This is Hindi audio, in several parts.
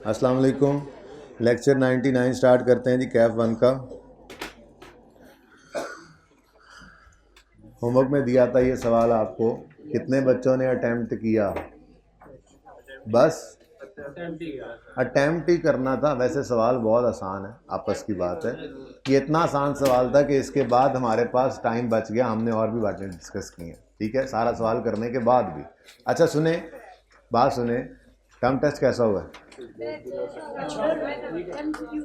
अस्सलाम वालेकुम। लेक्चर 99 स्टार्ट करते हैं जी, कैफ 1 का। होमवर्क में दिया था ये सवाल आपको, कितने बच्चों ने अटेम्प्ट किया? बस अटेम्प्ट ही करना था। वैसे सवाल बहुत आसान है, आपस की बात है। ये इतना आसान सवाल था कि इसके बाद हमारे पास टाइम बच गया, हमने और भी बातें डिस्कस की हैं। ठीक है, सारा सवाल करने के बाद भी। अच्छा सुने, बात सुने, टर्म टेस्ट कैसा हुआ है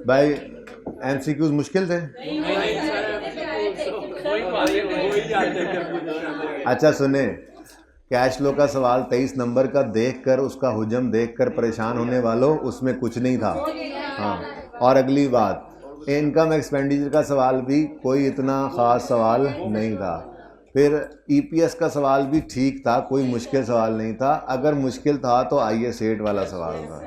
भाई? एमसीक्यूज मुश्किल थे? अच्छा सुने, कैश फ्लो का सवाल 23 नंबर का देखकर, उसका हुजम देखकर परेशान होने वालों, उसमें कुछ नहीं था। हाँ, और अगली बात, इनकम एक्सपेंडिचर का सवाल भी कोई इतना ख़ास सवाल नहीं था। फिर ईपीएस का सवाल भी ठीक था, कोई मुश्किल सवाल नहीं था। अगर मुश्किल था तो आईए सेट वाला सवाल था।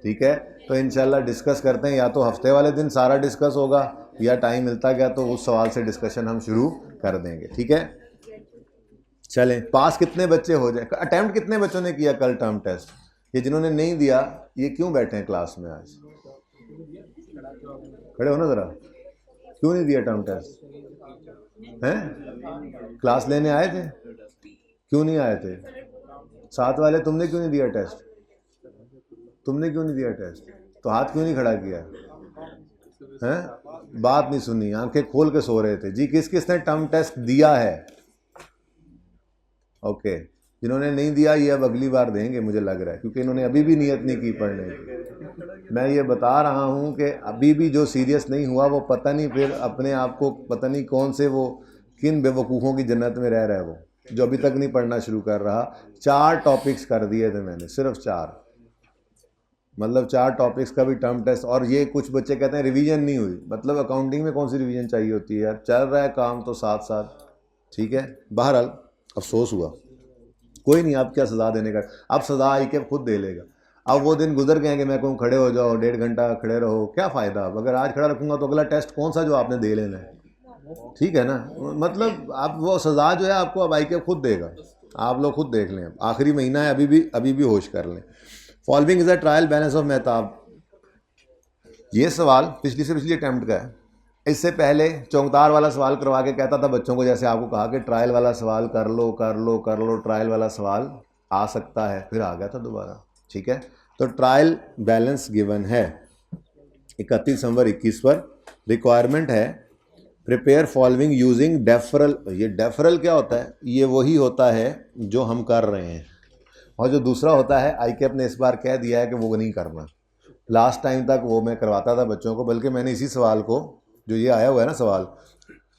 ठीक है, तो इंशाल्लाह डिस्कस करते हैं। या तो हफ्ते वाले दिन सारा डिस्कस होगा, या टाइम मिलता गया तो उस सवाल से डिस्कशन हम शुरू कर देंगे। ठीक है, चलें। पास कितने बच्चे हो जाए? अटेम्प्ट कितने बच्चों ने किया कल टर्म टेस्ट? ये जिन्होंने नहीं दिया, ये क्यों बैठे हैं क्लास में आज? खड़े हो ना ज़रा। क्यों नहीं दिया टर्म टेस्ट? हैं? क्लास लेने आए थे? क्यों नहीं आए थे? साथ वाले, तुमने क्यों नहीं दिया टेस्ट? तुमने क्यों नहीं दिया टेस्ट? तो हाथ क्यों नहीं खड़ा किया? हैं? बात नहीं सुनी, आंखें खोल के सो रहे थे जी। किस किस ने टर्म टेस्ट दिया है? ओके, जिन्होंने नहीं दिया ये अब अगली बार देंगे मुझे लग रहा है, क्योंकि इन्होंने अभी भी नियत नहीं की पढ़ने की। मैं ये बता रहा हूँ कि अभी भी जो सीरियस नहीं हुआ वो पता नहीं फिर अपने आप को पता नहीं कौन से वो किन बेवकूफ़ों की जन्नत में रह रहा है वो, जो अभी तक नहीं पढ़ना शुरू कर रहा। 4 टॉपिक्स कर दिए थे मैंने, सिर्फ 4, मतलब 4 टॉपिक्स का भी टर्म टेस्ट। और ये कुछ बच्चे कहते हैं रिवीजन नहीं हुई। मतलब अकाउंटिंग में कौन सी रिवीजन चाहिए होती है यार, चल रहा है काम तो साथ साथ। ठीक है, बहरहाल अफसोस हुआ, कोई नहीं, आप क्या सज़ा देने का, अब सज़ा आई के खुद दे लेगा। अब वो दिन गुजर गए कि मैं कहूँ खड़े हो जाओ, 1.5 घंटा खड़े रहो, क्या फ़ायदा? अब अगर आज खड़ा रखूँगा तो अगला टेस्ट कौन सा जो आपने दे लेना है? ठीक है ना, मतलब आप वो सज़ा जो है आपको अब आई के खुद देगा। आप लोग खुद देख लें, आखिरी महीना है, अभी भी होश कर लें। Following is a trial balance of Mehtab. ये सवाल पिछली से पिछली अटैम्प्ट का है। इससे पहले चौंकदार वाला सवाल करवा के कहता था बच्चों को, जैसे आपको कहा कि ट्रायल वाला सवाल कर लो कर लो कर लो, ट्रायल वाला सवाल आ सकता है, फिर आ गया था दोबारा। ठीक है, तो ट्रायल बैलेंस गिवन है 31 दिसंबर 21 पर। रिक्वायरमेंट है प्रिपेयर फॉलोइंग यूजिंग डेफरल। ये डेफरल क्या होता है? ये वही होता है जो हम कर रहे हैं, और जो दूसरा होता है आईकेप ने इस बार कह दिया है कि वो नहीं करना। लास्ट टाइम तक वो मैं करवाता था बच्चों को, बल्कि मैंने इसी सवाल को, जो ये आया हुआ है ना सवाल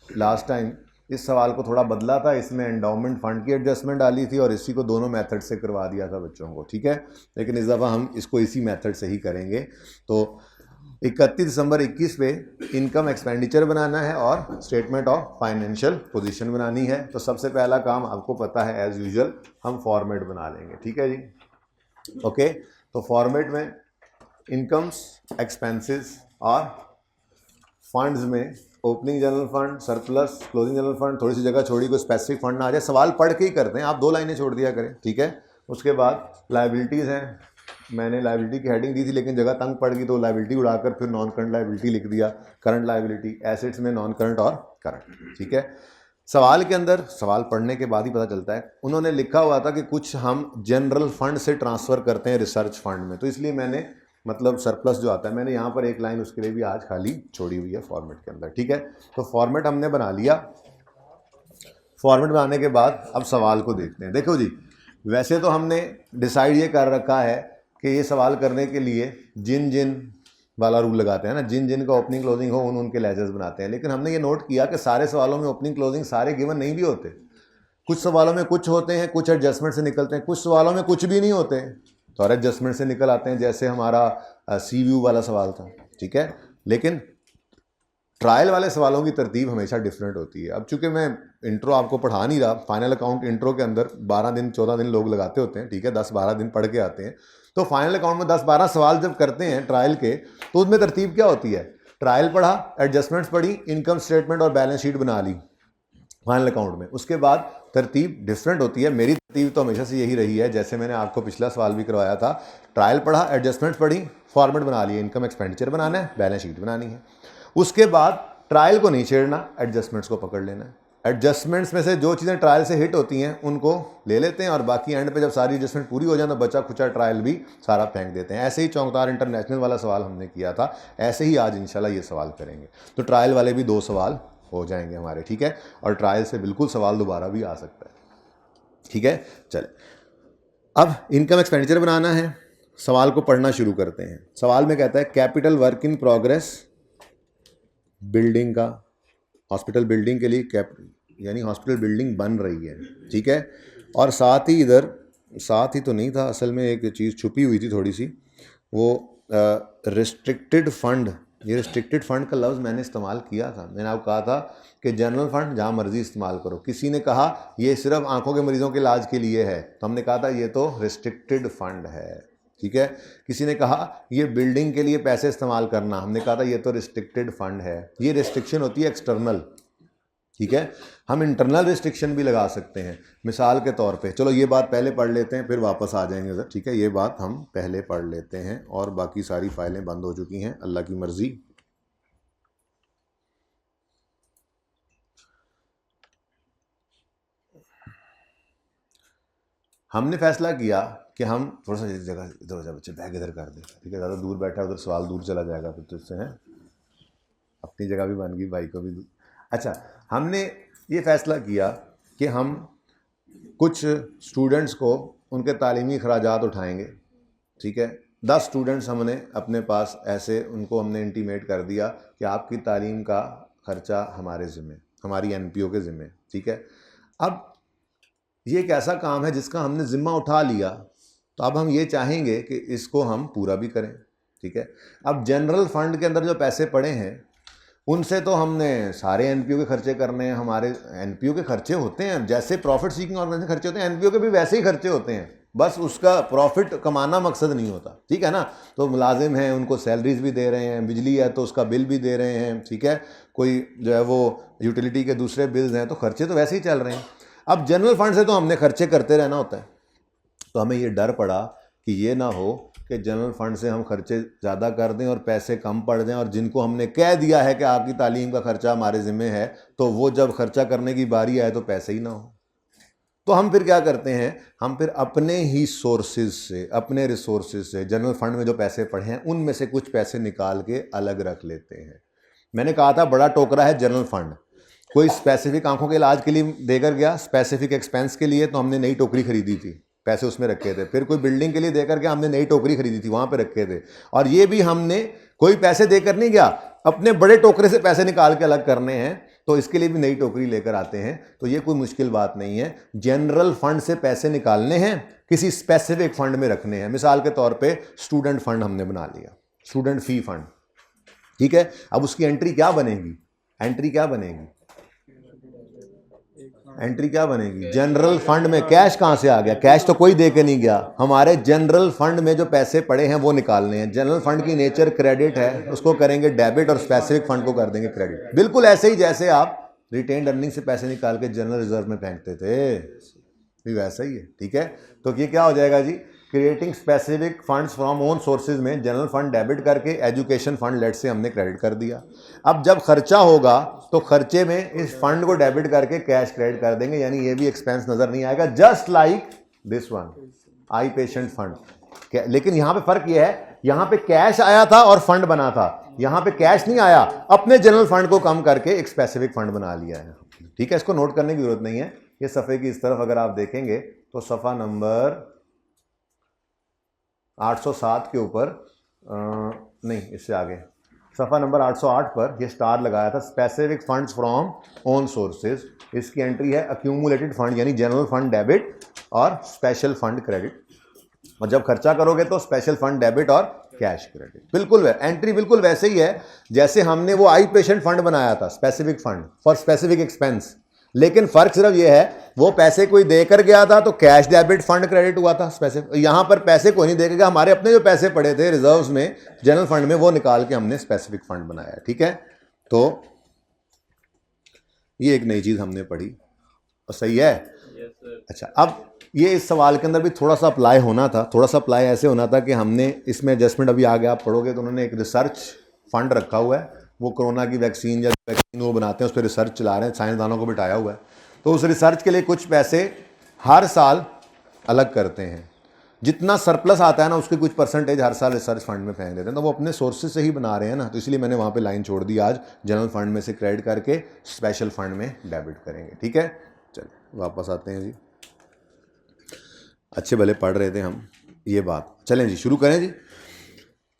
लास्ट टाइम, इस सवाल को थोड़ा बदला था। इसमें एंडाउमेंट फंड की एडजस्टमेंट डाली थी और इसी को दोनों मेथड से करवा दिया था बच्चों को। ठीक है, लेकिन इस दफ़ा हम इसको इसी मेथड से ही करेंगे। तो 31 दिसंबर 21 पे इनकम एक्सपेंडिचर बनाना है और स्टेटमेंट ऑफ फाइनेंशियल पोजीशन बनानी है। तो सबसे पहला काम आपको पता है, एज़ यूजुअल हम फॉर्मेट बना लेंगे। ठीक है जी, ओके। तो फॉर्मेट में इनकम्स, एक्सपेंसेस और फंड्स में opening general fund, surplus, closing general fund, थोड़ी सी जगह छोड़ी कोई स्पेसिफिक फंड ना आ जाए। सवाल पढ़ के ही करते हैं, आप 2 लाइनें छोड़ दिया करें। ठीक है, उसके बाद लाइबिलिटीज़ हैं। मैंने लाइबिलिटी की हेडिंग दी थी, लेकिन जगह तंग पड़ गई तो लाइबिलिटी उड़ाकर फिर नॉन करंट लाइबिलिटी लिख दिया। करंट लाइबिलिटी, एसेट्स में नॉन करंट और करंट। ठीक है, सवाल के अंदर, सवाल पढ़ने के बाद ही पता चलता है, उन्होंने लिखा हुआ था कि कुछ हम जनरल फंड से ट्रांसफ़र करते हैं रिसर्च फंड में, तो इसलिए मैंने, मतलब सरप्लस जो आता है, मैंने यहाँ पर एक लाइन उसके लिए भी आज खाली छोड़ी हुई है फॉर्मेट के अंदर। ठीक है, तो फॉर्मेट हमने बना लिया। फॉर्मेट बनाने के बाद अब सवाल को देखते हैं। देखो जी, वैसे तो हमने डिसाइड ये कर रखा है कि ये सवाल करने के लिए जिन जिन वाला रूल लगाते हैं ना, जिन जिन का ओपनिंग क्लोजिंग हो उनके लेजर्स बनाते हैं। लेकिन हमने ये नोट किया कि सारे सवालों में ओपनिंग क्लोजिंग सारे गिवन नहीं भी होते। कुछ सवालों में कुछ होते हैं, कुछ एडजस्टमेंट से निकलते हैं, कुछ सवालों में कुछ भी नहीं होते तो और एडजस्टमेंट से निकल आते हैं, जैसे हमारा सी व्यू वाला सवाल था। ठीक है, लेकिन ट्रायल वाले सवालों की तरतीब हमेशा डिफरेंट होती है। अब चूंकि मैं इंट्रो आपको पढ़ा नहीं रहा, फाइनल अकाउंट इंट्रो के अंदर 12 दिन 14 दिन लोग लगाते होते हैं। ठीक है, 10-12 दिन पढ़ के आते हैं, तो फाइनल अकाउंट में 10-12 सवाल जब करते हैं ट्रायल के, तो उसमें तरतीब क्या होती है? ट्रायल पढ़ा, एडजस्टमेंट्स पढ़ी, इनकम स्टेटमेंट और बैलेंस शीट बना ली फाइनल अकाउंट में। उसके बाद तरतीब डिफरेंट होती है। मेरी तरतीब तो हमेशा से यही रही है, जैसे मैंने आपको पिछला सवाल भी करवाया था, ट्रायल पढ़ा, एडजस्टमेंट्स पढ़ी, फॉर्मेट बना लिया, इनकम एक्सपेंडिचर बनाना है, बैलेंस शीट बनानी है। उसके बाद ट्रायल को नहीं छेड़ना, एडजस्टमेंट्स को पकड़ लेना है। एडजस्टमेंट्स में से जो चीज़ें ट्रायल से हिट होती हैं उनको ले लेते हैं और बाकी एंड पे जब सारी एडजस्टमेंट पूरी हो जाए तो बचा खुचा ट्रायल भी सारा फेंक देते हैं। ऐसे ही चौंकदार इंटरनेशनल वाला सवाल हमने किया था, ऐसे ही आज इंशाल्लाह ये सवाल करेंगे। तो ट्रायल वाले भी 2 सवाल हो जाएंगे हमारे, ठीक है। और ट्रायल से बिल्कुल सवाल दोबारा भी आ सकता है, ठीक है। चले, अब इनकम एक्सपेंडिचर बनाना है, सवाल को पढ़ना शुरू करते हैं। सवाल में कहता है capital work in progress building का, हॉस्पिटल बिल्डिंग के लिए यानी हॉस्पिटल बिल्डिंग बन रही है, ठीक है। और साथ ही इधर, साथ ही तो नहीं था असल में, एक चीज़ छुपी हुई थी थोड़ी सी, वो रिस्ट्रिक्टेड फंड। ये रिस्ट्रिक्टेड फंड का लफ्ज़ मैंने इस्तेमाल किया था, मैंने आपको कहा था कि जनरल फंड जहाँ मर्जी इस्तेमाल करो। किसी ने कहा ये सिर्फ आंखों के मरीजों के इलाज के लिए है, तो हमने कहा था ये तो रिस्ट्रिक्टेड फंड है, ठीक है। किसी ने कहा ये बिल्डिंग के लिए पैसे इस्तेमाल करना, हमने कहा था ये तो रिस्ट्रिक्टेड फंड है। ये रिस्ट्रिक्शन होती है एक्सटर्नल, ठीक है। हम इंटरनल रिस्ट्रिक्शन भी लगा सकते हैं, मिसाल के तौर पे। चलो ये बात पहले पढ़ लेते हैं, फिर वापस आ जाएंगे सर, ठीक है। ये बात हम पहले पढ़ लेते हैं और बाकी सारी फाइलें बंद हो चुकी हैं, अल्लाह की मर्जी। हमने फैसला किया कि हम थोड़ा सा जगह इधर हो जाए, बच्चे बैग इधर कर दे, ठीक है। ज़्यादा दूर बैठा उधर सवाल दूर चला जाएगा फिर तो इससे है, अपनी जगह भी बन गई, भाई को भी। अच्छा, हमने ये फैसला किया कि हम कुछ स्टूडेंट्स को उनके तालीमी अखराजात उठाएंगे, ठीक है। 10 स्टूडेंट्स हमने अपने पास ऐसे उनको हमने इंटीमेट कर दिया कि आपकी तालीम का खर्चा हमारे ज़िम्मे, हमारी NPO के ज़िम्मे, ठीक है। अब ये एक ऐसा काम है जिसका हमने ज़िम्मा उठा लिया, तो अब हम ये चाहेंगे कि इसको हम पूरा भी करें, ठीक है। अब जनरल फंड के अंदर जो पैसे पड़े हैं उनसे तो हमने सारे NPO के खर्चे करने हैं। हमारे NPO के खर्चे होते हैं जैसे प्रॉफिट सीकिंग ऑर्गेनाइजेशन खर्चे होते हैं, NPO के भी वैसे ही खर्चे होते हैं, बस उसका प्रॉफिट कमाना मकसद नहीं होता, ठीक है ना। तो मुलाजिम हैं, उनको सैलरीज भी दे रहे हैं, बिजली है तो उसका बिल भी दे रहे हैं, ठीक है। कोई जो है वो यूटिलिटी के दूसरे बिल्स हैं, तो खर्चे तो वैसे ही चल रहे हैं। अब जनरल फंड से तो हमने खर्चे करते रहना होता है, तो हमें ये डर पड़ा कि ये ना हो कि जनरल फंड से हम खर्चे ज़्यादा कर दें और पैसे कम पड़ जाएं, और जिनको हमने कह दिया है कि आपकी तालीम का खर्चा हमारे ज़िम्मे है, तो वो जब खर्चा करने की बारी आए तो पैसे ही ना हो। तो हम फिर क्या करते हैं, हम फिर अपने ही सोर्सेज से, अपने रिसोर्सेज से जनरल फंड में जो पैसे पड़े हैं उनमें से कुछ पैसे निकाल के अलग रख लेते हैं। मैंने कहा था बड़ा टोकरा है जनरल फंड, कोई स्पेसिफिक आंखों के इलाज के लिए देकर गया, स्पेसिफिक एक्सपेंस के लिए तो हमने नई टोकरी खरीदी थी, पैसे उसमें रखे थे। फिर कोई बिल्डिंग के लिए देकर गया, हमने नई टोकरी खरीदी थी, वहाँ पे रखे थे। और ये भी हमने कोई पैसे देकर नहीं गया, अपने बड़े टोकरे से पैसे निकाल के अलग करने हैं, तो इसके लिए भी नई टोकरी लेकर आते हैं। तो ये कोई मुश्किल बात नहीं है, जनरल फंड से पैसे निकालने हैं, किसी स्पेसिफिक फंड में रखने हैं। मिसाल के तौर पे स्टूडेंट फंड हमने बना लिया, स्टूडेंट फी फंड, ठीक है। अब उसकी एंट्री क्या बनेगी, एंट्री क्या बनेगी, एंट्री क्या बनेगी, जनरल फंड में कैश कहां से आ गया, कैश तो कोई दे के नहीं गया, हमारे जनरल फंड में जो पैसे पड़े हैं वो निकालने हैं। जनरल फंड की नेचर क्रेडिट है, उसको करेंगे डेबिट, और स्पेसिफिक फंड को कर देंगे क्रेडिट। बिल्कुल ऐसे ही जैसे आप रिटेन्ड अर्निंग से पैसे निकाल के जनरल रिजर्व में फेंकते थे, भी वैसा ही है, ठीक है। तो ये क्या हो जाएगा जी, creating specific funds from own sources में जनरल फंड डेबिट करके एजुकेशन फंड लेट से हमने क्रेडिट कर दिया। अब जब खर्चा होगा तो खर्चे में इस फंड को डेबिट करके कैश क्रेडिट कर देंगे, यानी ये भी एक्सपेंस नजर नहीं आएगा, just like this one, I patient fund. लेकिन यहां पे फर्क ये है, यहां पे कैश आया था और फंड बना था, यहां पे कैश नहीं आया, अपने जनरल फंड को कम करके एक स्पेसिफिक फंड बना लिया है, ठीक है। इसको नोट करने की जरूरत नहीं है। ये सफ़े की इस तरफ अगर आप देखेंगे तो सफ़ा नंबर 807 के ऊपर नहीं, इससे आगे सफ़ा नंबर 808 पर ये स्टार लगाया था, specific funds from own sources. इसकी एंट्री है अक्यूमुलेटेड फंड, यानी जनरल फंड डेबिट और स्पेशल फंड क्रेडिट। और जब खर्चा करोगे तो स्पेशल फंड डेबिट और कैश क्रेडिट। बिल्कुल एंट्री बिल्कुल वैसे ही है जैसे हमने वो आई पेशेंट फंड बनाया था, specific fund for specific expense. लेकिन फर्क सिर्फ ये है, वो पैसे कोई देकर गया था तो कैश डेबिट फंड क्रेडिट हुआ था स्पेसिफिक। यहां पर पैसे कोई नहीं देकर गया, हमारे अपने जो पैसे पड़े थे रिजर्व्स में जनरल फंड में, वो निकाल के हमने स्पेसिफिक फंड बनाया, ठीक है। तो ये एक नई चीज हमने पढ़ी और सही है। अच्छा, अब ये इस सवाल के अंदर भी थोड़ा सा अप्लाई होना था, थोड़ा सा अप्लाई ऐसे होना था कि हमने इसमें एडजस्टमेंट अभी आगे आप पढ़ोगे तो उन्होंने एक रिसर्च फंड रखा हुआ है, वो कोरोना की वैक्सीन या वैक्सीन वो बनाते हैं उस पर रिसर्च चला रहे हैं, साइंसदानों को बिठाया हुआ है, तो उस रिसर्च के लिए कुछ पैसे हर साल अलग करते हैं। जितना सरप्लस आता है ना उसके कुछ परसेंटेज हर साल रिसर्च फंड में फेंक देते हैं, तो वो अपने सोर्सेज से ही बना रहे हैं ना, तो इसलिए मैंने वहाँ पे लाइन छोड़ दी, आज जनरल फंड में से क्रेडिट करके स्पेशल फंड में डेबिट करेंगे। ठीक है, चलिए वापस आते हैं जी, अच्छे भले पढ़ रहे थे हम ये बात। चलें जी शुरू करें जी।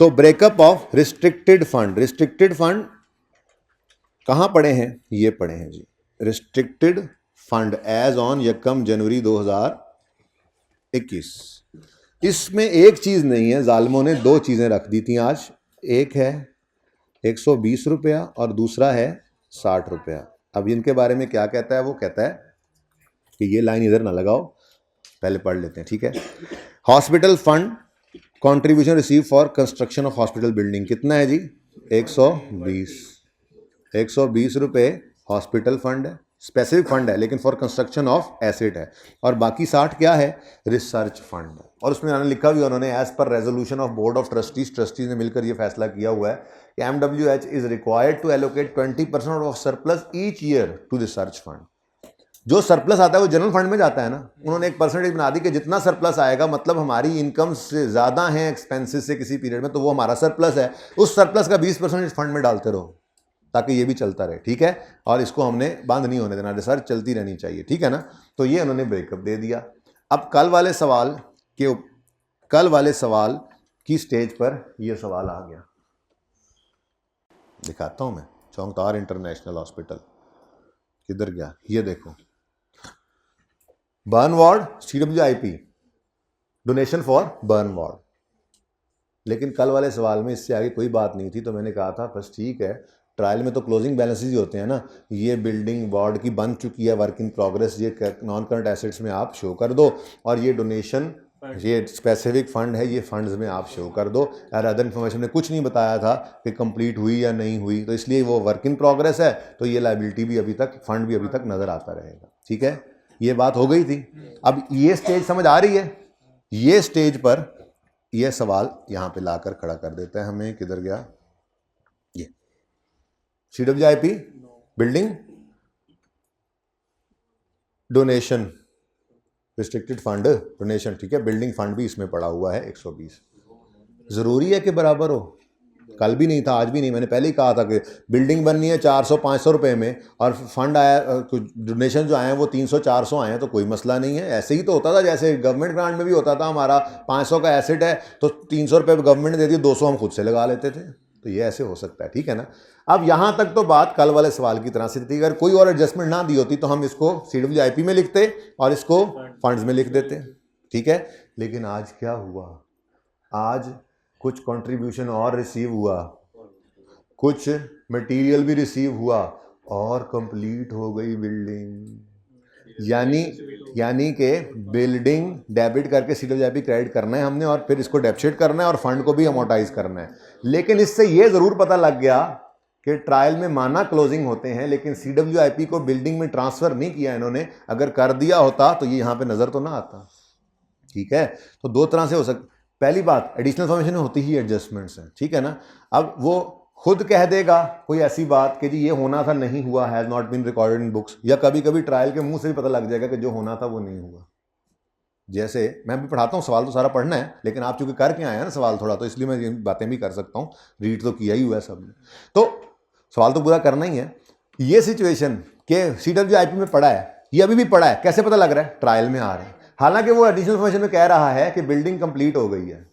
तो breakup of restricted fund, restricted fund कहाँ पढ़े हैं, ये पढ़े हैं जी, रिस्ट्रिक्टेड फंड एज ऑन यकम जनवरी 2021। इसमें एक चीज़ नहीं है, जालिमों ने दो चीज़ें रख दी थी आज, एक है 120 रुपया और दूसरा है 60 रुपया। अब इनके बारे में क्या कहता है, वो कहता है कि ये लाइन इधर ना लगाओ, पहले पढ़ लेते हैं। ठीक है, hospital fund contribution receive for construction of hospital building कितना है जी, 120 रुपये हॉस्पिटल फंड है, स्पेसिफिक फंड है लेकिन फॉर कंस्ट्रक्शन ऑफ एसेट है, और बाकी 60 क्या है, रिसर्च फंड है। और उसमें उन्होंने लिखा भी, उन्होंने एज पर resolution of board of trustees ने मिलकर ये फैसला किया हुआ है कि MWH is required to allocate 20% of surplus each year to research fund. जो सरप्लस आता है वो जनरल फंड में जाता है ना, उन्होंने एक परसेंटेज बना दी कि जितना सरप्लस आएगा, मतलब हमारी इनकम से ज़्यादा है एक्सपेंसेस से किसी पीरियड में, तो वो हमारा सरप्लस है, उस सरप्लस का 20% इस फंड में डालते रहो ताकि ये भी चलता रहे। ठीक है, और इसको हमने बंद नहीं होने देना, रिसर्च चलती रहनी चाहिए। ठीक है ना, तो ये उन्होंने ब्रेकअप दे दिया। अब कल वाले सवाल की स्टेज पर ये सवाल आ गया, दिखाता हूं मैं, चौंकतार इंटरनेशनल हॉस्पिटल किधर गया, ये देखो, burn ward CWIP donation for burn ward. लेकिन कल वाले सवाल में इससे आगे कोई बात नहीं थी, तो मैंने कहा था बस ठीक है, ट्रायल में तो क्लोजिंग बैलेंसेज ही होते हैं ना, ये बिल्डिंग वार्ड की बन चुकी है, वर्क इन प्रोग्रेस, ये नॉन करंट एसेट्स में आप शो कर दो, और ये डोनेशन, ये स्पेसिफिक फंड है, ये फंड्स में आप शो कर दो। और अदर इन्फॉर्मेशन में कुछ नहीं बताया था कि कंप्लीट हुई या नहीं हुई, तो इसलिए वो वर्क इन प्रोग्रेस है, तो ये लायबिलिटी भी अभी तक, फंड भी अभी तक नज़र आता रहेगा। ठीक है, ये बात हो गई थी। अब ये स्टेज समझ आ रही है, ये स्टेज पर ये सवाल यहाँ पे लाकर खड़ा कर देता है हमें, किधर गया ये CWIP building donation, restricted fund donation. ठीक है, बिल्डिंग फंड भी इसमें पड़ा हुआ है 120। ज़रूरी है कि बराबर हो, कल भी नहीं था आज भी नहीं, मैंने पहले ही कहा था कि बिल्डिंग बननी है 400-500 रुपये में, और फंड आया, डोनेशन जो आए हैं वो 300-400 आए हैं, तो कोई मसला नहीं है। ऐसे ही तो होता था, जैसे गवर्नमेंट ग्रांट में भी होता था, हमारा 500 का एसेट है तो 300 रुपये गवर्नमेंट ने दे दिए, 200 हम खुद से लगा लेते थे, तो ये ऐसे हो सकता है। ठीक है ना, अब यहाँ तक तो बात कल वाले सवाल की तरह से थी, अगर कोई और एडजस्टमेंट ना दी होती तो हम इसको CWIP में लिखते और इसको फंड्स में लिख देते। ठीक है, लेकिन आज क्या हुआ, आज कुछ कंट्रीब्यूशन और रिसीव हुआ, कुछ मटेरियल भी रिसीव हुआ, और कंप्लीट हो गई बिल्डिंग। यानी कि बिल्डिंग डेबिट करके CWIP क्रेडिट करना है हमने, और फिर इसको डेप्शिट करना है और फंड को भी अमोर्टाइज करना है। लेकिन इससे ये ज़रूर पता लग गया कि ट्रायल में माना क्लोजिंग होते हैं, लेकिन CWIP को बिल्डिंग में ट्रांसफ़र नहीं किया इन्होंने, अगर कर दिया होता तो ये यहाँ पे नज़र तो ना आता। ठीक है, तो दो तरह से हो सकता, पहली बात एडिशनल फॉर्मेशन में होती ही एडजस्टमेंट्स हैं। ठीक है ना, अब वो खुद कह देगा कोई ऐसी बात कि जी ये होना था नहीं हुआ, has not been recorded in books, या कभी कभी ट्रायल के मुंह से भी पता लग जाएगा कि जो होना था वो नहीं हुआ। जैसे मैं भी पढ़ाता हूँ, सवाल तो सारा पढ़ना है, लेकिन आप चूंकि करके आए हैं ना सवाल थोड़ा, तो इसलिए मैं ये बातें भी कर सकता हूँ, रीड तो किया ही हुआ है सबने, तो सवाल तो पूरा करना ही है। ये सिचुएशन के CWIP में पड़ा है, ये अभी भी पड़ा है, कैसे पता लग रहा है, ट्रायल में आ रहे हैं, हालांकि वो एडिशनल इन्फॉर्मेशन में कह रहा है कि बिल्डिंग कंप्लीट हो गई है।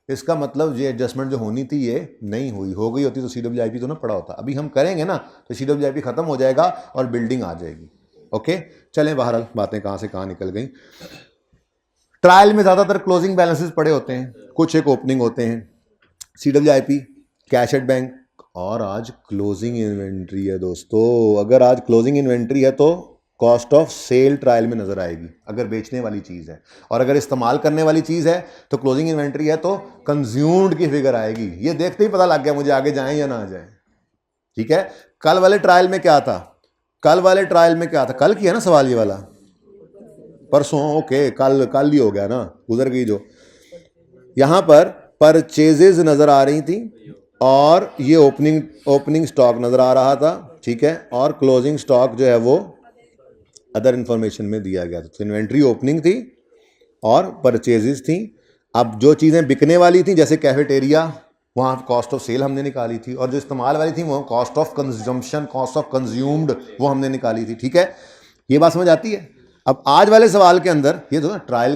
इसका मतलब ये एडजस्टमेंट जो होनी थी ये नहीं हुई, हो गई होती तो CWIP तो ना पड़ा होता। अभी हम करेंगे ना तो CWIP खत्म हो जाएगा और बिल्डिंग आ जाएगी। ओके, चलें, बहरहाल बातें कहाँ से कहाँ निकल गई। ट्रायल में ज़्यादातर क्लोजिंग बैलेंसेस पड़े होते हैं, कुछ एक ओपनिंग होते हैं, CWIP, कैश एट बैंक, और आज क्लोजिंग इन्वेंट्री है दोस्तों। अगर आज क्लोजिंग इन्वेंट्री है तो कॉस्ट ऑफ सेल ट्रायल में नजर आएगी, अगर बेचने वाली चीज़ है, और अगर इस्तेमाल करने वाली चीज़ है तो क्लोजिंग इन्वेंट्री है तो कंज्यूम्ड की फिगर आएगी। ये देखते ही पता लग गया मुझे आगे जाएं या ना जाएं। ठीक है, कल वाले ट्रायल में क्या था, कल किया ना सवाल ये वाला, परसों, ओके, कल ही हो गया ना, गुजर गई जो। यहाँ पर परचेजेज नज़र आ रही थी और ये ओपनिंग स्टॉक नज़र आ रहा था, ठीक है, और क्लोजिंग स्टॉक जो है वो अदर इंफॉर्मेशन में दिया गया था। तो इन्वेंट्री ओपनिंग थी और परचेजेस थी। अब जो चीज़ें बिकने वाली थी जैसे कैफेटेरिया, वहाँ कॉस्ट ऑफ सेल हमने निकाली थी, और जो इस्तेमाल वाली थी वो cost of consumption, cost of consumed, वो हमने निकाली थी, ठीक है। ये बात समझ आती है। अब आज वाले सवाल के अंदर ये तो ना ट्रायल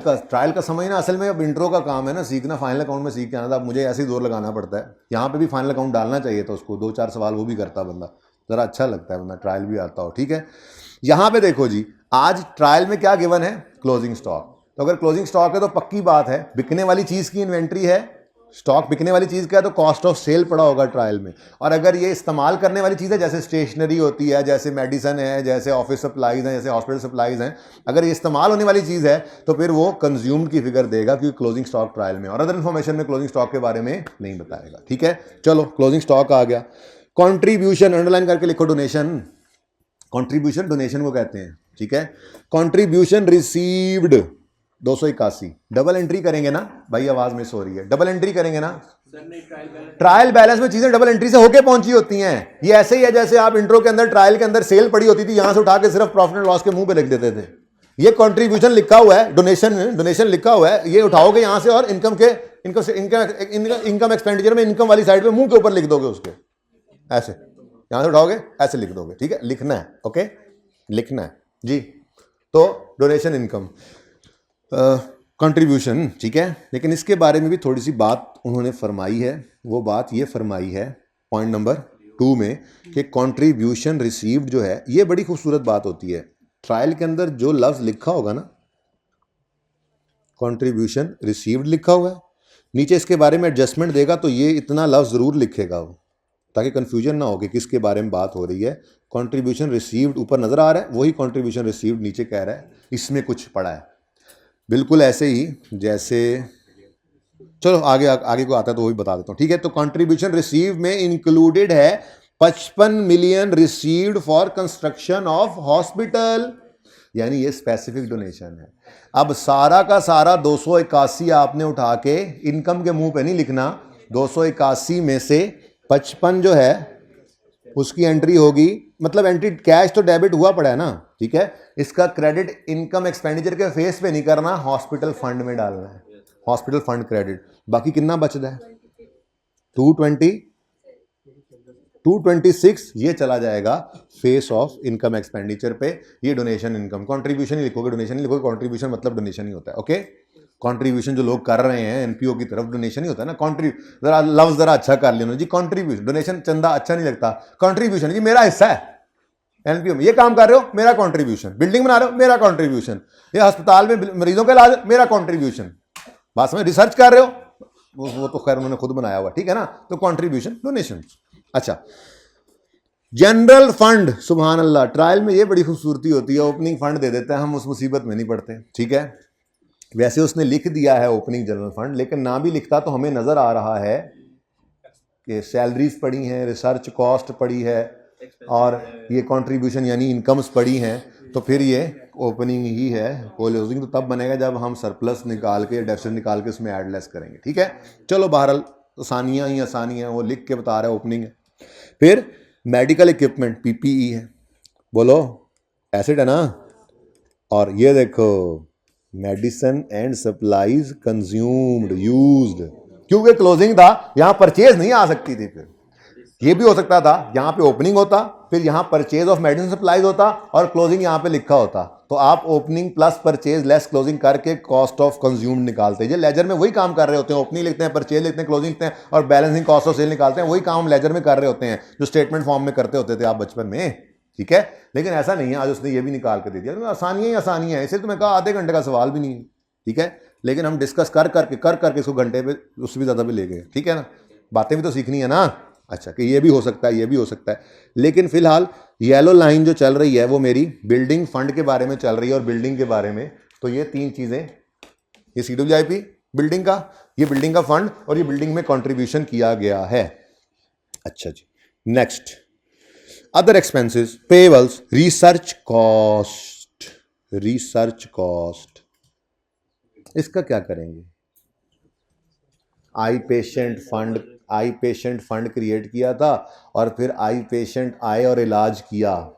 का समय ना, असल में अब इंट्रो का काम है ना सीखना, फाइनल अकाउंट में सीख के आना था। अब मुझे ऐसे ही जोर लगाना पड़ता है। यहाँ पे भी फाइनल अकाउंट डालना चाहिए था उसको, 2-4 सवाल वो भी करता बंदा, ज़रा अच्छा लगता है बंदा, ट्रायल भी आता हो, ठीक है। यहाँ पे देखो जी, आज ट्रायल में क्या गिवन है, क्लोजिंग स्टॉक। तो अगर क्लोजिंग स्टॉक है तो पक्की बात है बिकने वाली चीज़ की इन्वेंट्री है, स्टॉक बिकने वाली चीज़ का है तो कॉस्ट ऑफ सेल पड़ा होगा ट्रायल में। और अगर ये इस्तेमाल करने वाली चीज़ है जैसे स्टेशनरी होती है, जैसे मेडिसिन है, जैसे ऑफिस सप्लाईज हैं, जैसे हॉस्पिटल सप्लाईज हैं, अगर ये इस्तेमाल होने वाली चीज़ है तो फिर वो कंज्यूम्ड की फिगर देगा, क्योंकि क्लोजिंग स्टॉक ट्रायल में, और अदर इन्फॉर्मेशन में क्लोजिंग स्टॉक के बारे में नहीं बताएगा, ठीक है। चलो क्लोजिंग स्टॉक आ गया। कॉन्ट्रीब्यूशन अंडरलाइन करके लिखो, डोनेशन, कॉन्ट्रीब्यूशन डोनेशन को कहते हैं, ठीक है। कॉन्ट्रीब्यूशन रिसीव्ड 281, डबल एंट्री करेंगे ना भाई, आवाज मिस हो रही है, डबल एंट्री करेंगे ना। ट्रायल बैलेंस में चीजें डबल एंट्री से होके पहुंची होती हैं। ये ऐसे ही है जैसे आप इंट्रो के अंदर ट्रायल के अंदर सेल पड़ी होती थी, यहां से उठा के सिर्फ प्रॉफिट एंड लॉस के मुंह पे लिख देते थे। ये कंट्रीब्यूशन लिखा हुआ है, डोनेशन लिखा हुआ है, ये उठाओगे यहां से और इनकम एक्सपेंडिचर में इनकम वाली साइड पे मुंह के ऊपर लिख दोगे उसके, ऐसे यहां से उठाओगे ऐसे लिख दोगे, ठीक है, लिखना है, ओके, लिखना है जी। तो डोनेशन इनकम कंट्रीब्यूशन, ठीक है। लेकिन इसके बारे में भी थोड़ी सी बात उन्होंने फरमाई है। वो बात ये फरमाई है पॉइंट नंबर 2 में कि कंट्रीब्यूशन रिसीव्ड जो है, ये बड़ी खूबसूरत बात होती है। ट्रायल के अंदर जो लफ्ज़ लिखा होगा ना, कंट्रीब्यूशन रिसीव्ड लिखा हुआ है, नीचे इसके बारे में एडजस्टमेंट देगा तो ये इतना लफ्ज़ ज़रूर लिखेगा वो, ताकि कन्फ्यूजन ना हो कि किसके बारे में बात हो रही है। कंट्रीब्यूशन रिसीव्ड ऊपर नज़र आ रहा है, वही कंट्रीब्यूशन रिसीव्ड नीचे कह रहा है इसमें कुछ पड़ा है। बिल्कुल ऐसे ही जैसे, चलो आगे को आता है तो वही बता देता हूँ, ठीक है। तो कंट्रीब्यूशन रिसीव में इंक्लूडेड है 55 million received for construction of hospital, यानी ये स्पेसिफिक डोनेशन है। अब सारा का सारा 281 आपने उठा के इनकम के मुंह पे नहीं लिखना, 281 में से 55 जो है उसकी एंट्री होगी, मतलब एंट्री कैश तो डेबिट हुआ पड़ा है ना, ठीक है। इसका क्रेडिट इनकम एक्सपेंडिचर के फेस पे नहीं करना, हॉस्पिटल फंड में डालना है, हॉस्पिटल फंड क्रेडिट। बाकी कितना बचता है, 226, ये चला जाएगा फेस ऑफ इनकम एक्सपेंडिचर पे। ये डोनेशन इनकम, कंट्रीब्यूशन ही लिखोगे, डोनेशन ही लिखोगे, कंट्रीब्यूशन मतलब डोनेशन ही होता है, ओके। कंट्रीब्यूशन जो लोग कर रहे हैं एनपीओ की तरफ, डोनेशन ही होता है ना। जरा लफ्ज जरा अच्छा कर लिया जी, कंट्रीब्यूशन, डोनेशन चंदा अच्छा नहीं लगता, कंट्रीब्यूशन जी मेरा हिस्सा है एनपीओ में, ये काम कर रहे हो मेरा कंट्रीब्यूशन, बिल्डिंग बना रहे हो मेरा कंट्रीब्यूशन, ये अस्पताल में मरीजों का इलाज मेरा कंट्रीब्यूशन, बात समझ, रिसर्च कर रहे हो वो तो खैर उन्होंने खुद बनाया हुआ, ठीक है ना। तो कंट्रीब्यूशन डोनेशन। अच्छा, जनरल फंड, सुभान अल्लाह, ट्रायल में ये बड़ी खूबसूरती होती है, ओपनिंग फंड दे देता है, हम उस मुसीबत में नहीं पड़ते, ठीक है। वैसे उसने लिख दिया है ओपनिंग जनरल फंड, लेकिन ना भी लिखता तो हमें नजर आ रहा है कि सैलरीज पड़ी हैं, रिसर्च कॉस्ट पड़ी है, और ये कंट्रीब्यूशन यानी इनकम्स पड़ी हैं, तो फिर ये ओपनिंग ही है। क्लोजिंग तो तब बनेगा जब हम सरप्लस निकाल के, डेफिसिट निकाल के उसमें ऐड लेस करेंगे, ठीक है। चलो बहरहाल आसानियाँ ही आसानियाँ, वो लिख के बता रहा है ओपनिंग है। फिर मेडिकल इक्विपमेंट पीपीई है, बोलो एसिड है ना, और ये देखो medicine and supplies consumed used, क्योंकि क्लोजिंग था यहां परचेज नहीं आ सकती थी। फिर ये भी हो सकता था यहां पे ओपनिंग होता, फिर यहां परचेज ऑफ मेडिसिन सप्लाईज होता और क्लोजिंग यहां पे लिखा होता, तो आप opening plus purchase less closing करके कॉस्ट ऑफ कंज्यूम्ड निकालते हैं। लेजर में वही काम कर रहे होते हैं, ओपनिंग लिखते हैं, परचेज लिखते हैं, क्लोजिंग लिखते हैं और बैलेंसिंग कॉस्ट ऑफ सेल निकालते हैं। वही काम लेजर में कर रहे होते हैं जो स्टेटमेंट फॉर्म में करते होते थे आप बचपन में, ठीक है। लेकिन ऐसा नहीं है, आज उसने ये भी निकाल के दे दिया। तो आसानियाँ ही आसानियाँ है, इसलिए तो मैं कहा आधे घंटे का सवाल भी नहीं है, ठीक है। लेकिन हम डिस्कस कर करके इसको घंटे पे उससे भी ज़्यादा भी ले गए, ठीक है ना। बातें भी तो सीखनी है ना। अच्छा, कि ये भी हो सकता है, ये भी हो सकता है, लेकिन फिलहाल येलो लाइन जो चल रही है वो मेरी बिल्डिंग फंड के बारे में चल रही है और बिल्डिंग के बारे में। तो ये तीन चीज़ें, ये CWIP बिल्डिंग का, ये बिल्डिंग का फंड, और ये बिल्डिंग में कंट्रीब्यूशन किया गया है। अच्छा जी, next other expenses, payables, research cost, research cost, इसका क्या करेंगे? आई पेशेंट फंड क्रिएट किया था और फिर आई पेशेंट आए और इलाज किया।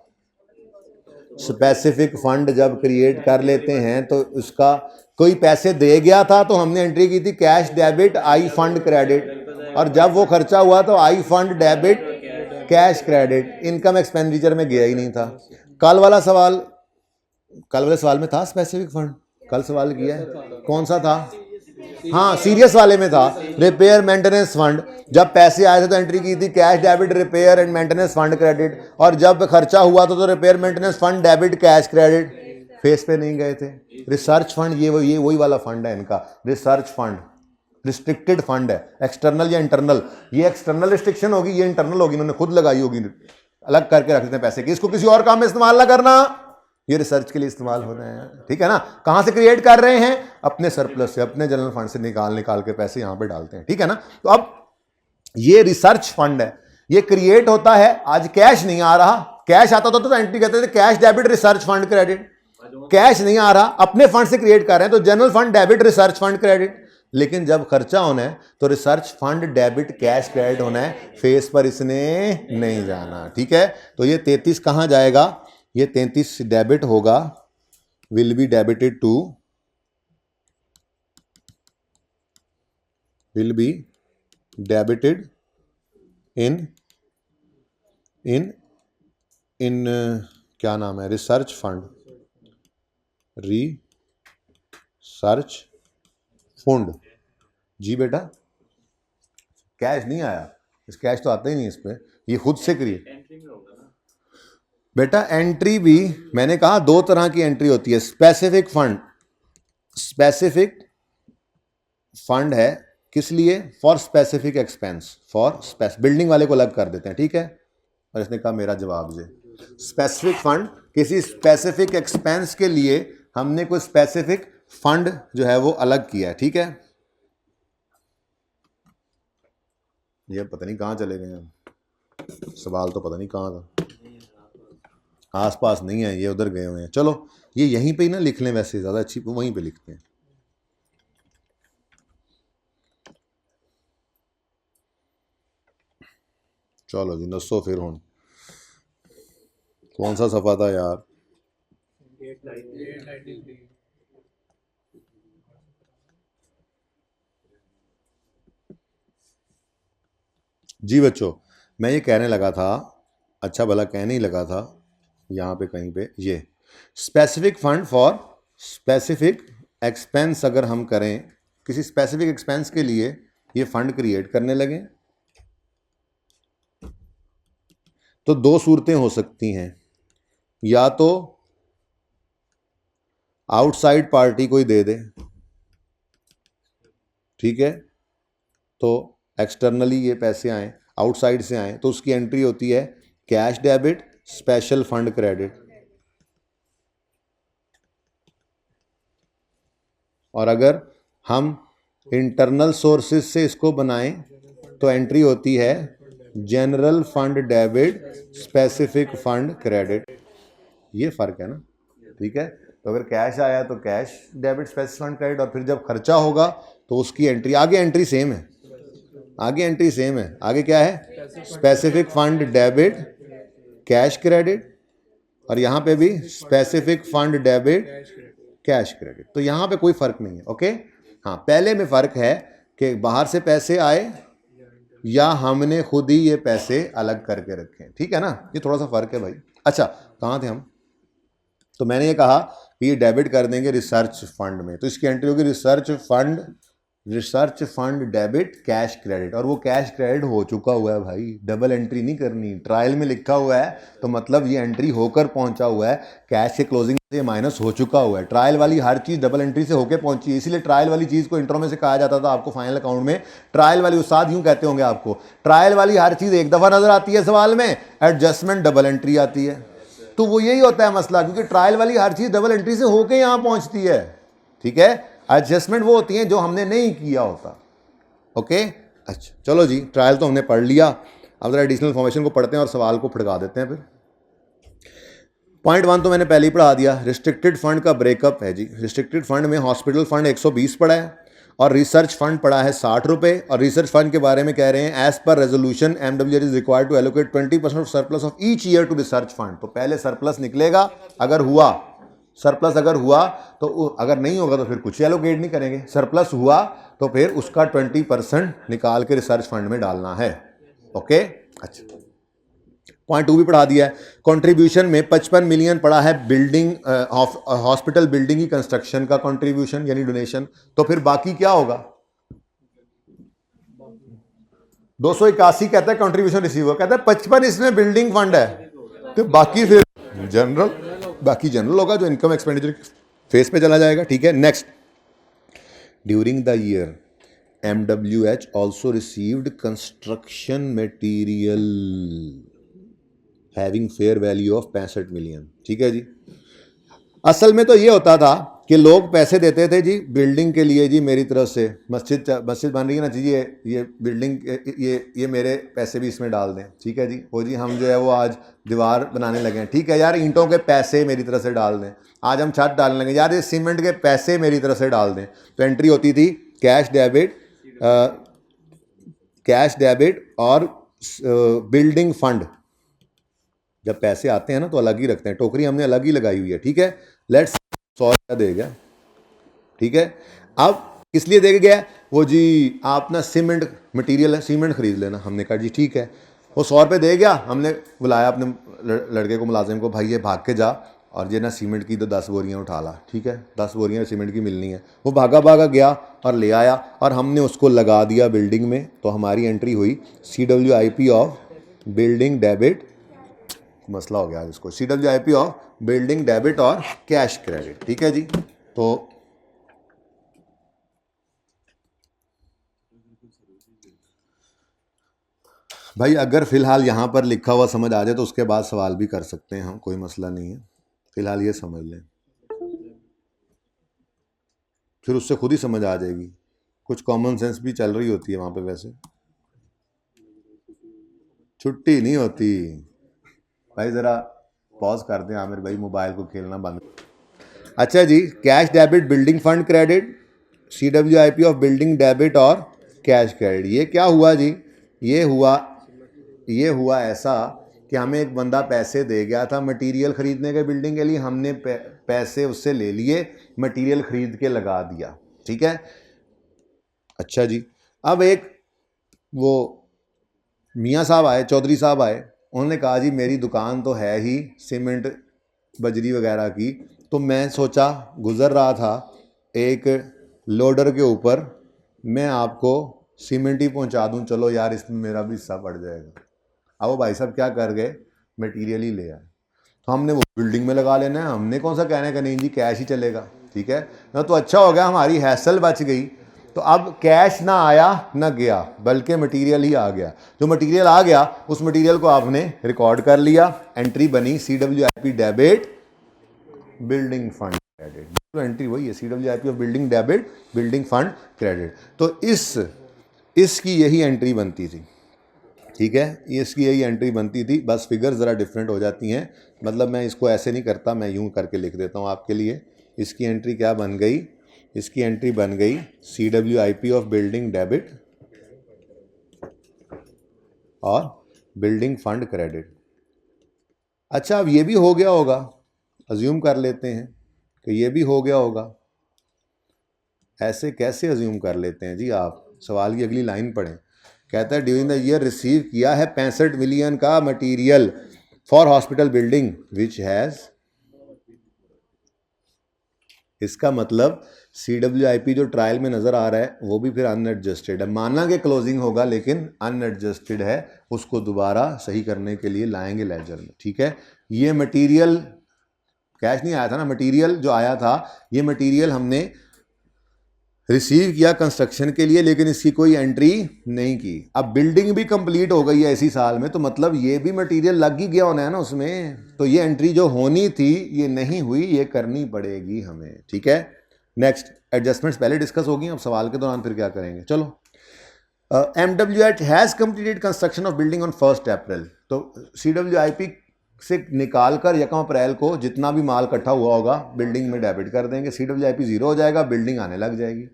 स्पेसिफिक फंड जब क्रिएट कर लेते हैं तो उसका कोई पैसे दे गया था तो हमने एंट्री की थी cash debit I fund credit, और जब वो खर्चा हुआ तो I fund debit cash credit. Income expenditure में गया ही नहीं था। कल वाले सवाल में था स्पेसिफिक फंड, कल सवाल किया है, कौन सा था? हाँ, सीरियस वाले में था रिपेयर मेंटेनेंस फंड। जब पैसे आए थे तो एंट्री की थी cash debit repair and maintenance fund credit, और जब खर्चा हुआ तो repair maintenance fund debit cash credit. Face पे नहीं गए थे। रिसर्च फंड ये वही वाला फंड है इनका। रिसर्च फंड रिस्ट्रिक्टेड फंड है, एक्सटर्नल या इंटरनल। ये एक्सटर्नल रिस्ट्रिक्शन होगी, ये इंटरनल होगी, इन्होंने खुद लगाई होगी, अलग करके रख देते हैं पैसे की, इसको किसी और काम में इस्तेमाल ना करना, ये रिसर्च के लिए इस्तेमाल हो रहे हैं। ठीक है ना? कहां से क्रिएट कर रहे हैं? अपने सरप्लस से, अपने जनरल फंड से निकाल के पैसे यहां पे डालते हैं। ठीक है ना? तो अब ये रिसर्च फंड है, ये क्रिएट होता है। आज कैश नहीं आ रहा, कैश आता तो एंट्री कहते थे cash debit research fund credit. Cash नहीं आ रहा, अपने फंड से क्रिएट कर रहे हैं तो general fund debit research fund credit. लेकिन जब खर्चा होना है तो research fund debit cash credit होना है, फेस पर इसने नहीं जाना। ठीक है? तो ये 33 कहां जाएगा? ये 33 डेबिट होगा, will be debited to, will be debited in क्या नाम है? Research fund, research fund. जी बेटा, कैश नहीं आया, इस कैश तो आता ही नहीं इस पे, ये खुद से क्रिएट। बेटा एंट्री भी मैंने कहा दो तरह की एंट्री होती है। स्पेसिफिक फंड है किस लिए? फॉर स्पेसिफिक एक्सपेंस, बिल्डिंग वाले को अलग कर देते हैं। ठीक है? और इसने कहा मेरा जवाब जे स्पेसिफिक फंड, किसी स्पेसिफिक एक्सपेंस के लिए हमने कोई स्पेसिफिक फंड जो है वो अलग किया है। ठीक है? ये पता नहीं कहां चले गए, सवाल तो पता नहीं कहां था, आसपास नहीं है, ये उधर गए हुए हैं। चलो ये यहीं पे ही ना लिख लें, वैसे ज़्यादा अच्छी वहीं पे लिखते हैं। चलो जी, दसो फिर हूँ कौन सा सफ़ा था यार? जी बच्चों, मैं ये कहने लगा था, अच्छा भला कहने ही लगा था, यहाँ पे कहीं पे ये specific fund for specific expense अगर हम करें, किसी स्पेसिफिक एक्सपेंस के लिए ये फंड क्रिएट करने लगे तो दो सूरतें हो सकती हैं। या तो आउटसाइड पार्टी कोई दे दे, ठीक है, तो एक्सटर्नली ये पैसे आए, आउटसाइड से आए, तो उसकी एंट्री होती है cash debit special fund credit. और अगर हम इंटरनल सोर्सेज से इसको बनाएं तो एंट्री होती है general fund debit specific fund credit. ये फर्क है ना? ठीक है? तो अगर कैश आया तो cash debit specific fund credit, और फिर जब खर्चा होगा तो उसकी एंट्री, आगे एंट्री सेम है, आगे एंट्री सेम है। आगे क्या है? Specific fund debit cash credit, और यहां पे भी specific fund debit cash credit. तो यहां पे कोई फर्क नहीं है। ओके? हाँ, पहले में फर्क है कि बाहर से पैसे आए या हमने खुद ही ये पैसे अलग करके रखे। ठीक है ना? ये थोड़ा सा फर्क है भाई। अच्छा, कहाँ थे हम? तो मैंने ये कहा कि ये डेबिट कर देंगे रिसर्च फंड में, तो इसकी एंट्री होगी research fund debit cash credit, और वो कैश क्रेडिट हो चुका हुआ है भाई, डबल एंट्री नहीं करनी। ट्रायल में लिखा हुआ है तो मतलब ये एंट्री होकर पहुंचा हुआ है, कैश के क्लोजिंग से माइनस हो चुका हुआ है। ट्रायल वाली हर चीज़ डबल एंट्री से होकर पहुंची है, इसीलिए ट्रायल वाली चीज़ को इंट्रो में से कहा जाता था आपको फाइनल अकाउंट में ट्रायल वाली, उस्ताद यूँ कहते होंगे आपको, ट्रायल वाली हर चीज़ एक दफ़ा नजर आती है सवाल में, एडजस्टमेंट डबल एंट्री आती है। तो वो यही होता है मसला, क्योंकि ट्रायल वाली हर चीज़ डबल एंट्री से होकर यहाँ पहुँचती है। ठीक है? एडजस्टमेंट वो होती हैं जो हमने नहीं किया होता। ओके? अच्छा चलो जी, ट्रायल तो हमने पढ़ लिया, अब जरा एडिशनल फॉर्मेशन को पढ़ते हैं और सवाल को फटका देते हैं। फिर .1 तो मैंने पहले ही पढ़ा दिया। रिस्ट्रिक्टेड फंड का ब्रेकअप है जी। रिस्ट्रिक्टेड फंड में हॉस्पिटल फंड 120 पड़ा है और रिसर्च फंड पड़ा है 60 रुपये। और रिसर्च फंड के बारे में कह रहे हैं एज पर resolution MWR is required to allocate 20% of surplus of each year to research fund. तो पहले सरप्लस निकलेगा, अगर हुआ सरप्लस, अगर हुआ तो, अगर नहीं होगा तो फिर कुछ एलोकेट नहीं करेंगे। सरप्लस हुआ तो फिर उसका 20% निकाल के रिसर्च फंड में डालना है। ओके, अच्छा। .2 भी पढ़ा दिया है। कंट्रीब्यूशन में 55 मिलियन पड़ा है बिल्डिंग, हॉस्पिटल बिल्डिंग की कंस्ट्रक्शन का कंट्रीब्यूशन यानी डोनेशन। तो फिर बाकी क्या होगा? 281 कहता है कंट्रीब्यूशन रिसीव हुआ, कहता है 55 इसमें बिल्डिंग फंड है, तो बाकी फिर जनरल, बाकी जनरल होगा जो इनकम एक्सपेंडिचर फेस पे चला जाएगा। ठीक है, next. During the year MWH also received construction material having fair value of 65 million. ठीक है जी। असल में तो ये होता था कि लोग पैसे देते थे जी बिल्डिंग के लिए, जी मेरी तरफ से मस्जिद बन रही है ना जी, ये बिल्डिंग, ये मेरे पैसे भी इसमें डाल दें। ठीक है जी, वो जी हम जो है वो आज दीवार बनाने लगे हैं, ठीक है यार ईंटों के पैसे मेरी तरफ से डाल दें। आज हम छत डालने लगे, यार ये सीमेंट के पैसे मेरी तरफ से डाल दें। तो एंट्री होती थी कैश डेबिट और बिल्डिंग फंड। जब पैसे आते हैं ना तो अलग ही रखते हैं, टोकरी हमने अलग ही लगाई हुई है। ठीक है, लेट्स 100 रुपया दे गया। ठीक है, अब किस लिए दे गया? वो जी आप ना सीमेंट मटेरियल है, सीमेंट खरीद लेना। हमने कहा जी ठीक है। वो 100 रुपये दे गया, हमने बुलाया अपने लड़के को, मुलाजिम को, भाई ये भाग के जा और ये ना सीमेंट की तो 10 बोरियाँ उठा ला। ठीक है, 10 बोरियाँ सीमेंट की मिलनी है। वो भागा भागा गया और ले आया और हमने उसको लगा दिया बिल्डिंग में। तो हमारी एंट्री हुई CWIP ऑफ बिल्डिंग डेबिट, मसला हो गया इसको, CWIP ऑफ बिल्डिंग डेबिट और कैश क्रेडिट। ठीक है जी। तो भाई अगर फिलहाल यहाँ पर लिखा हुआ समझ आ जाए तो उसके बाद सवाल भी कर सकते हैं हम, कोई मसला नहीं है। फिलहाल ये समझ लें, फिर उससे खुद ही समझ आ जाएगी। कुछ कॉमन सेंस भी चल रही होती है वहाँ पे, वैसे छुट्टी नहीं होती। भाई ज़रा पॉज कर दें आमिर भाई, मोबाइल को खेलना बंद। अच्छा जी, cash debit building fund credit, CWIP of building debit और कैश क्रेडिट। ये क्या हुआ जी? ये हुआ ऐसा कि हमें एक बंदा पैसे दे गया था मटेरियल ख़रीदने के बिल्डिंग के लिए, हमने पैसे उससे ले लिए, मटेरियल ख़रीद के लगा दिया। ठीक है, अच्छा जी। अब एक वो मियाँ साहब आए, चौधरी साहब आए, उन्होंने कहा जी मेरी दुकान तो है ही सीमेंट बजरी वगैरह की, तो मैं सोचा गुज़र रहा था एक लोडर के ऊपर, मैं आपको सीमेंट ही पहुंचा दूं, चलो यार इसमें मेरा भी हिस्सा बढ़ जाएगा। अब वो भाई साहब क्या कर गए, मटेरियल ही ले आए। तो हमने वो बिल्डिंग में लगा लेना है, हमने कौन सा कहने का नहीं जी कैश ही चलेगा। ठीक है ना, तो अच्छा हो गया, हमारी हैसल बच गई। तो अब कैश ना आया ना गया, बल्कि मटेरियल ही आ गया। जो मटेरियल आ गया उस मटेरियल को आपने रिकॉर्ड कर लिया, एंट्री बनी CWIP debit building fund credit. तो एंट्री वही है CWIP of building debit building fund credit. तो इसकी यही एंट्री बनती थी। ठीक है, इसकी यही एंट्री बनती थी, बस फिगर ज़रा डिफरेंट हो जाती हैं। मतलब मैं इसको ऐसे नहीं करता, मैं यूं करके लिख देता हूं आपके लिए। इसकी एंट्री क्या बन गई? इसकी एंट्री बन गई CWIP ऑफ बिल्डिंग डेबिट और बिल्डिंग फंड क्रेडिट। अच्छा, अब ये भी हो गया होगा, अज्यूम कर लेते हैं कि ये भी हो गया होगा। ऐसे कैसे अज्यूम कर लेते हैं जी आप? सवाल की अगली लाइन पढ़ें। कहता है ड्यूरिंग द ईयर रिसीव किया है 65 मिलियन का material for hospital building which has, इसका मतलब CWIP जो ट्रायल में नज़र आ रहा है वो भी फिर अनएडजस्टेड है। माना कि क्लोजिंग होगा लेकिन अनएडजस्टेड है, उसको दोबारा सही करने के लिए लाएंगे लेजर में। ठीक है, ये मटेरियल कैश नहीं आया था ना, मटेरियल जो आया था ये मटेरियल हमने रिसीव किया कंस्ट्रक्शन के लिए, लेकिन इसकी कोई एंट्री नहीं की। अब बिल्डिंग भी कंप्लीट हो गई है इसी साल में, तो मतलब ये भी मटेरियल लग ही गया होना है ना उसमें। तो ये एंट्री जो होनी थी ये नहीं हुई, ये करनी पड़ेगी हमें। ठीक है, नेक्स्ट। एडजस्टमेंट्स पहले डिस्कस होगी, अब सवाल के दौरान फिर क्या करेंगे। चलो, MWH has completed construction of building on 1 अप्रैल। तो CWIP से निकाल कर 1 अप्रैल को जितना भी माल इकट्ठा हुआ होगा बिल्डिंग में डेबिट कर देंगे, CWIP जीरो हो जाएगा, बिल्डिंग आने लग जाएगी।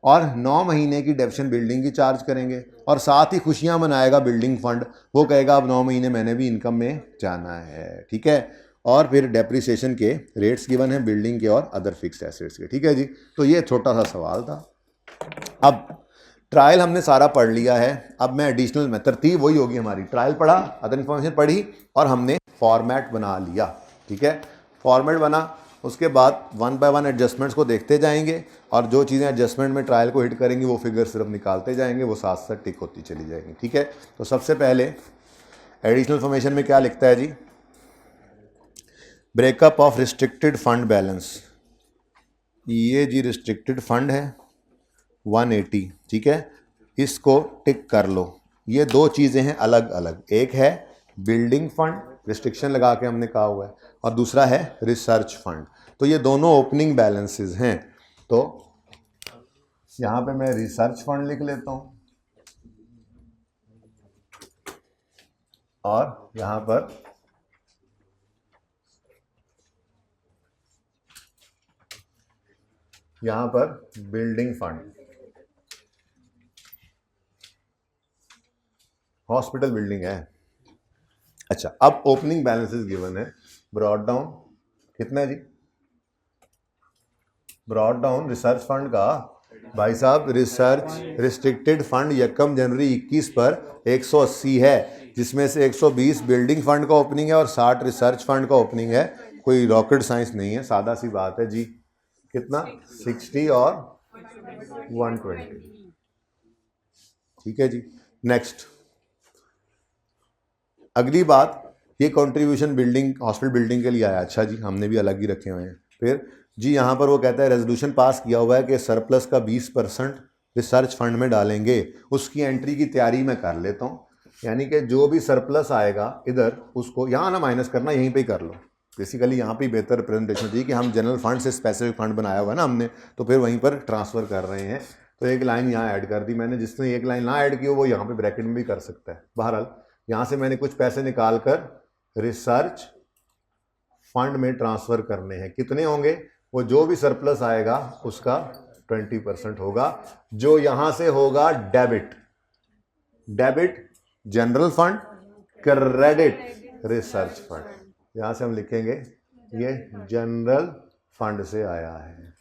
और 9 महीने की डेप्शन बिल्डिंग की चार्ज करेंगे और साथ ही खुशियां मनाएगा बिल्डिंग फंड, वो कहेगा अब 9 महीने मैंने भी इनकम में जाना है, ठीक है। और फिर डेप्रिसिएशन के रेट्स गिवन है बिल्डिंग के और अदर फिक्स्ड एसेट्स के, ठीक है जी। तो ये छोटा सा सवाल था। अब ट्रायल हमने सारा पढ़ लिया है, अब मैं एडिशनल में तरतीब वही होगी हमारी, ट्रायल पढ़ा, अदर इन्फॉर्मेशन पढ़ी और हमने फॉर्मेट बना लिया, ठीक है। फॉर्मेट बना, उसके बाद 1 बाय 1 एडजस्टमेंट्स को देखते जाएंगे और जो चीज़ें एडजस्टमेंट में ट्रायल को हिट करेंगी वो फिगर सिर्फ निकालते जाएंगे, वो साथ साथ टिक होती चली जाएंगी, ठीक है। तो सबसे पहले एडिशनल इन्फॉर्मेशन में क्या लिखता है जी, breakup of restricted fund balance, ये जी रिस्ट्रिक्टेड फंड है 180, ठीक है, इसको टिक कर लो। ये दो चीज़ें हैं अलग अलग, एक है बिल्डिंग फंड, रिस्ट्रिक्शन लगा के हमने कहा हुआ है, और दूसरा है रिसर्च फंड। तो ये दोनों ओपनिंग बैलेंसेस हैं। तो यहाँ पे मैं रिसर्च फंड लिख लेता हूँ और यहाँ पर बिल्डिंग फंड, हॉस्पिटल बिल्डिंग है। अच्छा, अब ओपनिंग बैलेंसेस गिवन है, ब्रॉड डाउन कितना है जी, ब्रॉड डाउन रिसर्च फंड का भाई साहब, रिसर्च रिस्ट्रिक्टेड फंड 1 जनवरी 21 पर 180 है, जिसमें से 120 बिल्डिंग फंड का ओपनिंग है और 60 रिसर्च फंड का ओपनिंग है। कोई रॉकेट साइंस नहीं है, सादा सी बात है जी। कितना, 60 और 120, ठीक है जी। नेक्स्ट, अगली बात, ये कंट्रीब्यूशन बिल्डिंग हॉस्पिटल बिल्डिंग के लिए आया, अच्छा जी, हमने भी अलग ही रखे हुए हैं। फिर जी यहाँ पर वो कहता है रेजोल्यूशन पास किया हुआ है कि सरप्लस का 20% रिसर्च फंड में डालेंगे, उसकी एंट्री की तैयारी मैं कर लेता हूँ। यानी कि जो भी सरप्लस आएगा इधर, उसको यहाँ ना माइनस करना, यहीं पे ही कर लो। बेसिकली यहाँ पे बेहतर रिप्रेजेंटेशन चाहिए कि हम जनरल फंड से स्पेसिफिक फंड बनाया हुआ है ना हमने, तो फिर वहीं पर ट्रांसफ़र कर रहे हैं। तो एक लाइन यहाँ ऐड कर दी मैंने, जिसने एक लाइन ना ऐड की हो वो यहाँ पे ब्रैकेट में भी कर सकता है। बहरहाल यहाँ से मैंने कुछ पैसे निकाल कर रिसर्च फंड में ट्रांसफ़र करने हैं। कितने होंगे, वो जो भी सरप्लस आएगा उसका 20% होगा, जो यहाँ से होगा debit, debit general fund, credit research fund. यहाँ से हम लिखेंगे ये जनरल फंड से आया है,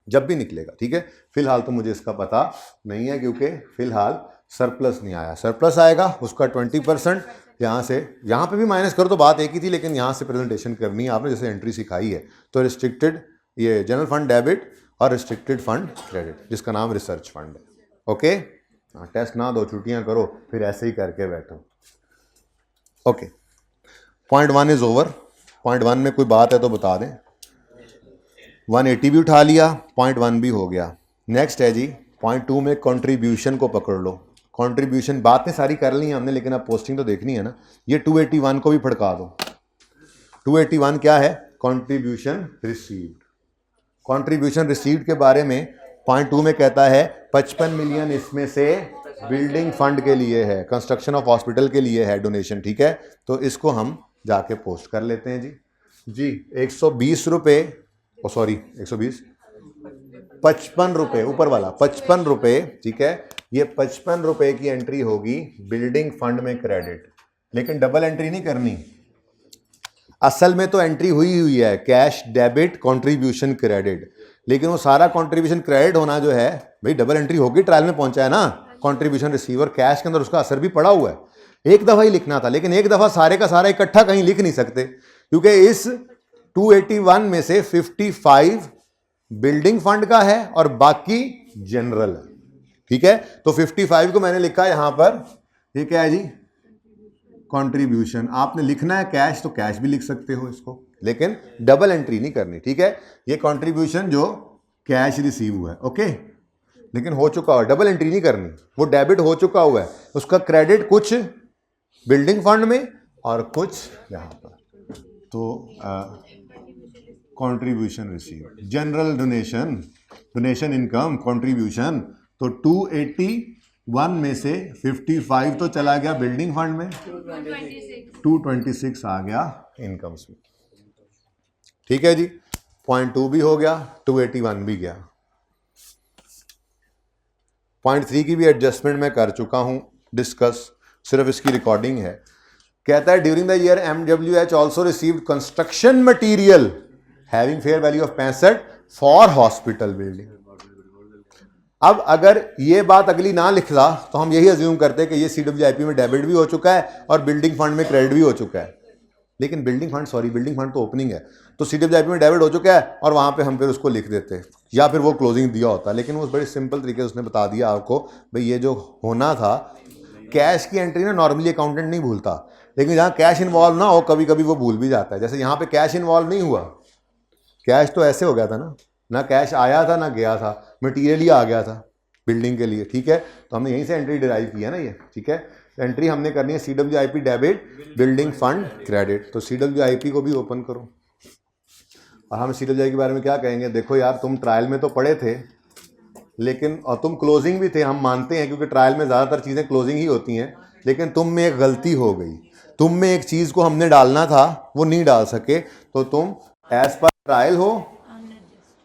जब भी निकलेगा, ठीक है। फिलहाल तो मुझे इसका पता नहीं है क्योंकि फिलहाल सरप्लस नहीं आया, सरप्लस आएगा उसका 20%, यहाँ से यहाँ पे भी माइनस करो तो बात एक ही थी, लेकिन यहाँ से प्रेजेंटेशन करनी है आपने, जैसे एंट्री सिखाई है। तो रिस्ट्रिक्टेड ये जनरल फंड डेबिट और रिस्ट्रिक्टेड फंड क्रेडिट, जिसका नाम रिसर्च फंड है, ओके। हाँ, टेस्ट ना दो, छुट्टियाँ करो, फिर ऐसे ही करके बैठो, okay. Point 1 is over. Point 1 में कोई बात है तो बता दें। 180 भी उठा लिया, पॉइंट 1 भी हो गया। नेक्स्ट है जी पॉइंट 2 में कंट्रीब्यूशन को पकड़ लो। कंट्रीब्यूशन बातें सारी कर ली हैं हमने, लेकिन अब पोस्टिंग तो देखनी है ना। ये 281 को भी फड़का दो। 281 क्या है, कंट्रीब्यूशन रिसीव्ड। कंट्रीब्यूशन रिसीव्ड के बारे में पॉइंट 2 में कहता है 55 मिलियन इसमें से बिल्डिंग फंड के लिए है, कंस्ट्रक्शन ऑफ हॉस्पिटल के लिए है डोनेशन, ठीक है। तो इसको हम जाके पोस्ट कर लेते हैं जी 120 रुपये, ओ सॉरी 120, 55 रुपये, ऊपर वाला 55 रुपये, ठीक है। ये 55 रुपये की एंट्री होगी बिल्डिंग फंड में क्रेडिट, लेकिन डबल एंट्री नहीं करनी। असल में तो एंट्री हुई है कैश डेबिट कंट्रीब्यूशन क्रेडिट, लेकिन वो सारा कंट्रीब्यूशन क्रेडिट होना जो है भाई डबल एंट्री होगी, ट्रायल में पहुंचा है ना। कंट्रीब्यूशन रिसीवर कैश के अंदर उसका असर भी पड़ा हुआ है, एक दफ़ा ही लिखना था, लेकिन एक दफ़ा सारे का सारा इकट्ठा कहीं लिख नहीं सकते, क्योंकि इस 281 में से 55 बिल्डिंग फंड का है और बाकी जनरल है, ठीक है। तो 55 को मैंने लिखा यहां पर, ये क्या है जी, कंट्रीब्यूशन। आपने लिखना है कैश तो कैश भी लिख सकते हो इसको, लेकिन डबल एंट्री नहीं करनी, ठीक है। ये कंट्रीब्यूशन जो कैश रिसीव हुआ है, ओके, लेकिन हो चुका है, डबल एंट्री नहीं करनी, वो डेबिट हो चुका हुआ है, उसका क्रेडिट कुछ बिल्डिंग फंड में और कुछ यहाँ पर। तो contribution receive, general donation, donation income, contribution, तो 280 1 में से 55 तो चला गया बिल्डिंग फंड में, 226 आ गया इनकम्स में। ठीक है जी, 0.2 भी हो गया, 281 भी गया। 0.3 की भी एडजस्टमेंट मैं कर चुका हूं डिस्कस, सिर्फ इसकी रिकॉर्डिंग है। कहता है during the year MWH also received construction material having fair value of 65 for hospital building. अब अगर ये बात अगली ना लिखला तो हम यही अज्यूम करते हैं कि ये CWIP में डेबिट भी हो चुका है और बिल्डिंग फंड में क्रेडिट भी हो चुका है। लेकिन बिल्डिंग फंड तो ओपनिंग है, तो CWIP में डेबिट हो चुका है और वहां पे हम फिर उसको लिख देते हैं, या फिर वो क्लोजिंग दिया होता। लेकिन वो बड़े सिंपल तरीके से उसने बता दिया आपको, भाई ये जो होना था, कैश की एंट्री ना नॉर्मली अकाउंटेंट नहीं भूलता, लेकिन जहाँ कैश इन्वॉल्व ना हो कभी कभी वो भूल भी जाता है। जैसे यहाँ पे कैश इन्वॉल्व नहीं हुआ, कैश तो ऐसे हो गया था ना कैश आया था ना गया था, मटीरियल ही आ गया था बिल्डिंग के लिए। ठीक है, तो हमने यहीं से एंट्री डिराइव की है ना ये। ठीक है, एंट्री हमने करनी है CWIP debit building fund credit. तो CWIP को भी ओपन करो। और हम CWIP के बारे में क्या कहेंगे, देखो यार तुम ट्रायल में तो पढ़े थे, लेकिन और तुम क्लोजिंग भी थे, हम मानते हैं क्योंकि ट्रायल में ज़्यादातर चीज़ें क्लोजिंग ही होती हैं, लेकिन तुम में एक गलती हो गई, तुम में एक चीज़ को हमने डालना था वो नहीं डाल सके, तो तुम एज पर ट्रायल हो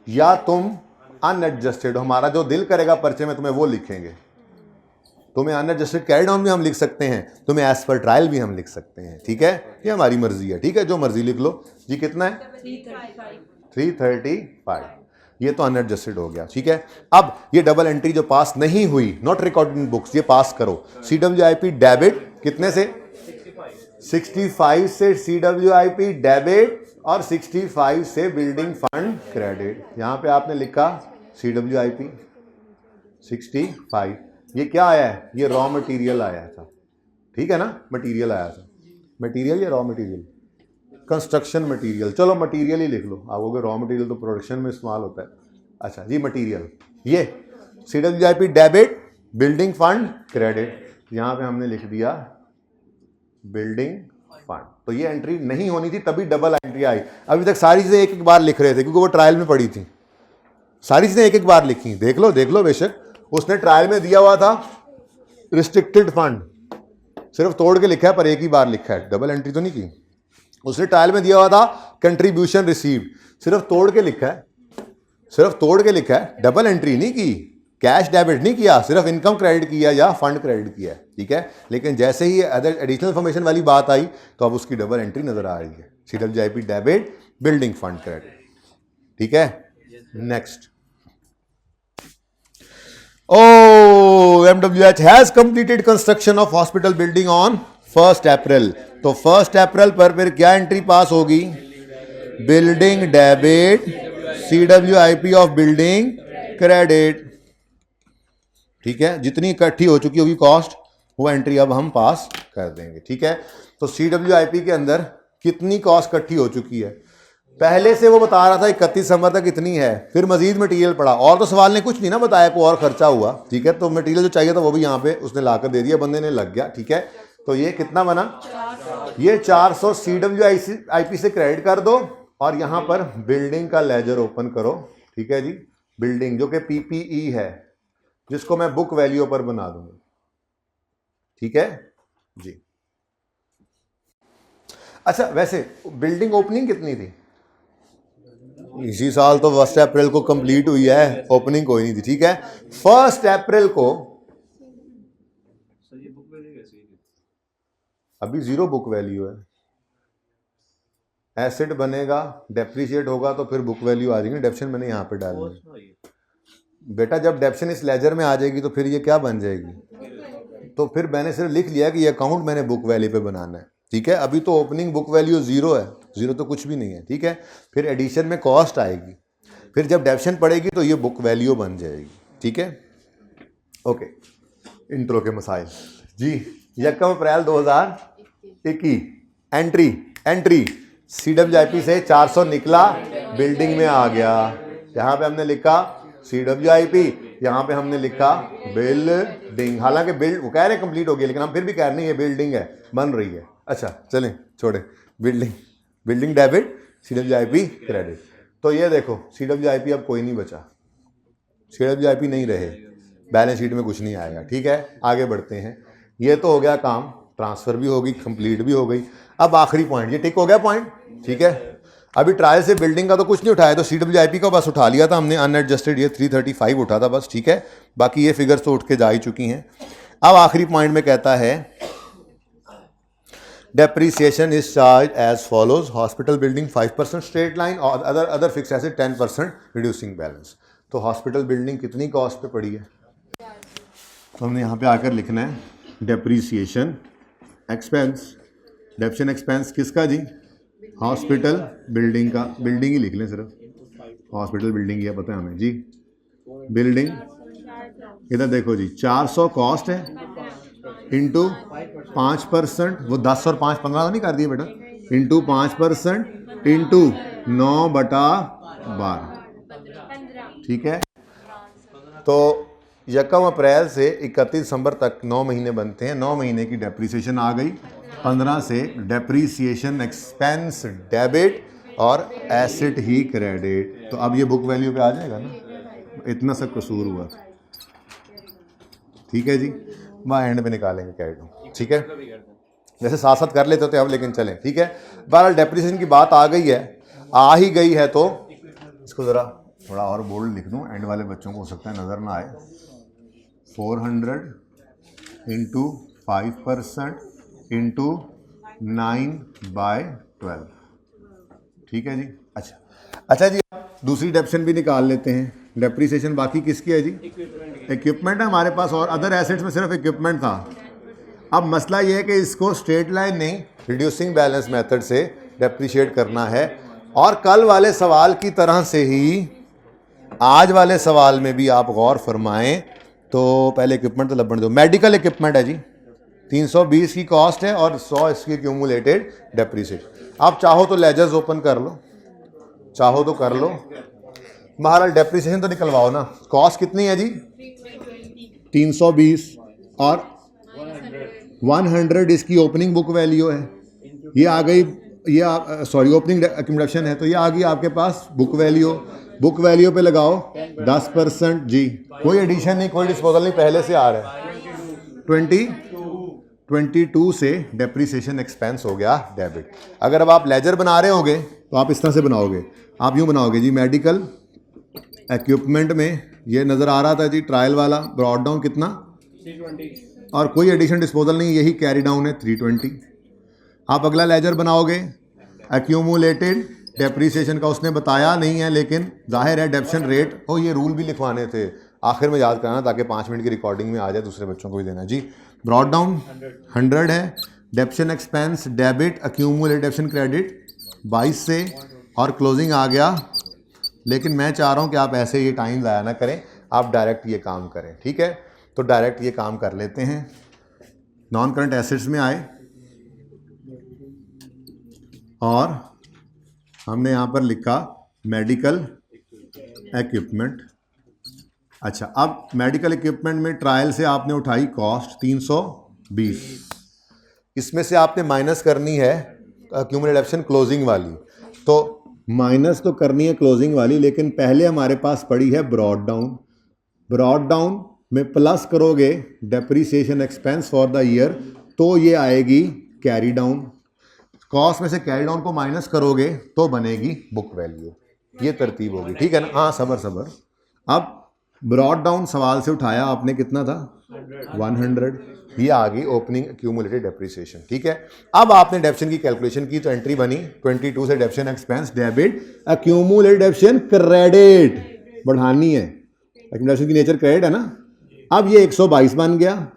या तुम अनएडजस्टेड हो। हमारा जो दिल करेगा पर्चे में तुम्हें वो लिखेंगे। तुम्हें अनएडजस्टेड कैरी डाउन भी हम लिख सकते हैं, तुम्हें एज पर ट्रायल भी हम लिख सकते हैं। ठीक है, ये हमारी मर्जी है। ठीक है, जो मर्जी लिख लो जी। कितना है 335, ये तो अनएडजस्टेड हो गया। ठीक है, अब ये डबल एंट्री जो पास नहीं हुई, नॉट रिकॉर्डेड इन बुक्स, ये पास करो। CWIP डेबिट कितने से 65 से CWIP डेबिट और 65 से बिल्डिंग फंड क्रेडिट। यहां पे आपने लिखा CWIP 65, ये क्या आया है, ये रॉ मटेरियल आया था। ठीक है ना, मटेरियल आया था, मटेरियल या रॉ मटेरियल, कंस्ट्रक्शन मटेरियल, चलो मटेरियल ही लिख लो आप, वो रॉ मटेरियल तो प्रोडक्शन में इस्तेमाल होता है। अच्छा जी, मटेरियल, ये CWIP debit building fund credit, यहाँ पे हमने लिख दिया बिल्डिंग फंड। तो ये एंट्री नहीं होनी थी, तभी डबल एंट्री आई। अभी तक सारी चीजें एक एक बार लिख रहे थे क्योंकि वो ट्रायल में पड़ी थी, सारी चीजें एक एक बार लिखी। देख लो बेशक उसने ट्रायल में दिया हुआ था रिस्ट्रिक्टेड फंड, सिर्फ तोड़ के लिखा है पर एक ही बार लिखा है, डबल एंट्री तो नहीं की। उसने ट्रायल में दिया हुआ था कंट्रीब्यूशन रिसीव्ड, सिर्फ तोड़ के लिखा है, डबल एंट्री नहीं की, कैश डेबिट नहीं किया, सिर्फ इनकम क्रेडिट किया या फंड क्रेडिट किया। ठीक है, लेकिन जैसे ही एडिशनल इन्फॉर्मेशन वाली बात आई तो अब उसकी डबल एंट्री नजर आ रही है, CWIP debit building fund credit. ठीक है, next. MWH has completed construction of hospital building on 1 अप्रैल। तो 1 अप्रैल पर फिर क्या एंट्री पास होगी, building debit CWIP of building credit. ठीक है, जितनी इकट्ठी हो चुकी होगी कॉस्ट, वो एंट्री अब हम पास कर देंगे। ठीक है, तो CWIP के अंदर कितनी कॉस्ट इकट्ठी हो चुकी है, पहले से वो बता रहा था 31 दिसंबर तक इतनी है, फिर मजीद मटेरियल पड़ा, और तो सवाल ने कुछ नहीं ना बताया, को और खर्चा हुआ। ठीक है, तो मटेरियल जो चाहिए था वो भी यहाँ पे उसने लाकर दे दिया, बंदे ने लग गया। ठीक है, तो ये कितना बना, ये 400 CWIP से क्रेडिट कर दो और यहाँ पर बिल्डिंग का लेजर ओपन करो। ठीक है जी, बिल्डिंग जो कि PPE है, जिसको मैं बुक वैल्यू पर बना दूंगा। ठीक है जी। अच्छा, वैसे बिल्डिंग ओपनिंग कितनी थी, इसी साल तो 1 अप्रैल को कंप्लीट हुई है, ओपनिंग कोई नहीं थी। ठीक है, 1 अप्रैल को अभी 0 बुक वैल्यू है, एसेट बनेगा, डेप्रिशिएट होगा तो फिर बुक वैल्यू आ जाएगी। डेप्शन मैंने यहाँ पे डालनी है बेटा, जब डेप्शन इस लेजर में आ जाएगी तो फिर ये क्या बन जाएगी, तो फिर मैंने सिर्फ लिख लिया कि ये अकाउंट मैंने बुक वैल्यू पे बनाना है। ठीक है, अभी तो ओपनिंग बुक वैल्यू 0 है, 0 तो कुछ भी नहीं है। ठीक है, फिर एडिशन में कॉस्ट आएगी, फिर जब डेप्शन पड़ेगी तो ये बुक वैल्यू बन जाएगी। ठीक है, ओके, इंट्रो के मसाइल जी। 1 अप्रैल 2021 एंट्री CWIP से 400 निकला, बिल्डिंग में आ गया, यहाँ पे हमने लिखा CWIP, यहाँ पे हमने लिखा बिल्डिंग। हालांकि बिल्ड वो कह रहे कंप्लीट हो गया, लेकिन हम फिर भी कह रहे हैं ये बिल्डिंग है, बन रही है। अच्छा चलें, छोड़े, बिल्डिंग डेबिट CWIP क्रेडिट। तो ये देखो CWIP अब कोई नहीं बचा, CWIP नहीं रहे, बैलेंस शीट में कुछ नहीं आएगा। ठीक है, आगे बढ़ते हैं। ये तो हो गया काम, ट्रांसफ़र भी हो गई, कंप्लीट भी हो गई। अब आखिरी पॉइंट, ये टिक हो गया पॉइंट। ठीक है, अभी ट्रायल से बिल्डिंग का तो कुछ नहीं उठाया, तो CWIP का बस उठा लिया था हमने अनएडजस्टेड, ये 335 उठा था बस। ठीक है, बाकी ये फिगर्स तो उठ के जा ही चुकी हैं। अब आखिरी पॉइंट में कहता है depreciation is charge as follows, hospital building 5% straight line और other fixed asset 10% reducing balance. तो हॉस्पिटल बिल्डिंग कितनी कॉस्ट पे पड़ी है, तो हमने यहाँ पे आकर लिखना है डेप्रीसिएशन एक्सपेंस, डेप्शन एक्सपेंस किसका जी, हॉस्पिटल बिल्डिंग का, बिल्डिंग ही लिख लें सिर्फ, हॉस्पिटल बिल्डिंग ये पता है हमें जी, बिल्डिंग। इधर देखो जी 400 कॉस्ट है इंटू 5%, वो 10 और 5 15 तो नहीं कर दिए बेटा, इंटू 5% इंटू 9/12। ठीक है, तो 1 अप्रैल से 31 दिसंबर तक 9 महीने बनते हैं, 9 महीने की डेप्रीसिएशन आ गई। 15 से डेप्रीसिएशन एक्सपेंस डेबिट और एसेट ही क्रेडिट। तो अब ये बुक वैल्यू पे आ जाएगा ना, इतना सा कसूर हुआ। ठीक है जी, वहाँ एंड पे निकालेंगे कैरेट। ठीक है, जैसे साथ साथ कर लेते होते अब, लेकिन चलें। ठीक है, बहरहाल डेप्रीसिएशन की बात आ गई है, आ ही गई है, तो इसको ज़रा थोड़ा और बोल्ड लिख दूँ, एंड वाले बच्चों को हो सकता है नज़र ना आए। 400 इंटू 5% इंटू 9/12। ठीक है जी। अच्छा जी, दूसरी डेप्शन भी निकाल लेते हैं। डेप्रीसिएशन बाकी किसकी है जी, इक्विपमेंट है हमारे पास, और अदर एसेट्स में सिर्फ इक्विपमेंट था। अब मसला ये है कि इसको स्ट्रेट लाइन नहीं, रिड्यूसिंग बैलेंस मेथड से डेप्रीशिएट करना है। और कल वाले सवाल की तरह से ही आज वाले सवाल में भी आप गौर फरमाएं। तो पहले इक्विपमेंट तो लबन दो, मेडिकल इक्विपमेंट है जी, 320 की कॉस्ट है और 100 इसकी एक्यूमुलेटेड डेप्रीसिएशन। आप चाहो तो लेजर्स ओपन कर लो, चाहो तो कर लो, बहरहाल डेप्रीसिएशन तो निकलवाओ ना। कॉस्ट कितनी है जी, 320 और 100 इसकी ओपनिंग बुक वैल्यू है। ये आ गई, ये सॉरी ओपनिंग एक्यूमुलेशन है, तो ये आ गई आपके पास बुक वैल्यू। बुक वैल्यू पे लगाओ 10% जी, कोई एडिशन नहीं, कोई डिस्पोजल नहीं, पहले से आ रहा है। 22 से डेप्रीसिएशन एक्सपेंस हो गया डेबिट। अगर अब आप लेजर बना रहे होगे तो आप इस तरह से बनाओगे, आप यूँ बनाओगे जी, मेडिकल इक्विपमेंट में ये नज़र आ रहा था जी ट्रायल वाला, ब्रॉड डाउन कितना 320 और कोई एडिशन डिस्पोजल नहीं, यही कैरी डाउन है 320। आप अगला लेजर बनाओगे एक्यूमुलेटेड डेप्रीसिएशन का, उसने बताया नहीं है, लेकिन जाहिर है डेप्शन रेट, और ये रूल भी लिखवाने थे आखिर में याद कराना, ताकि 5 मिनट की रिकॉर्डिंग में आ जाए, दूसरे बच्चों को भी देना जी। ब्रॉड डाउन 100 है, डेप्शन एक्सपेंस डेबिट एक्यूमुलेटेड डेप्शन क्रेडिट 22 से, और क्लोजिंग आ गया। लेकिन मैं चाह रहा हूँ कि आप ऐसे ये टाइम ज़ाया ना करें, आप डायरेक्ट ये काम करें। ठीक है, तो डायरेक्ट ये काम कर लेते हैं। नॉन करंट एसेट्स में आए और हमने यहाँ पर लिखा मेडिकल इक्विपमेंट। अच्छा, अब मेडिकल इक्विपमेंट में ट्रायल से आपने उठाई कॉस्ट 320, इसमें से आपने माइनस करनी है एक्यूमुलेटेड डेप्शन क्लोजिंग वाली, तो माइनस तो करनी है क्लोजिंग वाली, लेकिन पहले हमारे पास पड़ी है ब्रॉड डाउन। ब्रॉड डाउन में प्लस करोगे depreciation expense for the year, तो ये आएगी कैरी डाउन। कॉस्ट में से कैरी डाउन को माइनस करोगे तो बनेगी बुक वैल्यू। ये तरतीब होगी, ठीक है ना। हाँ, सबर। अब ब्रॉड डाउन सवाल से उठाया आपने, कितना था 100, ये आ गई ओपनिंग एक्यूमुलेटेड डेप्रीसिएशन। ठीक है, अब आपने डेप्शन की कैलकुलेशन की, तो एंट्री बनी 22 से डेप्शन एक्सपेंस डेबिट एक्यूमुलेटेड डेप्शन क्रेडिट बढ़ानी है, एक्यूमुलेशन की नेचर क्रेडिट है ना। अब ये 122 बन गया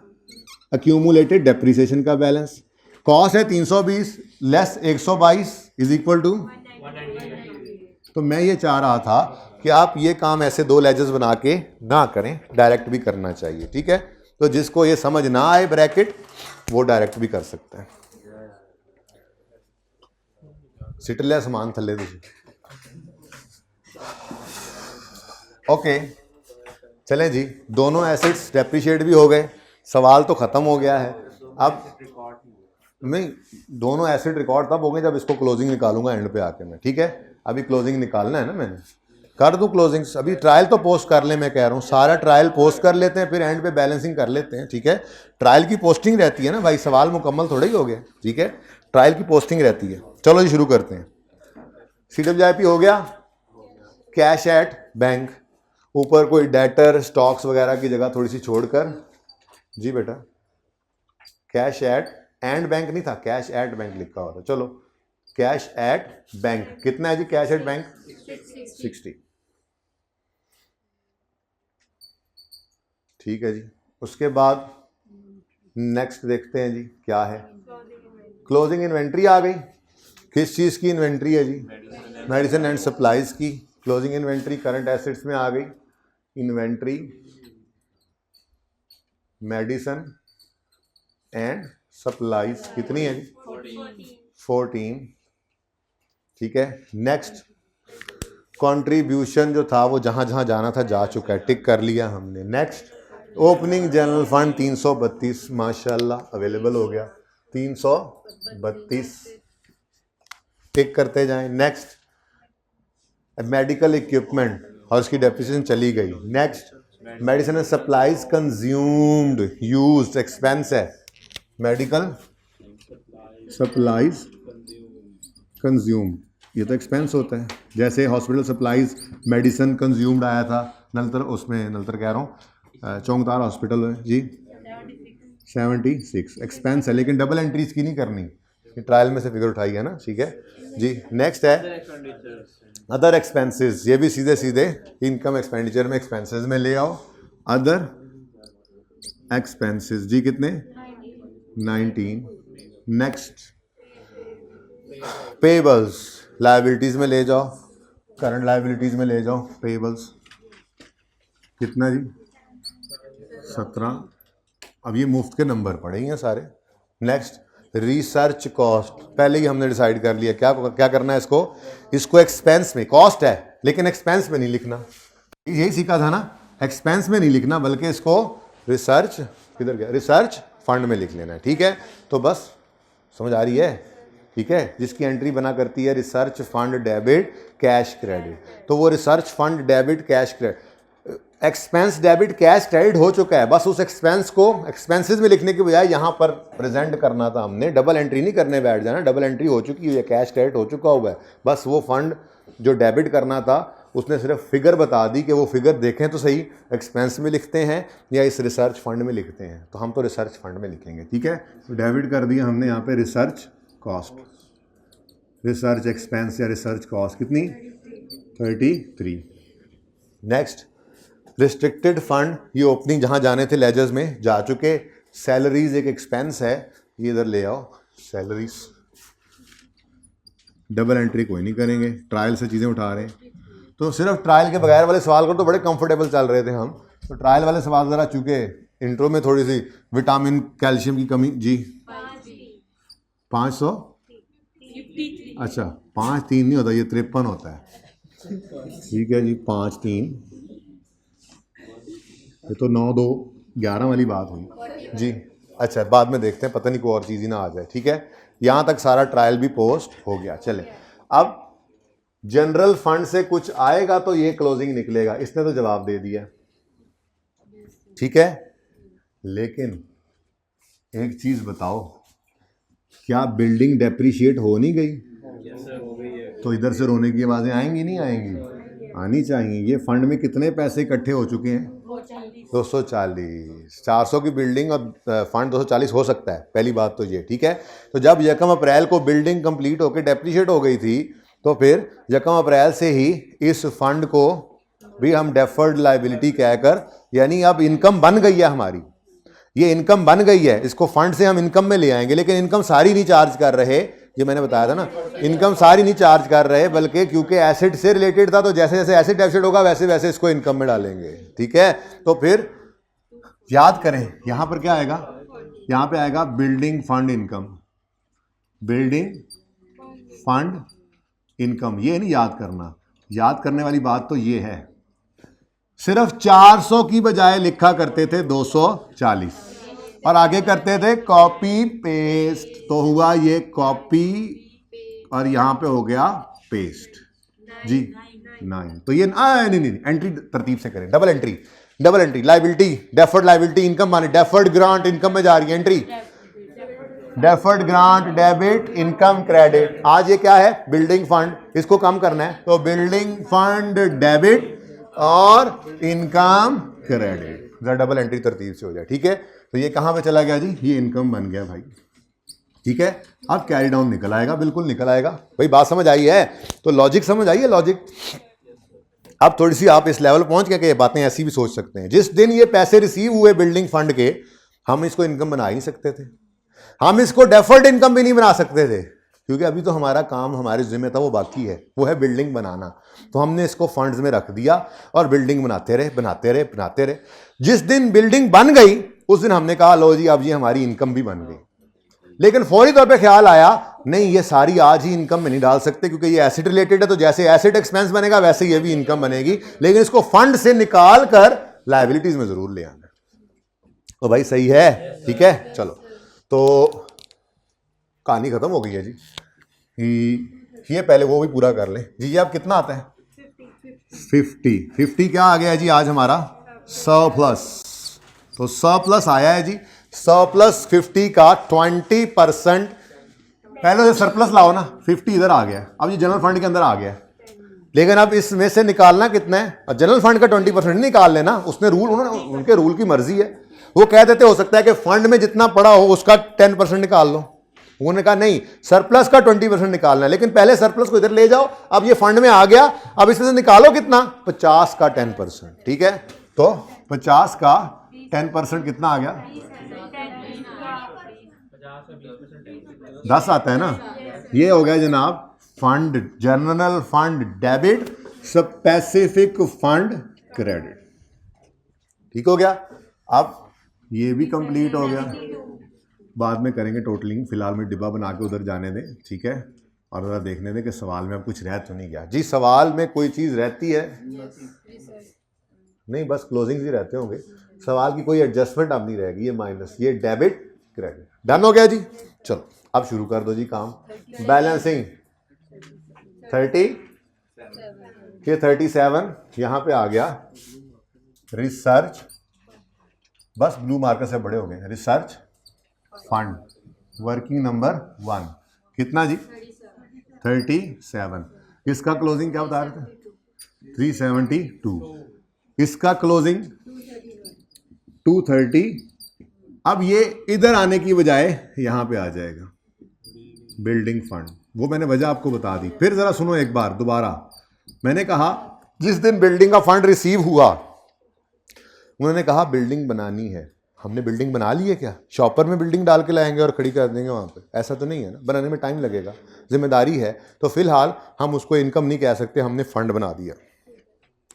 एक्यूमुलेटेड डेप्रीसिएशन का बैलेंस। कॉस्ट है 320 लेस 122 इज इक्वल टू। तो मैं ये चाह रहा था कि आप ये काम ऐसे 2 लेजर्स बना के ना करें, डायरेक्ट भी करना चाहिए। ठीक है, तो जिसको ये समझ ना आए ब्रैकेट, वो डायरेक्ट भी कर सकता है। सिट लिया समान थले तुझे। ओके, चलें जी, दोनों एसेट्स डेप्रीशिएट भी हो गए, सवाल तो ख़त्म हो गया है। अब नहीं, दोनों एसेट रिकॉर्ड तब हो गए जब इसको क्लोजिंग निकालूंगा एंड पे आके मैं। ठीक है, अभी क्लोजिंग निकालना है ना मैंने। कर दूं क्लोजिंग्स? अभी ट्रायल तो पोस्ट कर ले, मैं कह रहा हूँ सारा ट्रायल पोस्ट कर लेते हैं, फिर एंड पे बैलेंसिंग कर लेते हैं, ठीक है? ट्रायल की पोस्टिंग रहती है ना भाई, सवाल मुकम्मल थोड़ा ही हो गया, ठीक है? ट्रायल की पोस्टिंग रहती है। चलो जी शुरू करते हैं। CWIP हो गया, कैश एट बैंक, ऊपर कोई डेटर स्टॉक्स वगैरह की जगह थोड़ी सी छोड़कर, जी बेटा कैश एट एंड बैंक नहीं था, कैश एट बैंक लिखा हुआ था। चलो कैश एट बैंक कितना है जी? कैश एट बैंक 60, ठीक है जी। उसके बाद नेक्स्ट देखते हैं जी क्या है। क्लोजिंग इन्वेंट्री आ गई। किस चीज़ की इन्वेंट्री है जी? मेडिसिन एंड सप्लाईज की। क्लोजिंग इन्वेंट्री करंट एसेट्स में आ गई। इन्वेंट्री मेडिसिन एंड सप्लाईज कितनी है जी? 14, ठीक है। नेक्स्ट कंट्रीब्यूशन जो था वो जहां जहां जाना था जा चुका है, टिक कर लिया हमने। नेक्स्ट ओपनिंग जनरल फंड 332 माशाल्लाह अवेलेबल हो गया, 332 टिक करते जाएं। नेक्स्ट मेडिकल इक्विपमेंट और उसकी डेप्रिसिएशन चली गई। Next medicine and supplies consumed used expense है, मेडिकल सप्लाईज कंज्यूम्ड, ये तो एक्सपेंस होता है। जैसे हॉस्पिटल सप्लाईज मेडिसिन कंज्यूम्ड आया था नलतर, उसमें नलतर कह रहा हूँ चौंगतार हॉस्पिटल में जी 76 एक्सपेंस है, लेकिन डबल एंट्रीज की नहीं करनी, ट्रायल में से फिगर उठाई है ना, ठीक है जी। नेक्स्ट है अदर एक्सपेंसेस, ये भी सीधे सीधे इनकम एक्सपेंडिचर में एक्सपेंसेस में ले आओ। अदर एक्सपेंसेस जी कितने? 19। नेक्स्ट पेबल्स लाइबिलिटीज में ले जाओ, करंट लाइबिलिटीज में ले जाओ। पेबल्स कितना जी? 17। अब ये मुफ्त के नंबर पड़े हैं सारे। नेक्स्ट रिसर्च कॉस्ट, पहले ही हमने डिसाइड कर लिया क्या क्या करना है इसको। इसको एक्सपेंस में, कॉस्ट है लेकिन एक्सपेंस में नहीं लिखना, यही सीखा था ना, एक्सपेंस में नहीं लिखना बल्कि इसको रिसर्च, किधर गया, रिसर्च फंड में लिख लेना है, ठीक है। तो बस समझ आ रही है, ठीक है। जिसकी एंट्री बना करती है research fund debit cash credit, तो वो research fund debit cash credit, expense debit cash credit हो चुका है। बस उस एक्सपेंस को एक्सपेंसेस में लिखने के बजाय यहाँ पर प्रेजेंट करना था हमने, डबल एंट्री नहीं करने बैठ जाना, डबल एंट्री हो चुकी है, कैश क्रेडिट हो चुका हुआ है। बस वो फंड जो डेबिट करना था उसने सिर्फ फिगर बता दी कि वो फिगर देखें तो सही, एक्सपेंस में लिखते हैं या इस रिसर्च फंड में लिखते हैं, तो हम तो रिसर्च फंड में लिखेंगे, ठीक है। तो डेबिट कर दिया हमने यहाँ पे रिसर्च कॉस्ट, रिसर्च एक्सपेंस या रिसर्च कॉस्ट कितनी? 33। नेक्स्ट रिस्ट्रिक्टेड फंड, ये ओपनिंग जहाँ जाने थे लेजर्स में जा चुके। सैलरीज एक एक्सपेंस है, ये इधर ले आओ, सैलरीज डबल एंट्री कोई नहीं करेंगे, ट्रायल से चीज़ें उठा रहे हैं। तो सिर्फ ट्रायल के बगैर वाले सवाल को तो बड़े कंफर्टेबल चल रहे थे हम, तो ट्रायल वाले सवाल ज़रा चूँकि इंट्रो में थोड़ी सी विटामिन कैल्शियम की कमी जी 500, अच्छा 5-3 नहीं होता, ये 53 होता है, ठीक है जी 5-3, ये तो 9-2 11 वाली बात हुई जी। अच्छा बाद में देखते हैं, पता नहीं कोई और चीज़ ही ना आ जाए, ठीक है। यहाँ तक सारा ट्रायल भी पोस्ट हो गया। चले अब जनरल फंड से कुछ आएगा तो ये क्लोजिंग निकलेगा, इसने तो जवाब दे दिया, ठीक है। लेकिन एक चीज़ बताओ, क्या बिल्डिंग डेप्रिशिएट हो नहीं गई? तो इधर से रोने की आवाज़ें आएंगी नहीं आएंगी? आनी चाहिए। ये फंड में कितने पैसे इकट्ठे हो चुके हैं? 240। 400 की बिल्डिंग और फंड 240 हो सकता है, पहली बात तो ये, ठीक है। तो जब 1 अप्रैल को बिल्डिंग कंप्लीट होकर डेप्रिशिएट हो गई थी तो फिर 1 अप्रैल से ही इस फंड को भी हम डेफर्ड लाइबिलिटी कहकर, यानी अब इनकम बन गई है हमारी, ये इनकम बन गई है, इसको फंड से हम इनकम में ले आएंगे, लेकिन इनकम सारी नहीं चार्ज कर रहे, ये मैंने बताया था ना, इनकम सारी नहीं चार्ज कर रहे, बल्कि क्योंकि एसेट से रिलेटेड था तो जैसे जैसे एसेट डेफिसिट होगा वैसे वैसे इसको इनकम में डालेंगे, ठीक है। तो फिर याद करें यहां पर क्या आएगा, यहां पे आएगा building fund income, building fund income, ये नहीं याद करना, याद करने वाली बात तो ये है, सिर्फ 400 की बजाय लिखा करते थे 240 और आगे करते थे कॉपी पेस्ट, तो हुआ ये कॉपी और यहां पे हो गया पेस्ट जी, 9। तो ये नहीं, एंट्री तरतीब से करें, double entry, liability, deferred liability, income माने डेफर्ड ग्रांट इनकम में जा रही है entry, deferred grant debit, income credit. आज ये क्या है, बिल्डिंग फंड, इसको कम करना है, तो बिल्डिंग फंड डेबिट और इनकम क्रेडिट, जरा डबल एंट्री तरतीब से हो जाए, ठीक है। तो ये कहां पे चला गया जी, ये इनकम बन गया भाई, ठीक है। अब कैरी डाउन निकल आएगा, बिल्कुल निकल आएगा भाई, बात समझ आई है, तो लॉजिक समझ आई है, लॉजिक। अब थोड़ी सी आप इस लेवल पहुंच गए कि ये बातें ऐसी भी सोच सकते हैं। जिस दिन ये पैसे रिसीव हुए बिल्डिंग फंड के, हम इसको इनकम बना ही नहीं सकते थे, हम इसको डेफर्ड इनकम भी नहीं बना सकते थे, क्योंकि अभी तो हमारा काम, हमारे जिम्मे था, वो बाकी है, वो है बिल्डिंग बनाना। तो हमने इसको फंड्स में रख दिया और बिल्डिंग बनाते रहे। जिस दिन बिल्डिंग बन गई उस दिन हमने कहा लो जी अब ये हमारी इनकम भी बन गई। लेकिन फौरी तौर पे ख्याल आया नहीं, ये सारी आज ही इनकम में नहीं डाल सकते क्योंकि ये एसेट रिलेटेड है, तो जैसे एसेट एक्सपेंस बनेगा वैसे ये भी इनकम बनेगी, लेकिन इसको फंड से निकाल कर लायबिलिटीज में जरूर ले आना। तो भाई सही है, ठीक है, चलो तो कहानी खत्म हो गई है जी। ये पहले वो भी पूरा कर लें जी। ये अब कितना आता है, 50 क्या आ गया जी आज हमारा, सरप्लस। तो सरप्लस आया है जी, सरप्लस 50 का 20%, पहले से सरप्लस लाओ ना, 50 इधर आ गया, अब ये जनरल फंड के अंदर आ गया, लेकिन अब इसमें से निकालना कितना है, और जनरल फंड का 20% निकाल लेना, उसने रूल, उनके रूल की मर्जी है, वो कह देते हो सकता है कि फंड में जितना पड़ा हो उसका 10% निकाल लो, उन्होंने कहा नहीं सरप्लस का 20% निकालना है, लेकिन पहले सरप्लस को इधर ले जाओ, अब ये फंड में आ गया, अब इसमें से निकालो कितना, 50 का 10%, ठीक है। तो 50 का 10% कितना आ गया, 10 आता है ना। ये हो गया जनाब fund, general fund debit, specific fund credit, ठीक हो गया। अब ये भी कंप्लीट हो गया, बाद में करेंगे टोटलिंग, फिलहाल में डिब्बा बना के उधर जाने दें, ठीक है, और ज़रा देखने दें कि सवाल में अब कुछ रह तो नहीं गया जी। सवाल में कोई चीज़ रहती है नहीं, बस क्लोजिंग ही रहते होंगे, सवाल की कोई एडजस्टमेंट अब नहीं रहेगी, ये माइनस, ये डेबिट क्रेडिट, डन हो गया जी। चलो अब शुरू कर दो जी काम। बैलेंसिंग 30, ये 37 यहाँ पे आ गया, रिसर्च, बस ब्लू मार्कर से बड़े हो गए, रिसर्च फंड, वर्किंग नंबर 1 कितना जी, 37। इसका क्लोजिंग क्या बता रहे थे, 372, इसका क्लोजिंग 230। अब ये इधर आने की बजाय यहां पे आ जाएगा बिल्डिंग फंड, वो मैंने वजह आपको बता दी। फिर जरा सुनो एक बार दोबारा, मैंने कहा जिस दिन बिल्डिंग का फंड रिसीव हुआ उन्होंने कहा बिल्डिंग बनानी है, हमने बिल्डिंग बना ली है क्या, शॉपर में बिल्डिंग डाल के लाएंगे और खड़ी कर देंगे वहाँ पे, ऐसा तो नहीं है ना, बनाने में टाइम लगेगा, जिम्मेदारी है। तो फिलहाल हम उसको इनकम नहीं कह सकते, हमने फंड बना दिया,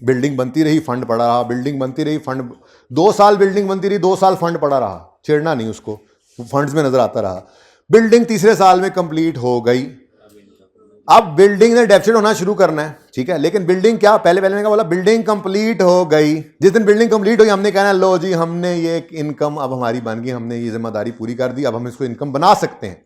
बिल्डिंग बनती रही फंड पड़ा रहा, बिल्डिंग बनती रही फंड, 2 साल बिल्डिंग बनती रही, 2 साल फंड पड़ा रहा, छेड़ना नहीं उसको, फंड्स में नजर आता रहा। बिल्डिंग तीसरे साल में कंप्लीट हो गई, अब बिल्डिंग ने डेफिसिट होना शुरू करना है, ठीक है, लेकिन बिल्डिंग क्या, पहले मैंने बोला बिल्डिंग कंप्लीट हो गई, जिस दिन बिल्डिंग कंप्लीट हुई हमने कहना लो जी हमने ये इनकम अब हमारी बन गई, हमने ये जिम्मेदारी पूरी कर दी, अब हम इसको इनकम बना सकते हैं।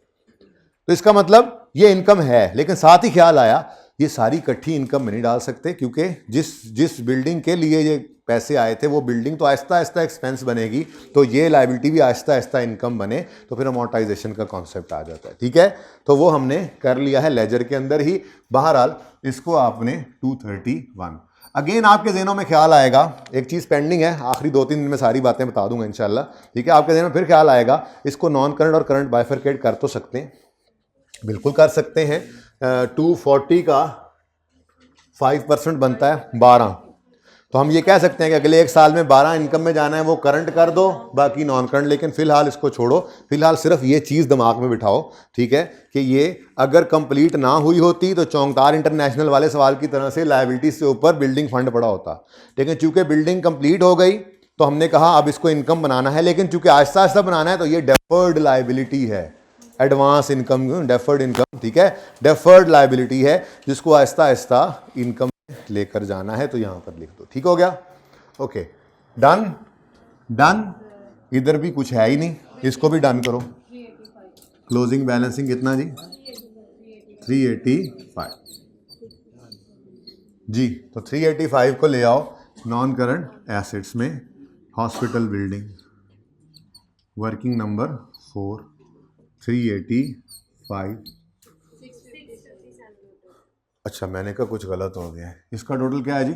तो इसका मतलब ये इनकम है, लेकिन साथ ही ख्याल आया ये सारी इकट्ठी इनकम में नहीं डाल सकते, क्योंकि जिस बिल्डिंग के लिए ये पैसे आए थे वो बिल्डिंग तो आहिस्ता आहिस्ता एक्सपेंस बनेगी, तो ये लायबिलिटी भी आहिस्ता आहिस्ता इनकम बने, तो फिर अमोर्टाइजेशन का कॉन्सेप्ट आ जाता है, ठीक है। तो वो हमने कर लिया है लेजर के अंदर ही। बहरहाल इसको आपने 231, अगेन आपके ज़हनों में ख्याल आएगा, एक चीज़ पेंडिंग है, आखिरी 2-3 दिन में सारी बातें बता दूंगा इंशाल्लाह, ठीक है। आपके ज़हन में फिर ख्याल आएगा इसको नॉन करंट और करंट बाइफरकेट कर तो सकते हैं, बिल्कुल कर सकते हैं। 240 का 5% बनता है 12, तो हम ये कह सकते हैं कि अगले 1 साल में 12 इनकम में जाना है, वो करंट कर दो बाकी नॉन करंट, लेकिन फिलहाल इसको छोड़ो, फिलहाल सिर्फ ये चीज़ दिमाग में बिठाओ, ठीक है, कि ये अगर कंप्लीट ना हुई होती तो चौंगतार इंटरनेशनल वाले सवाल की तरह से लायबिलिटीज से ऊपर बिल्डिंग फंड पड़ा होता, लेकिन चूंकि बिल्डिंग कंप्लीट हो गई तो हमने कहा अब इसको इनकम बनाना है, लेकिन चूंकि आहिस्ता आहिस्ता बनाना है तो ये डेफर्ड लायबिलिटी है, एडवांस इनकम, डेफर्ड इनकम, ठीक है, डेफर्ड लायबिलिटी है जिसको आहिस्ता आहिस्ता इनकम लेकर जाना है, तो यहां पर लिख दो, ठीक हो गया, ओके, डन डन। इधर भी कुछ है ही नहीं, इसको भी डन करो। क्लोजिंग बैलेंसिंग कितना जी, 385, जी। तो 385 को ले आओ नॉन करंट एसेट्स में, हॉस्पिटल बिल्डिंग, वर्किंग नंबर 4, 385। अच्छा, मैंने कहा कुछ गलत हो गया है। इसका टोटल क्या है जी?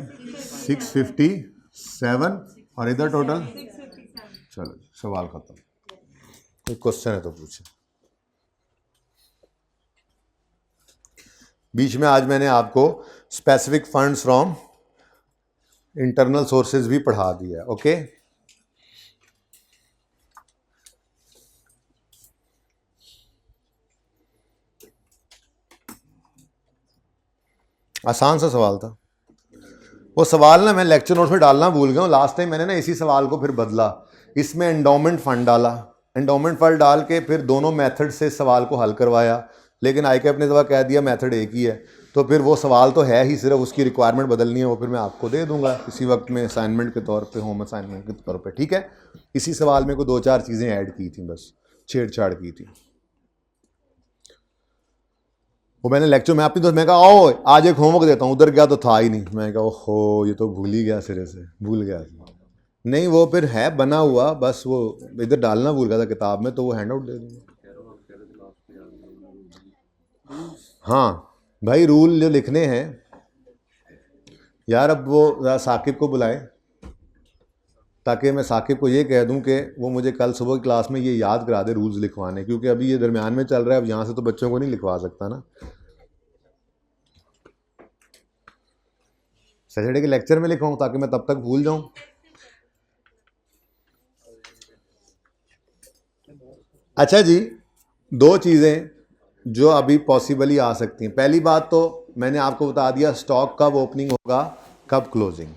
657। और इधर टोटल? चलो सवाल खत्म। कोई क्वेश्चन है तो पूछे। बीच में आज मैंने आपको specific funds from internal sources भी पढ़ा दिया है। ओके, आसान सा सवाल था। वो सवाल ना मैं लेक्चर नोट्स में डालना भूल गया हूँ। लास्ट टाइम मैंने ना इसी सवाल को फिर बदला, इसमें एंडोमेंट फंड डाला, एंडोमेंट फंड डाल के फिर दोनों मेथड से सवाल को हल करवाया, लेकिन ICAP ने दफा कह दिया मेथड एक ही है, तो फिर वो सवाल तो है ही, सिर्फ उसकी रिक्वायरमेंट बदलनी है। वो फिर मैं आपको दे दूंगा इसी वक्त में असाइनमेंट के तौर पे, होम असाइनमेंट के तौर पे, ठीक है। इसी सवाल में कोई 2-4 चीज़ें ऐड की थी, बस छेड़छाड़ की थी। वो मैंने लेक्चर में अपनी दोस्त, मैं कहा ओ आज एक होमवर्क देता हूँ, उधर गया तो था ही नहीं। मैं कहा ओहो, ये तो भूल ही गया, सिरे से भूल गया। नहीं वो फिर है बना हुआ, बस वो इधर डालना भूल गया था किताब में, तो वो हैंड आउट दे दूँगा। हाँ भाई, रूल जो लिखने हैं यार, अब वो साकिब को बुलाएं ताकि मैं साकिब को ये कह दूं कि वो मुझे कल सुबह की क्लास में ये याद करा दे रूल्स लिखवाने, क्योंकि अभी ये दरमियान में चल रहा है, अब यहाँ से तो बच्चों को नहीं लिखवा सकता ना। सैटरडे के लेक्चर में लिखवाऊँ ताकि मैं तब तक भूल जाऊँ। अच्छा जी, 2 चीज़ें जो अभी पॉसिबली आ सकती हैं। पहली बात तो मैंने आपको बता दिया स्टॉक कब ओपनिंग होगा, कब क्लोजिंग,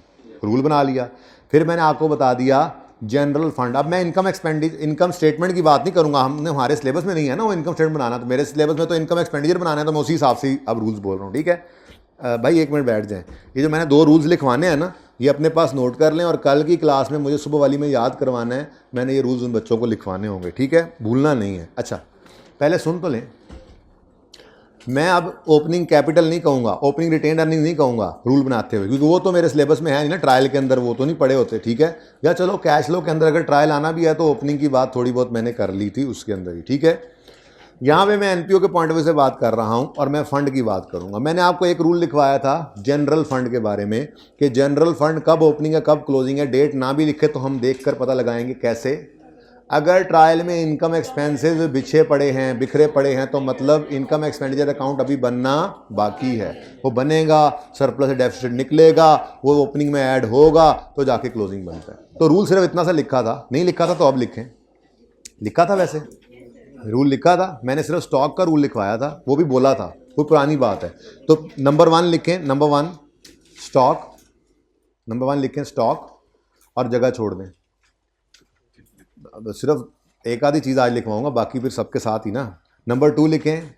रूल बना लिया। फिर मैंने आपको बता दिया जनरल फंड। अब मैं इनकम स्टेटमेंट की बात नहीं करूंगा, हमने हमारे सिलेबस में नहीं है ना वो इनकम स्टेटमेंट बनाना, तो मेरे सिलेबस में तो इनकम एक्सपेंडिचर बनाना है, तो मैं उसी हिसाब से अब रूल्स बोल रहा हूँ, ठीक है। भाई 1 मिनट बैठ जाएं। ये जो मैंने 2 रूल्स लिखवाने हैं ना, ये अपने पास नोट कर लें, और कल की क्लास में मुझे सुबह वाली में याद करवाना है। मैंने ये रूल्स उन बच्चों को लिखवाने होंगे, ठीक है, भूलना नहीं है। अच्छा पहले सुन तो लें, मैं अब ओपनिंग कैपिटल नहीं कहूँगा, ओपनिंग रिटेन अर्निंग नहीं कहूँगा रूल बनाते हुए, क्योंकि वो तो मेरे सिलेबस में है नहीं ना, ट्रायल के अंदर वो तो नहीं पढ़े होते, ठीक है। या चलो कैश फ्लो के अंदर अगर ट्रायल आना भी है तो ओपनिंग की बात थोड़ी बहुत मैंने कर ली थी उसके अंदर ही, ठीक है। यहाँ पे मैं NPO के पॉइंट ऑफ व्यू से बात कर रहा हूँ और मैं फंड की बात करूँगा। मैंने आपको एक रूल लिखवाया था जनरल फंड के बारे में कि जनरल फंड कब ओपनिंग है कब क्लोजिंग है। डेट ना भी लिखे तो हम देख कर पता लगाएंगे कैसे। अगर ट्रायल में इनकम एक्सपेंसेस बिखरे पड़े हैं तो मतलब इनकम एक्सपेंडिचर अकाउंट अभी बनना बाकी है, वो बनेगा, सरप्लस डेफिसिट निकलेगा, वो ओपनिंग में ऐड होगा तो जाके क्लोजिंग बनता है। तो रूल सिर्फ इतना सा लिखा था, नहीं लिखा था तो अब लिखें। लिखा था वैसे रूल लिखा था, मैंने सिर्फ स्टॉक का रूल लिखवाया था, वो भी बोला था, वो पुरानी बात है। तो नंबर 1 लिखें, नंबर 1 स्टॉक, नंबर 1 लिखें स्टॉक और जगह छोड़ दें। सिर्फ एक आधी चीज़ आज लिखवाऊंगा, बाकी फिर सबके साथ ही ना। नंबर 2 लिखें,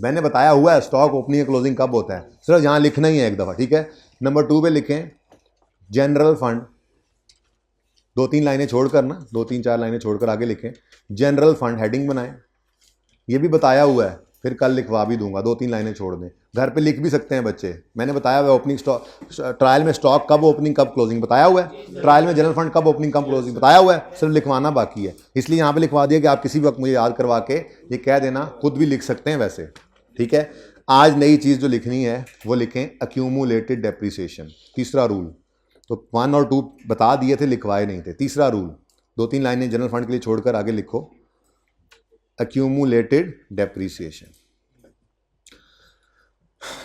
मैंने बताया हुआ है स्टॉक ओपनिंग या क्लोजिंग कब होता है, सिर्फ यहाँ लिखना ही है एक दफ़ा, ठीक है। नंबर 2 पे लिखें जनरल फंड, 2-3 लाइनें छोड़कर ना, 2-3-4 लाइनें छोड़कर आगे लिखें जनरल फंड, हेडिंग बनाएं। ये भी बताया हुआ है, फिर कल लिखवा भी दूंगा, 2-3 लाइनें छोड़ दें, घर पे लिख भी सकते हैं बच्चे। मैंने बताया हुआ है ओपनिंग स्टॉक, ट्रायल में स्टॉक कब ओपनिंग कब क्लोजिंग बताया हुआ है, ट्रायल में जनरल फंड कब ओपनिंग कब क्लोजिंग बताया हुआ है, सिर्फ लिखवाना बाकी है। इसलिए यहाँ पे लिखवा दिया कि आप किसी वक्त मुझे याद करवा के ये कह देना, खुद भी लिख सकते हैं वैसे, ठीक है। आज नई चीज़ जो लिखनी है वो लिखें एक्यूमुलेटेड डेप्रिसिएशन, तीसरा रूल। तो 1 और 2 बता दिए थे, लिखवाए नहीं थे। तीसरा रूल 2-3 लाइनें जनरल फंड के लिए छोड़कर आगे लिखो एक्यूमुलेटेड डेप्रिसिएशन।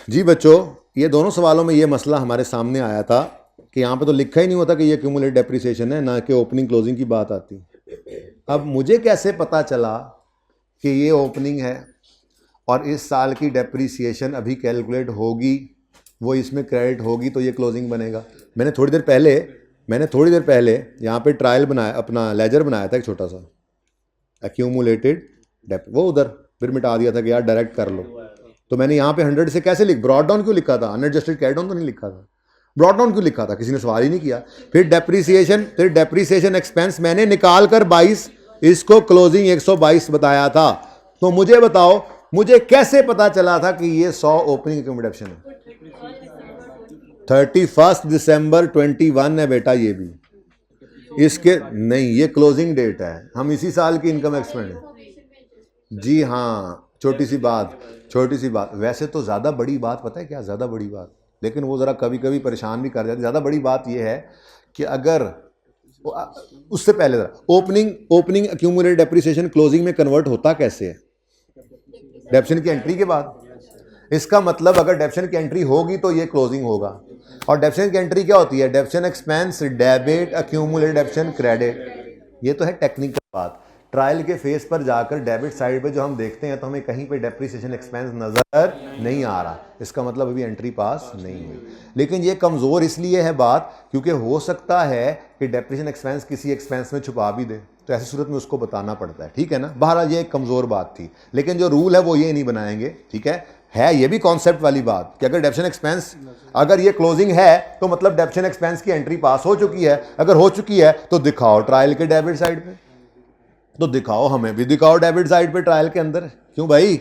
जी बच्चों, ये दोनों सवालों में ये मसला हमारे सामने आया था कि यहाँ पे तो लिखा ही नहीं होता कि ये एक्यूमुलेटेड डेप्रिसिएशन है, ना कि ओपनिंग क्लोजिंग की बात आती। अब मुझे कैसे पता चला कि ये ओपनिंग है और इस साल की डेप्रिसिएशन अभी कैलकुलेट होगी, वो इसमें क्रेडिट होगी तो ये क्लोजिंग बनेगा। मैंने थोड़ी देर पहले यहाँ पे ट्रायल बनाया, अपना लेजर बनाया था एक छोटा सा एक्यूमुलेटेड डेप, वो उधर फिर मिटा दिया था कि यार डायरेक्ट कर लो। तो मैंने यहाँ पे 100 से कैसे ब्रॉड डाउन क्यों लिखा था, अनएडजस्टेड कैरी डाउन तो नहीं लिखा था, ब्रॉड डाउन क्यों लिखा था, किसी ने सवाल ही नहीं किया। फिर डेप्रीसिएशन एक्सपेंस मैंने निकाल कर 22, इसको क्लोजिंग 122 बताया था। तो मुझे बताओ, मुझे कैसे पता चला था कि ये 100 ओपनिंग एक्यूमुलेशन है? 31 दिसंबर 21 है बेटा, ये भी इसके नहीं, ये क्लोजिंग डेट है, हम इसी साल की इनकम एक्सपेंड। जी हाँ, छोटी सी बात, वैसे तो ज़्यादा बड़ी बात पता है क्या, ज़्यादा बड़ी बात, लेकिन वो ज़रा कभी कभी परेशान भी कर जाती है। ज़्यादा बड़ी बात ये है कि अगर उससे पहले ओपनिंग एक्यूमुलेटेड डेप्रिसिएशन क्लोजिंग में कन्वर्ट होता कैसे है? डेप्शन की एंट्री के बाद। इसका मतलब अगर डेप्शन की एंट्री होगी तो ये क्लोजिंग होगा। और डेप्शन की एंट्री क्या होती है? डेप्शन एक्सपेंस डेबिट एक्यूमुलेटेड डेप्शन क्रेडिट। ये तो है टेक्निकल बात। ट्रायल के फेस पर जाकर डेबिट साइड पे जो हम देखते हैं तो हमें कहीं पे डेप्रिसिएशन एक्सपेंस नज़र नहीं आ रहा, इसका मतलब अभी एंट्री पास नहीं हुई। लेकिन ये कमज़ोर इसलिए है बात क्योंकि हो सकता है कि डेप्रिसिएशन एक्सपेंस किसी एक्सपेंस में छुपा भी दे, तो ऐसी सूरत में उसको बताना पड़ता है, ठीक है ना। बहरहाल ये एक कमज़ोर बात थी, लेकिन जो रूल है वो ये नहीं बनाएंगे, ठीक है ये भी कॉन्सेप्ट वाली बात कि अगर डेप्शन एक्सपेंस, अगर ये क्लोजिंग है तो मतलब डेप्शन एक्सपेंस की एंट्री पास हो चुकी है। अगर हो चुकी है तो दिखाओ ट्रायल के डेबिट साइड पे, तो दिखाओ, हमें भी दिखाओ डेबिट साइड पे ट्रायल के अंदर, क्यों भाई।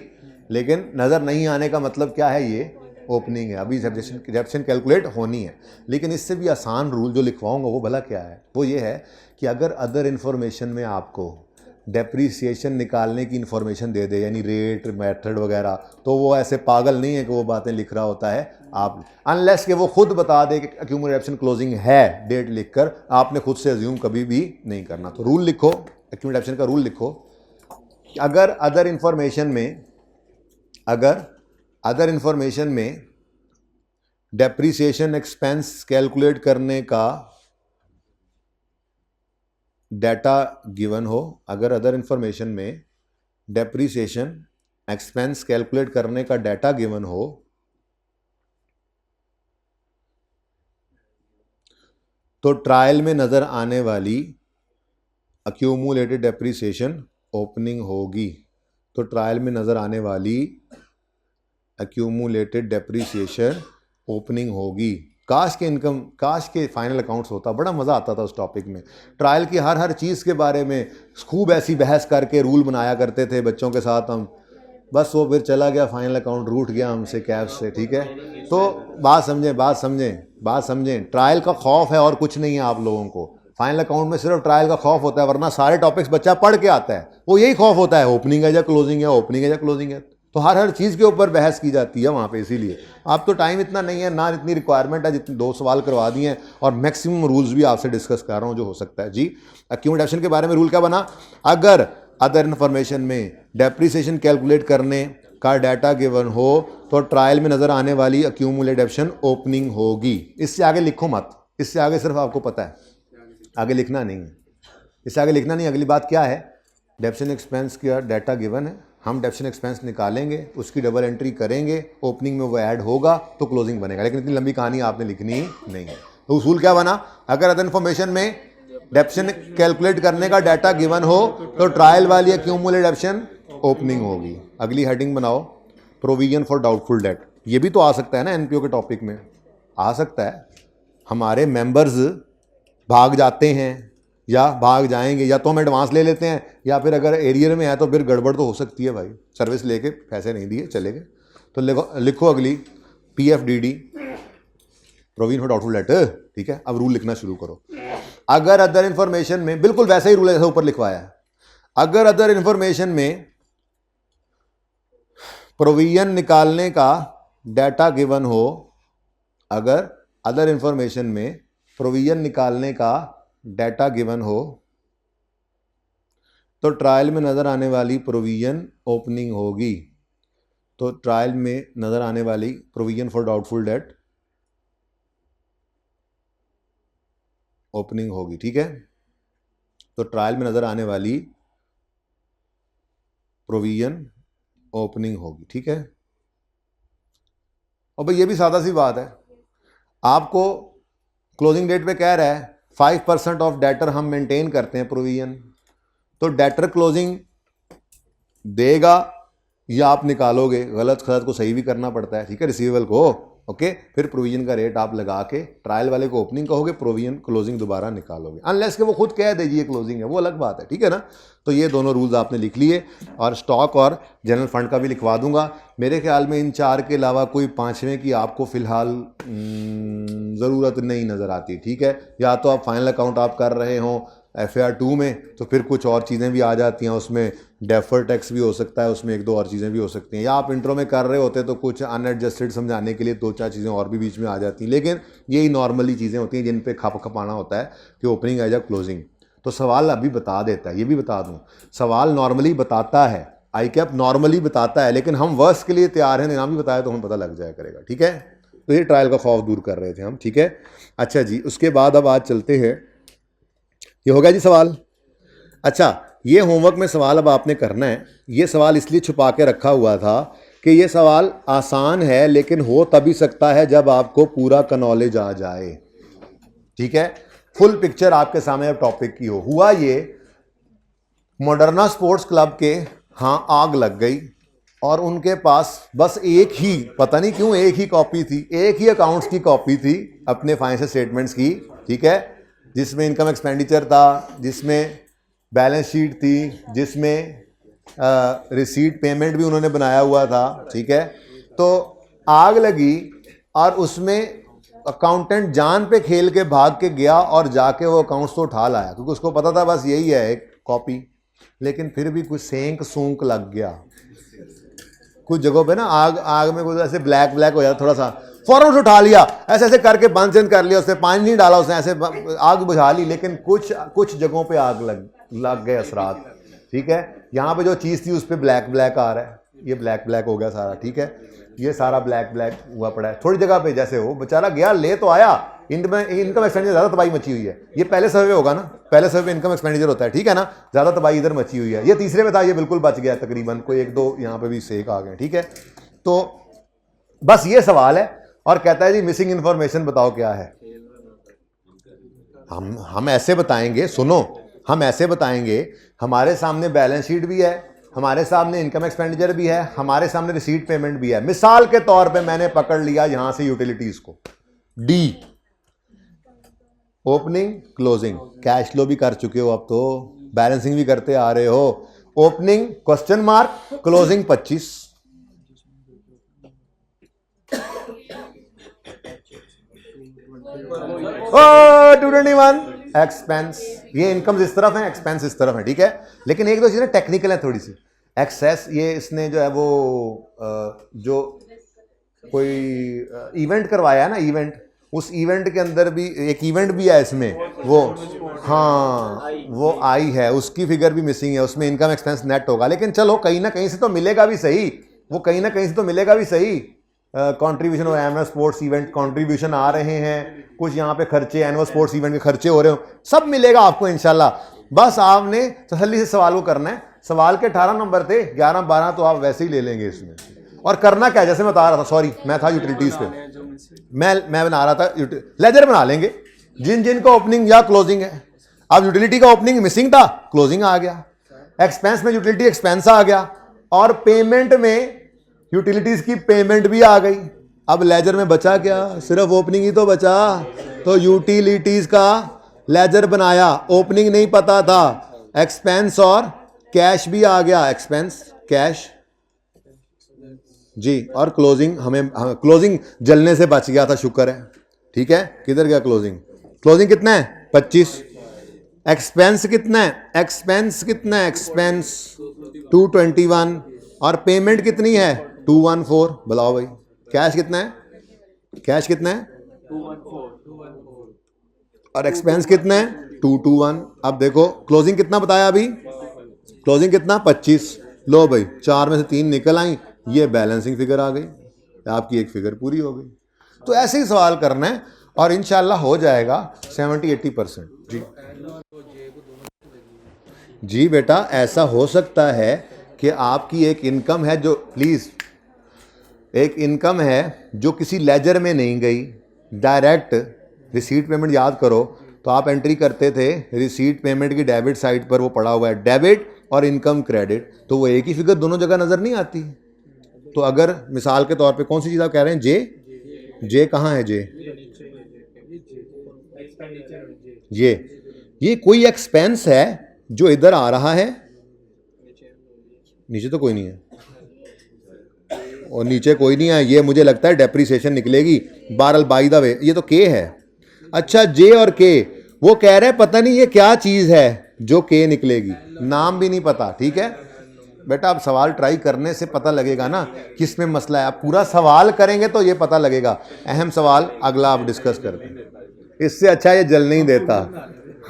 लेकिन नज़र नहीं आने का मतलब क्या है, ये ओपनिंग है, अभी डेप्शन कैलकुलेट होनी है। लेकिन इससे भी आसान रूल जो लिखवाऊंगा वो भला क्या है, वो ये है कि अगर अदर इन्फॉर्मेशन में आपको डेप्रीसिएशन निकालने की इन्फॉर्मेशन दे दे, यानी रेट मेथड वगैरह, तो वो ऐसे पागल नहीं है कि वो बातें लिख रहा होता है आप, अनलेस कि वो खुद बता दे कि एक्यूमुलेशन क्लोजिंग है, डेट लिखकर आपने खुद से अज्यूम कभी भी नहीं करना। तो रूल लिखो, एक्यूमुलेशन का रूल लिखो, अगर अदर इन्फॉर्मेशन में डेप्रीसिएशन एक्सपेंस कैलकुलेट करने का डाटा गिवन हो, अगर अदर इंफॉर्मेशन में डेप्रीसिएशन एक्सपेंस कैलकुलेट करने का डाटा गिवन हो, तो ट्रायल में नजर आने वाली एक्यूमुलेटेड डेप्रीसिएशन ओपनिंग होगी। तो ट्रायल में नजर आने वाली एक्यूमुलेटेड डेप्रीसिएशन ओपनिंग होगी। काश के फाइनल अकाउंट्स होता, बड़ा मज़ा आता था उस टॉपिक में। ट्रायल की हर चीज़ के बारे में खूब ऐसी बहस करके रूल बनाया करते थे बच्चों के साथ हम, बस वो फिर चला गया फाइनल अकाउंट, रूठ गया हमसे कैब से, ठीक है। तो बात समझें, ट्रायल का खौफ है और कुछ नहीं है आप लोगों को। फाइनल अकाउंट में सिर्फ ट्रायल का खौफ होता है, वरना सारे टॉपिक्स बच्चा पढ़ के आता है, वो यही खौफ होता है, ओपनिंग है या क्लोजिंग है, ओपनिंग है या क्लोजिंग है। तो हर चीज़ के ऊपर बहस की जाती है वहाँ पे, इसीलिए आप तो टाइम इतना नहीं है ना, इतनी रिक्वायरमेंट है जितने 2 सवाल करवा दिए हैं, और मैक्सिमम रूल्स भी आपसे डिस्कस कर रहा हूँ जो हो सकता है। जी, एक्यूमुलेशन के बारे में रूल क्या बना, अगर अदर इन्फॉर्मेशन में डेप्रीसिएशन कैलकुलेट करने का डाटा गिवन हो तो ट्रायल में नज़र आने वाली एक्यूमुलेटेड डेप्शन ओपनिंग होगी। इससे आगे लिखो मत, इससे आगे सिर्फ आपको पता है, आगे लिखना नहीं है, इससे आगे लिखना नहीं। अगली बात क्या है, डेप्शन एक्सपेंस का डाटा गिवन है, हम डेप्शन एक्सपेंस निकालेंगे, उसकी डबल एंट्री करेंगे, ओपनिंग में वो ऐड होगा तो क्लोजिंग बनेगा। लेकिन इतनी लंबी कहानी आपने लिखनी नहीं है। तो उसूल क्या बना, अगर अदर इन्फॉर्मेशन में डेप्शन कैलकुलेट करने का डाटा गिवन हो तो ट्रायल वाली एक्यूमुलेटेड डेप्शन ओपनिंग होगी। अगली हेडिंग बनाओ, प्रोविजन फॉर डाउटफुल डेट। ये भी तो आ सकता है ना, एनपीओ के टॉपिक में आ सकता है। हमारे मेंबर्स भाग जाते हैं या भाग जाएंगे, या तो हम एडवांस ले लेते हैं, या फिर अगर एरियर में है तो फिर गड़बड़ तो हो सकती है भाई, सर्विस लेके पैसे नहीं दिए चले गए। तो लिखो अगली PFDD, provision for doubtful debt, ठीक है। अब रूल लिखना शुरू करो। अगर अदर इंफॉर्मेशन में, बिल्कुल वैसे ही रूल है जैसा ऊपर लिखवाया है, अगर अदर इंफॉर्मेशन में प्रोविजन निकालने का डाटा गिवन हो, अगर अदर इंफॉर्मेशन में प्रोविजन निकालने का डाटा गिवन हो तो ट्रायल में नजर आने वाली प्रोविजन ओपनिंग होगी। तो ट्रायल में नजर आने वाली provision for doubtful debt opening होगी, ठीक है। तो ट्रायल में नजर आने वाली प्रोविजन ओपनिंग होगी, ठीक है। और भाई ये भी सादा सी बात है, आपको क्लोजिंग डेट पे कह रहा है 5% ऑफ डेटर हम मेंटेन करते हैं प्रोविजन, तो डेटर क्लोजिंग देगा या आप निकालोगे, गलत को सही भी करना पड़ता है, ठीक है, रिसीवेबल को। ओके फिर प्रोविजन का रेट आप लगा के ट्रायल वाले को ओपनिंग कहोगे, प्रोविजन क्लोजिंग दोबारा निकालोगे, अनलेस कि वो खुद कह दीजिए क्लोजिंग है, वो अलग बात है, ठीक है ना। तो ये दोनों रूल्स आपने लिख लिए, और स्टॉक और जनरल फंड का भी लिखवा दूंगा। मेरे ख्याल में इन 4 के अलावा कोई 5वें की आपको फ़िलहाल ज़रूरत नहीं नज़र आती, ठीक है। या तो आप फाइनल अकाउंट आप कर रहे हों FAR 2 में, तो फिर कुछ और चीज़ें भी आ जाती हैं उसमें, डेफर टैक्स भी हो सकता है उसमें, 1-2 और चीज़ें भी हो सकती हैं, या आप इंट्रो में कर रहे होते तो कुछ अनएडजस्टेड समझाने के लिए 2-4 चीज़ें और भी बीच में आ जाती हैं, लेकिन यही नॉर्मली चीज़ें होती हैं जिन पे खपाना होता है कि ओपनिंग एज या क्लोजिंग। तो सवाल अभी बता देता है, ये भी बता दूँ, सवाल नॉर्मली बताता है, ICAP नॉर्मली बताता है, लेकिन हम वर्ष के लिए तैयार हैं, ना भी बताया तो हमें पता लग जाया करेगा, ठीक है। तो ये ट्रायल का खौफ दूर कर रहे थे हम, ठीक है। अच्छा जी, उसके बाद अब आज चलते हैं, ये हो गया जी सवाल। अच्छा, ये होमवर्क में सवाल अब आपने करना है। ये सवाल इसलिए छुपा के रखा हुआ था कि ये सवाल आसान है, लेकिन हो तभी सकता है जब आपको पूरा का नॉलेज आ जाए, ठीक है। फुल पिक्चर आपके सामने अब टॉपिक की हो। हुआ ये, मॉडर्ना स्पोर्ट्स क्लब के हाँ आग लग गई, और उनके पास बस एक ही, पता नहीं क्यों एक ही कॉपी थी, एक ही अकाउंट्स की कॉपी थी अपने फाइनेंशियल स्टेटमेंट्स की, ठीक है, जिसमें इनकम एक्सपेंडिचर था, जिसमें बैलेंस शीट थी, जिसमें रिसीट पेमेंट भी उन्होंने बनाया हुआ था, ठीक है। तो आग लगी और उसमें अकाउंटेंट जान पे खेल के भाग के गया और जाके वो अकाउंट्स तो उठा लाया, क्योंकि उसको पता था बस यही है एक कॉपी, लेकिन फिर भी कुछ सेंक सूंक लग गया कुछ जगहों पे ना, आग में कुछ ऐसे ब्लैक हो जाता, थोड़ा सा फौरन उसे उठा लिया, ऐसे करके बंद चेंज कर लिया, उसने पानी नहीं डाला, उसने ऐसे आग बुझा ली, लेकिन कुछ जगहों पे आग लग गए असरात, ठीक है। यहाँ पे जो चीज़ थी उस पर ब्लैक आ रहा है, ये ब्लैक हो गया सारा, ठीक है, ये सारा ब्लैक हुआ पड़ा है। थोड़ी जगह पे जैसे वो बेचारा गया ले तो आया, इनकम एक्सपेंडिचर ज़्यादा तबाही मची हुई है, ये पहले सर्वे होगा ना, पहले सर्वे इनकम एक्सपेंडिचर होता है, ठीक है ना, ज़्यादा तबाही इधर मची हुई है। ये तीसरे में था, ये बिल्कुल बच गया तकरीबन, कोई 1-2 यहाँ पे भी सेक आ गए, ठीक है। तो बस ये सवाल है, और कहता है जी मिसिंग इन्फॉर्मेशन बताओ क्या है। हम ऐसे बताएंगे, सुनो, हम ऐसे बताएंगे, हमारे सामने बैलेंस शीट भी है, हमारे सामने इनकम एक्सपेंडिचर भी है, हमारे सामने रिसीट पेमेंट भी है। मिसाल के तौर पे मैंने पकड़ लिया यहां से यूटिलिटीज को, D, opening closing, cash flow भी कर चुके हो, अब तो बैलेंसिंग भी करते आ रहे हो, opening question mark, closing 25, 221 expense, ये इनकम इस तरफ है, एक्सपेंस इस तरफ है, ठीक है। लेकिन एक दो चीजें टेक्निकल है थोड़ी सी। एक्सेस, ये इसने जो है वो जो कोई इवेंट करवाया है ना, इवेंट, उस इवेंट के अंदर भी एक इवेंट भी है इसमें, वो हाँ वो आई है, उसकी फिगर भी मिसिंग है, उसमें इनकम एक्सपेंस नेट होगा, लेकिन चलो कहीं ना कहीं से तो मिलेगा भी सही, वो कहीं ना कहीं से तो मिलेगा भी सही। कंट्रीब्यूशन और एनुअल स्पोर्ट्स इवेंट कंट्रीब्यूशन आ रहे हैं, कुछ यहाँ पे खर्चे, एनुअल स्पोर्ट्स इवेंट के खर्चे हो रहे हो, सब मिलेगा आपको इंशाल्लाह। बस आपने तसल्ली से सवाल को करना है। सवाल के 18 नंबर थे, 11-12 तो आप वैसे ही ले लेंगे इसमें। और करना क्या, जैसे मैं बता रहा था, सॉरी मैं था यूटिलिटीज पे, मैं बना रहा था, लेजर बना लेंगे जिन का ओपनिंग या क्लोजिंग है। अब यूटिलिटी का ओपनिंग मिसिंग था, क्लोजिंग आ गया, एक्सपेंस में यूटिलिटी एक्सपेंस आ गया, और पेमेंट में यूटिलिटीज की पेमेंट भी आ गई। अब लेजर में बचा क्या, सिर्फ ओपनिंग ही तो बचा, तो यूटिलिटीज का लेजर बनाया, ओपनिंग नहीं पता था, एक्सपेंस और कैश भी आ गया, एक्सपेंस कैश जी, और क्लोजिंग हमें क्लोजिंग जलने से बच गया था, शुक्र है, ठीक है। किधर गया क्लोजिंग, क्लोजिंग कितना है 25, एक्सपेंस कितना है, एक्सपेंस कितना है, एक्सपेंस 221, और पेमेंट कितनी है 214, बुलाओ भाई, कैश कितना है, कैश कितना है 214, और एक्सपेंस कितना है 221। अब देखो क्लोजिंग कितना बताया अभी, क्लोजिंग कितना 25, लो भाई 4 में से 3 निकल आई, ये बैलेंसिंग फिगर आ गई, आपकी एक फिगर पूरी हो गई। तो ऐसे ही सवाल करना है और इंशाल्लाह हो जाएगा 70-80%। जी जी बेटा, ऐसा हो सकता है कि आपकी एक इनकम है जो, प्लीज़, एक इनकम है जो किसी लेजर में नहीं गई, डायरेक्ट रिसीट पेमेंट याद करो तो आप एंट्री करते थे रिसीट पेमेंट की डेबिट साइड पर, वो पड़ा हुआ है डेबिट और इनकम क्रेडिट, तो वो एक ही फिगर दोनों जगह नज़र नहीं आती। तो अगर मिसाल के तौर पे कौन सी चीज़ आप कह रहे हैं, जे, जे कहाँ है जे? ये कोई एक्सपेंस है जो इधर आ रहा है, नीचे तो कोई नहीं है और नीचे कोई नहीं है, ये मुझे लगता है डेप्रिसिएशन निकलेगी। बहरहाल बाय द वे ये तो के है। अच्छा जे और के, वो कह रहे हैं पता नहीं ये क्या चीज़ है जो के निकलेगी, नाम भी नहीं पता। ठीक है बेटा, आप सवाल ट्राई करने से पता लगेगा ना किस में मसला है। आप पूरा सवाल करेंगे तो ये पता लगेगा। अहम सवाल अगला आप डिस्कस करते हैं। इससे अच्छा ये जल नहीं देता,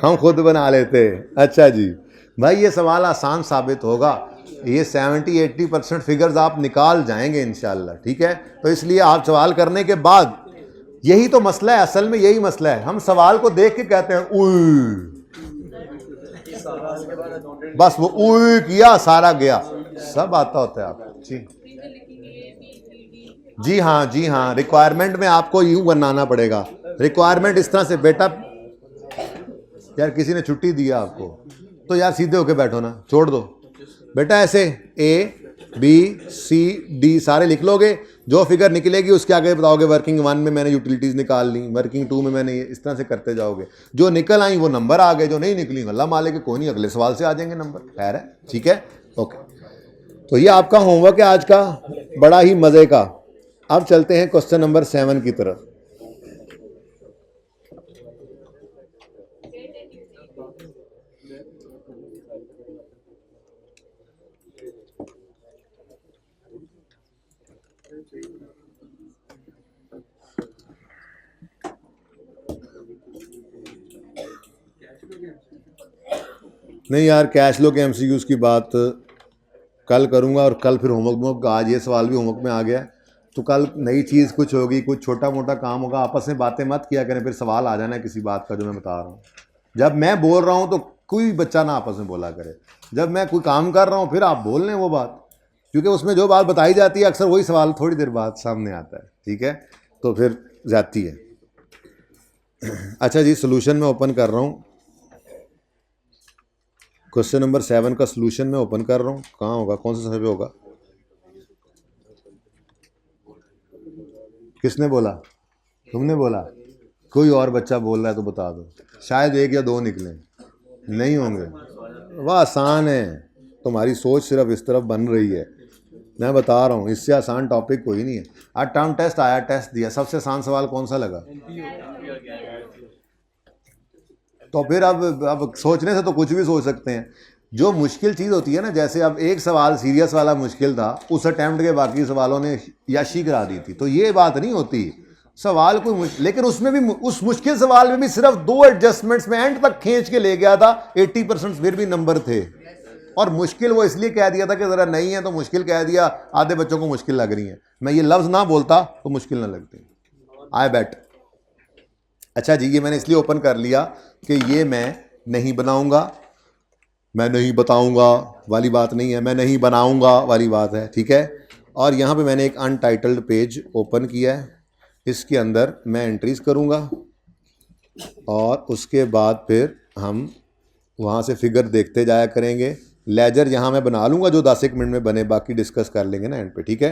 हम खुद बना लेते। अच्छा जी भाई, ये सवाल आसान साबित होगा। ये 70-80% फिगर्स आप निकाल जाएंगे इंशाल्लाह। ठीक है, तो इसलिए आप सवाल करने के बाद, यही तो मसला है, असल में यही मसला है। हम सवाल को देख के कहते हैं उई, बस वो उई किया सारा गया, सब आता होता है आपको। जी हाँ, जी हाँ, रिक्वायरमेंट में आपको यूं बनाना पड़ेगा। रिक्वायरमेंट इस तरह से बेटा, यार किसी ने छुट्टी दिया आपको तो यार सीधे होके बैठो ना, छोड़ दो बेटा। ऐसे ए बी सी डी सारे लिख लोगे, जो फिगर निकलेगी उसके आगे बताओगे वर्किंग 1 में मैंने यूटिलिटीज निकाल ली, वर्किंग 2 में मैंने ये, इस तरह से करते जाओगे। जो निकल आई वो नंबर आ गए, जो नहीं निकली अल्लाह मालिक, कोई नहीं, अगले सवाल से आ जाएंगे नंबर। खैर है, ठीक है, ओके। तो ये आपका होमवर्क है आज का, बड़ा ही मजे का। अब चलते हैं क्वेश्चन नंबर 7 की तरफ। नहीं यार, कैश लो के एमसीक्यूज की बात कल करूंगा, और कल फिर होमवर्क, आज ये सवाल भी होमवर्क में आ गया, तो कल नई चीज़ कुछ होगी, कुछ छोटा मोटा काम होगा। आपस में बातें मत किया करें, फिर सवाल आ जाना है किसी बात का जो मैं बता रहा हूँ। जब मैं बोल रहा हूँ तो कोई बच्चा ना आपस में बोला करे, जब मैं कोई काम कर रहा हूँ फिर आप बोल लें वो बात, क्योंकि उसमें जो बात बताई जाती है अक्सर वही सवाल थोड़ी देर बाद सामने आता है। ठीक है, तो फिर जाती है। अच्छा जी, सोल्यूशन में ओपन कर रहा हूँ, क्वेश्चन नंबर 7 का सोल्यूशन में ओपन कर रहा हूँ। कहाँ होगा, कौन से समय पे होगा? किसने बोला? तुमने बोला? कोई और बच्चा बोल रहा है तो बता दो, शायद 1 या 2 निकले, नहीं होंगे। वह आसान है, तुम्हारी सोच सिर्फ इस तरफ बन रही है, मैं बता रहा हूँ, इससे आसान टॉपिक कोई नहीं है। आज टर्म टेस्ट आया, टेस्ट दिया, सबसे आसान सवाल कौन सा लगा? तो फिर अब सोचने से तो कुछ भी सोच सकते हैं। जो मुश्किल चीज़ होती है ना, जैसे अब एक सवाल सीरियस वाला मुश्किल था, उस अटैम्प्ट के बाकी सवालों ने याशी करा दी थी, तो ये बात नहीं होती। सवाल कोई लेकिन उसमें भी, उस मुश्किल सवाल में भी सिर्फ 2 एडजस्टमेंट्स में एंड तक खींच के ले गया था, 80% फिर भी नंबर थे। और मुश्किल वो इसलिए कह दिया था कि ज़रा नहीं है तो मुश्किल कह दिया, आधे बच्चों को मुश्किल लग रही है। मैं ये लफ्ज़ ना बोलता तो मुश्किल ना लगती, आई बैट। अच्छा जी, ये मैंने इसलिए ओपन कर लिया कि ये मैं नहीं बनाऊंगा, मैं नहीं बताऊंगा वाली बात नहीं है, मैं नहीं बनाऊंगा वाली बात है। ठीक है, और यहाँ पे मैंने एक अनटाइटल्ड पेज ओपन किया है, इसके अंदर मैं एंट्रीज करूँगा और उसके बाद फिर हम वहाँ से फिगर देखते जाया करेंगे। लेजर यहाँ मैं बना लूँगा, जो 10 मिनट में बने, बाकी डिस्कस कर लेंगे ना एंड पे। ठीक है,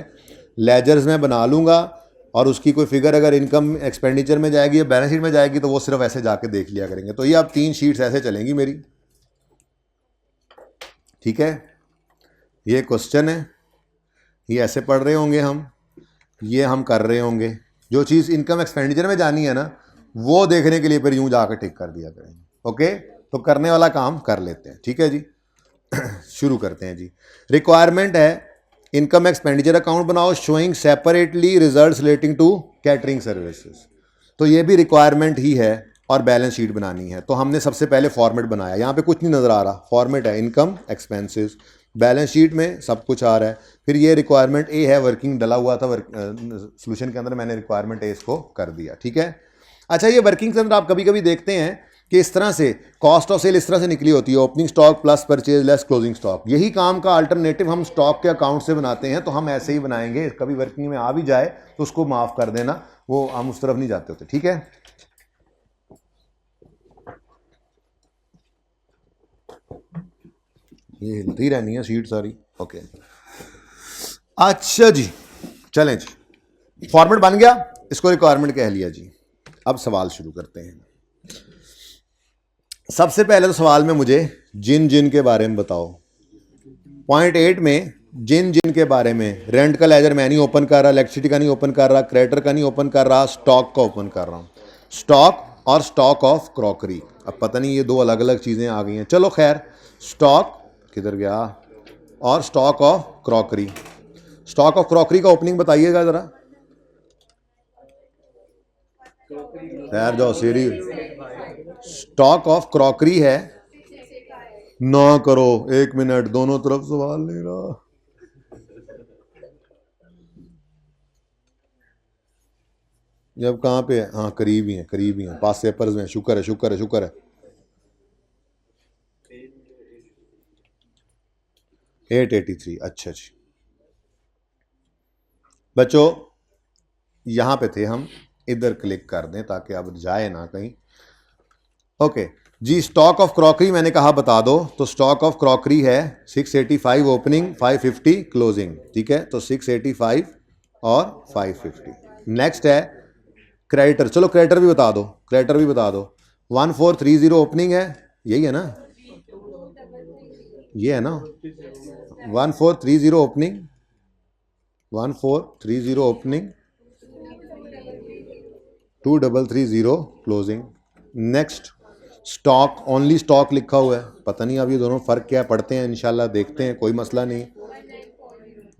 लेजर्स मैं बना लूँगा, और उसकी कोई फिगर अगर इनकम एक्सपेंडिचर में जाएगी या बैलेंस शीट में जाएगी तो वो सिर्फ ऐसे जाके देख लिया करेंगे। तो ये अब 3 शीट्स ऐसे चलेंगी मेरी। ठीक है, ये क्वेश्चन है, ये ऐसे पढ़ रहे होंगे हम, ये हम कर रहे होंगे। जो चीज़ इनकम एक्सपेंडिचर में जानी है ना, वो देखने के लिए फिर यूं जाकर टिक कर दिया करेंगे। ओके, तो करने वाला काम कर लेते हैं। ठीक है जी, शुरू करते हैं जी। रिक्वायरमेंट है, इनकम एक्सपेंडिचर अकाउंट बनाओ showing separately results relating to catering services. तो ये भी रिक्वायरमेंट ही है, और बैलेंस शीट बनानी है। तो हमने सबसे पहले फॉर्मेट बनाया, यहाँ पे कुछ नहीं नज़र आ रहा, फॉर्मेट है इनकम एक्सपेंसेस, बैलेंस शीट में सब कुछ आ रहा है। फिर ये रिक्वायरमेंट ए है, वर्किंग डला हुआ था सोल्यूशन के अंदर, मैंने रिक्वायरमेंट ए इसको कर दिया। ठीक है, अच्छा, ये वर्किंग के अंदर आप कभी कभी देखते हैं कि इस तरह से कॉस्ट ऑफ सेल इस तरह से निकली होती है, opening stock plus purchase less closing stock. यही काम का अल्टरनेटिव हम स्टॉक के अकाउंट से बनाते हैं, तो हम ऐसे ही बनाएंगे। कभी वर्किंग में आ भी जाए तो उसको माफ़ कर देना, वो हम उस तरफ नहीं जाते होते। ठीक है, ये हिलती रहनी है सीट सारी। ओके, अच्छा जी, चलें जी, फॉर्मेट बन गया। इसको रिक्वायरमेंट कह लिया जी। अब सवाल शुरू करते हैं। सबसे पहले तो सवाल में मुझे जिन जिन के बारे में बताओ। पॉइंट 8 में जिन जिन के बारे में, रेंट का लेजर मैं नहीं ओपन कर रहा, इलेक्ट्रिसिटी का नहीं ओपन कर रहा, क्रेडिटर का नहीं ओपन कर रहा, स्टॉक का ओपन कर रहा हूं। स्टॉक और स्टॉक ऑफ क्रॉकरी, अब पता नहीं ये दो अलग अलग चीजें आ गई हैं। चलो खैर, स्टॉक किधर गया, और stock of crockery. Stock of crockery का ओपनिंग बताइएगा जरा। खैर जाओ सीरी। स्टॉक ऑफ क्रॉकरी है ना, करो 1 मिनट, दोनों तरफ सवाल नहीं रहा। जब कहां पे है, हाँ करीब ही है, करीब ही है, पास पेपर्स में। शुक्र है, शुक्र है, शुक्र है। 883, अच्छा जी बच्चों, यहां पे थे हम, इधर क्लिक कर दें ताकि अब जाए ना कहीं। ओके जी, स्टॉक ऑफ क्रॉकरी मैंने कहा बता दो, तो स्टॉक ऑफ क्रॉकरी है 685 ओपनिंग, 550 क्लोजिंग, ठीक है। तो 685 और 550। नेक्स्ट है क्रेडिटर, चलो क्रेडिटर भी बता दो, क्रेडिटर भी बता दो। 1430 ओपनिंग है, यही है ना, ये है ना, 1430 opening, 1430 opening, 2330 closing. Next stock, only stock लिखा हुआ है, पता नहीं अब ये दोनों फर्क क्या है, पढ़ते हैं इंशाल्लाह, देखते हैं, कोई मसला नहीं।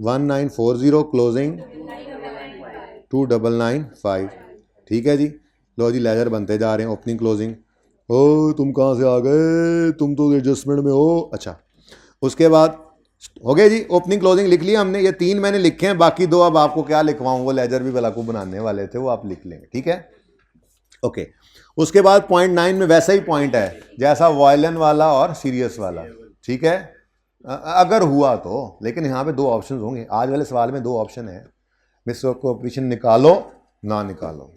1940 क्लोजिंग, 2995, ठीक है जी। लो जी, लेजर बनते जा रहे हैं, ओपनिंग क्लोजिंग। ओ तुम कहाँ से आ गए, तुम तो एडजस्टमेंट में हो। अच्छा, उसके बाद हो गए जी, ओपनिंग क्लोजिंग लिख लिया हमने। ये 3 मैंने लिखे हैं, बाकी 2 अब आपको क्या लिखवाऊं, वो लेजर भी भला को बनाने वाले थे, वो आप लिख लेंगे, ठीक है। ओके, उसके बाद पॉइंट 9 में वैसा ही पॉइंट है जैसा वायलन वाला और सीरियस वाला, ठीक है, अगर हुआ तो। लेकिन यहाँ पे 2 ऑप्शन होंगे, आज वाले सवाल में 2 ऑप्शन है, मिस कोऑपरेशन निकालो ना निकालो,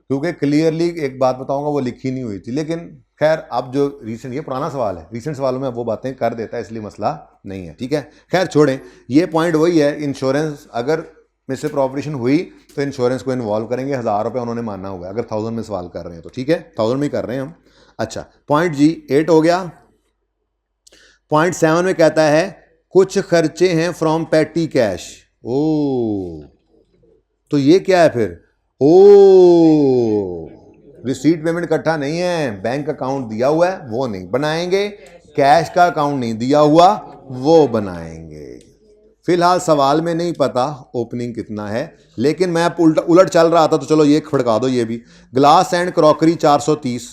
क्योंकि क्लियरली एक बात बताऊंगा वो लिखी नहीं हुई थी। लेकिन खैर, अब जो रिसेंट, ये पुराना सवाल है, रिसेंट सवालों में अब वो बातें कर देता है, इसलिए मसला नहीं है, ठीक है। खैर छोड़ें, ये पॉइंट वही है, इंश्योरेंस अगर मिस ऑपरेशन हुई तो इंश्योरेंस को इन्वॉल्व करेंगे। 1000 रुपये उन्होंने माना हुआ है, अगर 1000 में सवाल कर रहे हैं तो, ठीक है, 1000 में कर रहे हैं हम। अच्छा, पॉइंट जी 8 हो गया। पॉइंट 7 में कहता है कुछ खर्चे हैं फ्रॉम पैटी कैश। ओ, तो ये क्या है फिर, ओ रिसीट पेमेंट इकट्ठा नहीं है, बैंक अकाउंट दिया हुआ है वो नहीं बनाएंगे, कैश का अकाउंट नहीं दिया हुआ वो बनाएंगे। फिलहाल सवाल में नहीं पता ओपनिंग कितना है, लेकिन मैं उलट चल रहा था तो चलो ये फड़का दो। ये भी ग्लास एंड क्रॉकरी 430,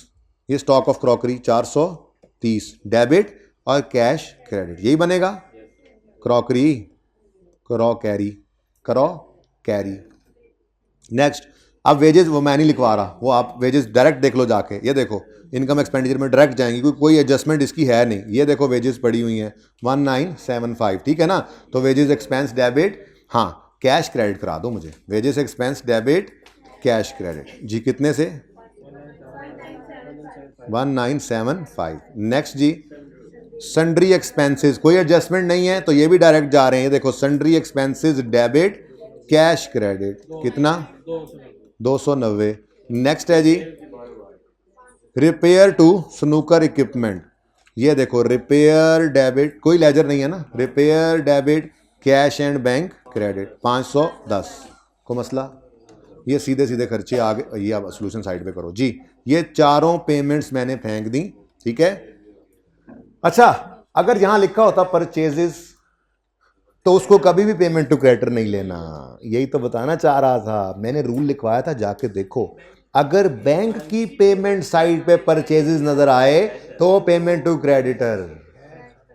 ये स्टॉक ऑफ क्रॉकरी 430, डेबिट और कैश क्रेडिट, यही बनेगा। क्रॉकरी करो कैरी, करो कैरी। नेक्स्ट, अब वेजेस वो मैं नहीं लिखवा रहा, वो आप वेजेस डायरेक्ट देख लो जाके। ये देखो इनकम एक्सपेंडिचर में डायरेक्ट जाएंगी, क्योंकि कोई एडजस्टमेंट इसकी है नहीं। ये देखो वेजेस पड़ी हुई हैं 1975, ठीक है ना। तो वेजेस एक्सपेंस डेबिट, हाँ कैश क्रेडिट करा दो मुझे, wages expense debit cash credit जी, कितने से 1975। नेक्स्ट जी, सन्ड्री एक्सपेंसेस, कोई एडजस्टमेंट नहीं है तो ये भी डायरेक्ट जा रहे हैं। ये देखो sundry expenses debit cash credit, कितना 290। नेक्स्ट है जी, रिपेयर टू स्नूकर इक्विपमेंट, ये देखो रिपेयर डेबिट, कोई लेजर नहीं है ना, repair debit cash and bank credit 510 को मसला। ये सीधे सीधे खर्चे आ गए, ये आप सोल्यूशन साइड पे करो जी। ये चारों पेमेंट्स मैंने फेंक दी, ठीक है। अच्छा, अगर यहां लिखा होता परचेजेस तो उसको कभी भी पेमेंट टू क्रेडिटर नहीं लेना, यही तो बताना चाह रहा था। मैंने रूल लिखवाया था, जाके देखो, अगर बैंक की पेमेंट साइड पे परचेजेस नजर आए तो पेमेंट टू क्रेडिटर,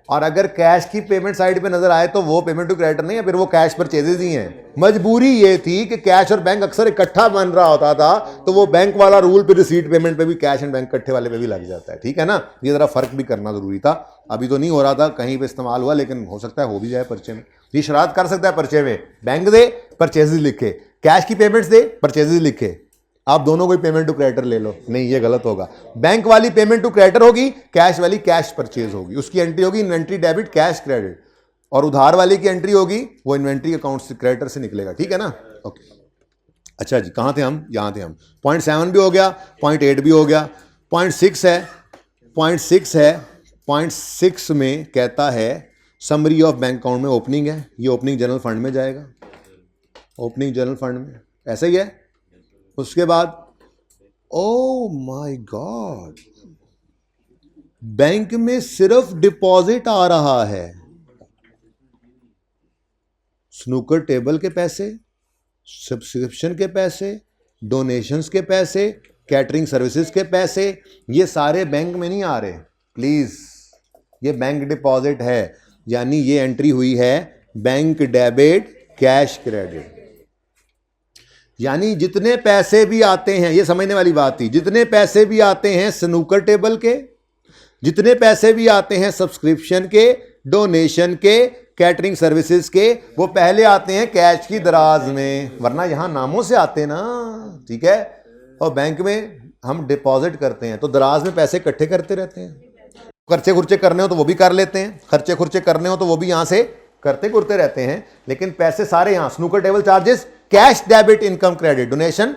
और अगर कैश की पेमेंट साइड पे नजर आए तो वो पेमेंट टू क्रेडिटर नहीं है, फिर वो कैश परचेजेस ही हैं। मजबूरी ये थी कि कैश और बैंक अक्सर इकट्ठा बन रहा होता था, तो वो बैंक वाला रूल पे रिसीट पेमेंट पे भी कैश एंड बैंक इकट्ठे वाले पे भी लग जाता है, ठीक है ना। ये जरा फर्क भी करना जरूरी था, अभी तो नहीं हो रहा था, कहीं पे इस्तेमाल हुआ, लेकिन हो सकता है हो भी जाए पर्चे में। ये शरारत कर सकता है पर्चे में, बैंक दे परचेजेस लिखे, कैश की पेमेंट्स दे परचेजेस लिखे, आप दोनों कोई पेमेंट टू क्रेडिटर ले लो, नहीं ये गलत होगा। बैंक वाली पेमेंट टू क्रेडिटर होगी, कैश वाली कैश परचेज होगी, उसकी एंट्री होगी इन्वेंट्री डेबिट कैश क्रेडिट, और उधार वाली की एंट्री होगी वो इन्वेंट्री अकाउंट से क्रेडिटर से निकलेगा, ठीक है ना। ओके, अच्छा जी, कहाँ थे हम? यहाँ थे हम। 0.7 भी हो गया, 0.8 भी हो गया, 0.6 है, 0.6 है। 0.6 में कहता है समरी ऑफ बैंक अकाउंट में ओपनिंग है, ये ओपनिंग जनरल फंड में जाएगा, ओपनिंग जनरल फंड में, ऐसा ही है। उसके बाद ओ माय गॉड, बैंक में सिर्फ डिपॉजिट आ रहा है, स्नूकर टेबल के पैसे, सब्सक्रिप्शन के पैसे, डोनेशंस के पैसे, कैटरिंग सर्विसेज के पैसे, ये सारे बैंक में नहीं आ रहे। प्लीज, ये बैंक डिपॉजिट है, यानी ये एंट्री हुई है बैंक डेबिट कैश क्रेडिट। यानी जितने पैसे भी आते हैं, ये समझने वाली बात थी, जितने पैसे भी आते हैं स्नूकर टेबल के, जितने पैसे भी आते हैं सब्सक्रिप्शन के, डोनेशन के, कैटरिंग सर्विसेज के, वो पहले आते हैं कैश की दराज में, वरना यहां नामों से आते ना, ठीक है। और बैंक में हम डिपॉजिट करते हैं तो दराज में पैसे इकट्ठे करते रहते हैं, खर्चे खुर्चे करने हो तो वो भी कर लेते हैं, खर्चे खुर्चे करने हो तो वो भी यहां से करते करते रहते हैं, लेकिन पैसे सारे यहां snooker table charges, cash debit income credit donation,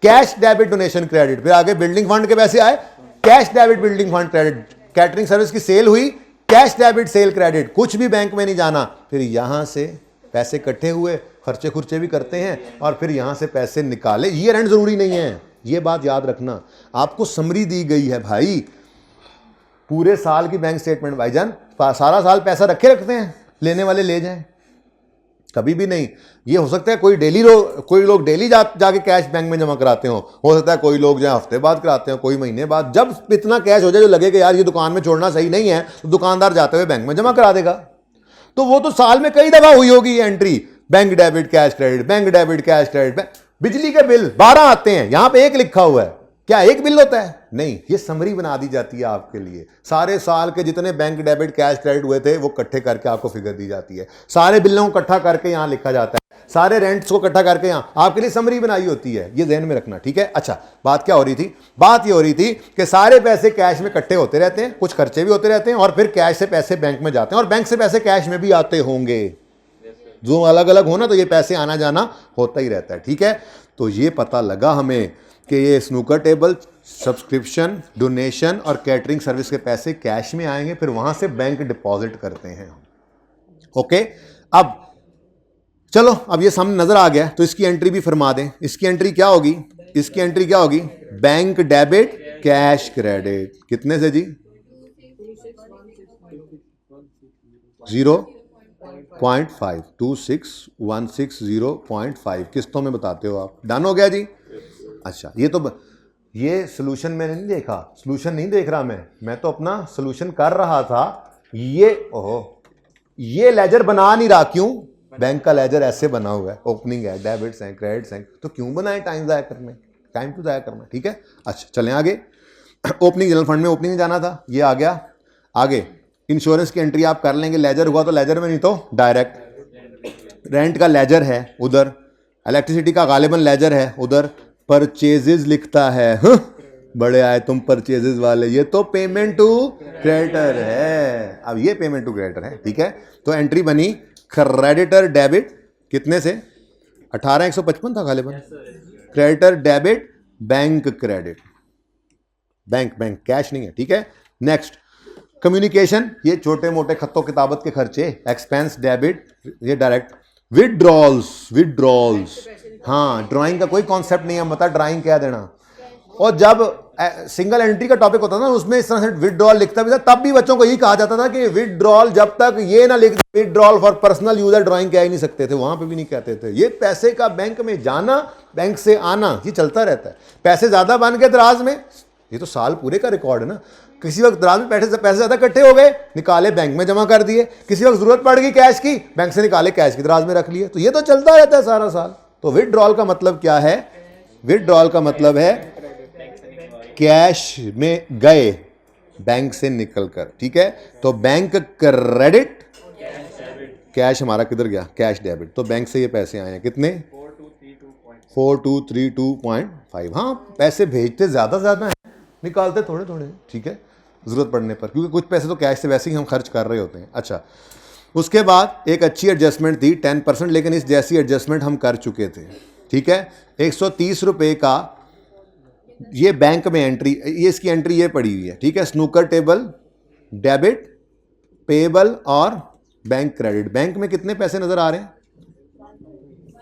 cash debit donation credit, फिर आगे बिल्डिंग फंड के पैसे आए, cash debit building fund credit, catering service की सेल हुई, कैश डेबिट सेल क्रेडिट, कुछ भी बैंक में नहीं जाना, फिर यहां से पैसे इकट्ठे हुए, खर्चे खुर्चे भी करते हैं और फिर यहां से पैसे निकाले। ईयर एंड जरूरी नहीं है, ये बात याद रखना। आपको समरी दी गई है भाई, पूरे साल की बैंक स्टेटमेंट, भाईजान सारा साल पैसा रखे रखते हैं, लेने वाले ले जाएं, कभी भी नहीं। ये हो सकता है कोई लोग डेली जाके कैश बैंक में जमा कराते हो सकता है कोई लोग जो हफ्ते बाद कराते हो, कोई महीने बाद, जब इतना कैश हो जाए जो लगे कि यार ये दुकान में छोड़ना सही नहीं है, तो दुकानदार जाते हुए बैंक में जमा करा देगा। तो वो तो साल में कई दफा हुई होगी ये entry, bank debit cash credit, bank debit cash credit. बिजली के बिल 12 आते हैं, यहां पे एक लिखा हुआ है, क्या एक बिल होता है? नहीं, ये समरी बना दी जाती है आपके लिए, सारे साल के जितने बैंक डेबिट कैश क्रेडिट हुए थे वो इकट्ठे करके आपको फिगर दी जाती है, सारे बिलों को इकट्ठा करके यहां लिखा जाता है, सारे रेंट्स को इकट्ठा करके यहां आपके लिए समरी बनाई होती है, ये ध्यान में रखना, ठीक है। अच्छा, बात क्या हो रही थी? बात ये हो रही थी कि सारे पैसे कैश में इकट्ठे होते रहते हैं, कुछ खर्चे भी होते रहते हैं, और फिर कैश से पैसे बैंक में जाते हैं, और बैंक से पैसे कैश में भी आते होंगे, जो अलग अलग हो ना, तो ये पैसे आना जाना होता ही रहता है, ठीक है। तो ये पता लगा हमें कि ये स्नूकर टेबल, सब्सक्रिप्शन, डोनेशन और कैटरिंग सर्विस के पैसे कैश में आएंगे, फिर वहां से बैंक डिपॉजिट करते हैं। ओके, अब चलो, अब ये सामने नजर आ गया, तो इसकी एंट्री भी फरमा दें। इसकी एंट्री क्या होगी? इसकी एंट्री क्या होगी? बैंक डेबिट कैश क्रेडिट, कितने से जी? 0.5, 2616.0.5 किस्तों में बताते हो आप। डन हो गया जी? अच्छा, ये सोल्यूशन मैंने नहीं देखा, सोल्यूशन नहीं देख रहा मैं तो अपना सोल्यूशन कर रहा था। ये लेजर बना नहीं रहा, क्यों? बैंक का लेजर ऐसे बना हुआ है, ओपनिंग है, डेबिट्स हैं, क्रेडिट्स हैं, तो क्यों बनाए? टाइम जाया करना, ठीक है। अच्छा, चलें आगे। ओपनिंग जनरल फंड में ओपनिंग में जाना था, ये आ गया। आगे इंश्योरेंस की एंट्री आप कर लेंगे, लेजर हुआ तो लेजर में, नहीं तो डायरेक्ट। रेंट का लेजर है उधर, इलेक्ट्रिसिटी का गालिबन लेजर है उधर, परचेजेस लिखता है, बड़े आए तुम परचेजेस वाले, ये तो पेमेंट टू क्रेडिटर है। अब ये पेमेंट टू क्रेडिटर है, ठीक है। तो एंट्री बनी क्रेडिटर डेबिट, कितने से? 18,155 था गालिबन। Creditor debit bank credit, bank cash नहीं है, ठीक है। नेक्स्ट कम्युनिकेशन, ये छोटे मोटे खत्तों किताबत के खर्चे, एक्सपेंस डेबिट, ये डायरेक्ट। विड्रॉल्स, हाँ, ड्राइंग का कोई कॉन्सेप्ट नहीं है, हम बता ड्राइंग क्या देना। और जब सिंगल एंट्री का टॉपिक होता था ना, उसमें इस तरह से विड्रॉल लिखता भी था, तब भी बच्चों को यही कहा जाता था कि विड्रॉल, जब तक ये ना लिख withdrawal for personal user, drawing कह ही नहीं सकते थे, वहां पे भी नहीं कहते थे। ये पैसे का बैंक में जाना, बैंक से आना, ये चलता रहता है। पैसे ज्यादा बन गए दराज में, ये तो साल पूरे का रिकॉर्ड है ना। किसी वक्त दराज में पैसे ज्यादा इकट्ठे हो गए, निकाले बैंक में जमा कर दिए, किसी वक्त जरूरत पड़ गई कैश की, बैंक से निकाले कैश की दराज में रख लिए, तो ये तो चलता रहता है सारा साल। तो विड्रॉल का मतलब क्या है? विड्रॉल का मतलब है कैश में गए बैंक से निकलकर, ठीक है। तो बैंक क्रेडिट, कैश हमारा किधर गया? Cash debit. तो बैंक से ये पैसे आए हैं कितने? 4232.5। हाँ, पैसे भेजते ज्यादा हैं, निकालते थोड़े थोड़े, ठीक है, जरूरत पड़ने पर, क्योंकि कुछ पैसे तो कैश से वैसे ही हम खर्च कर रहे होते हैं। अच्छा, उसके बाद एक अच्छी एडजस्टमेंट थी 10%, लेकिन इस जैसी एडजस्टमेंट हम कर चुके थे। ठीक है। 130 रुपये का ये बैंक में एंट्री, ये इसकी एंट्री ये पड़ी हुई है, ठीक है। स्नूकर टेबल डेबिट, पेबल और बैंक क्रेडिट। बैंक में कितने पैसे नजर आ रहे हैं,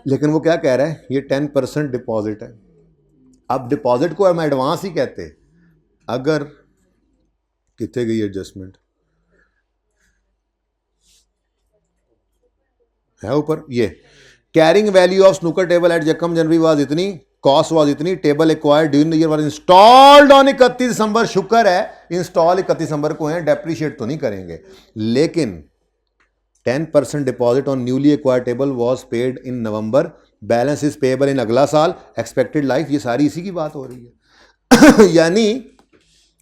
लेकिन वो क्या कह रहा है, ये 10% डिपॉजिट है। अब डिपॉजिट को हम एडवांस ही कहते हैं। अगर कितने गई एडजस्टमेंट है ऊपर, ये carrying value of snooker table at जक्कम जनवरी वाज इतनी, कॉस्ट वाज इतनी, table acquired during the year was installed on 31 December. शुक्र है इंस्टॉल 31 दिसंबर को है, डेप्रिशिएट तो नहीं करेंगे। लेकिन 10% deposit on newly acquired table was paid in November, balance is payable in अगला साल, एक्सपेक्टेड लाइफ, ये सारी इसी की बात हो रही है। यानी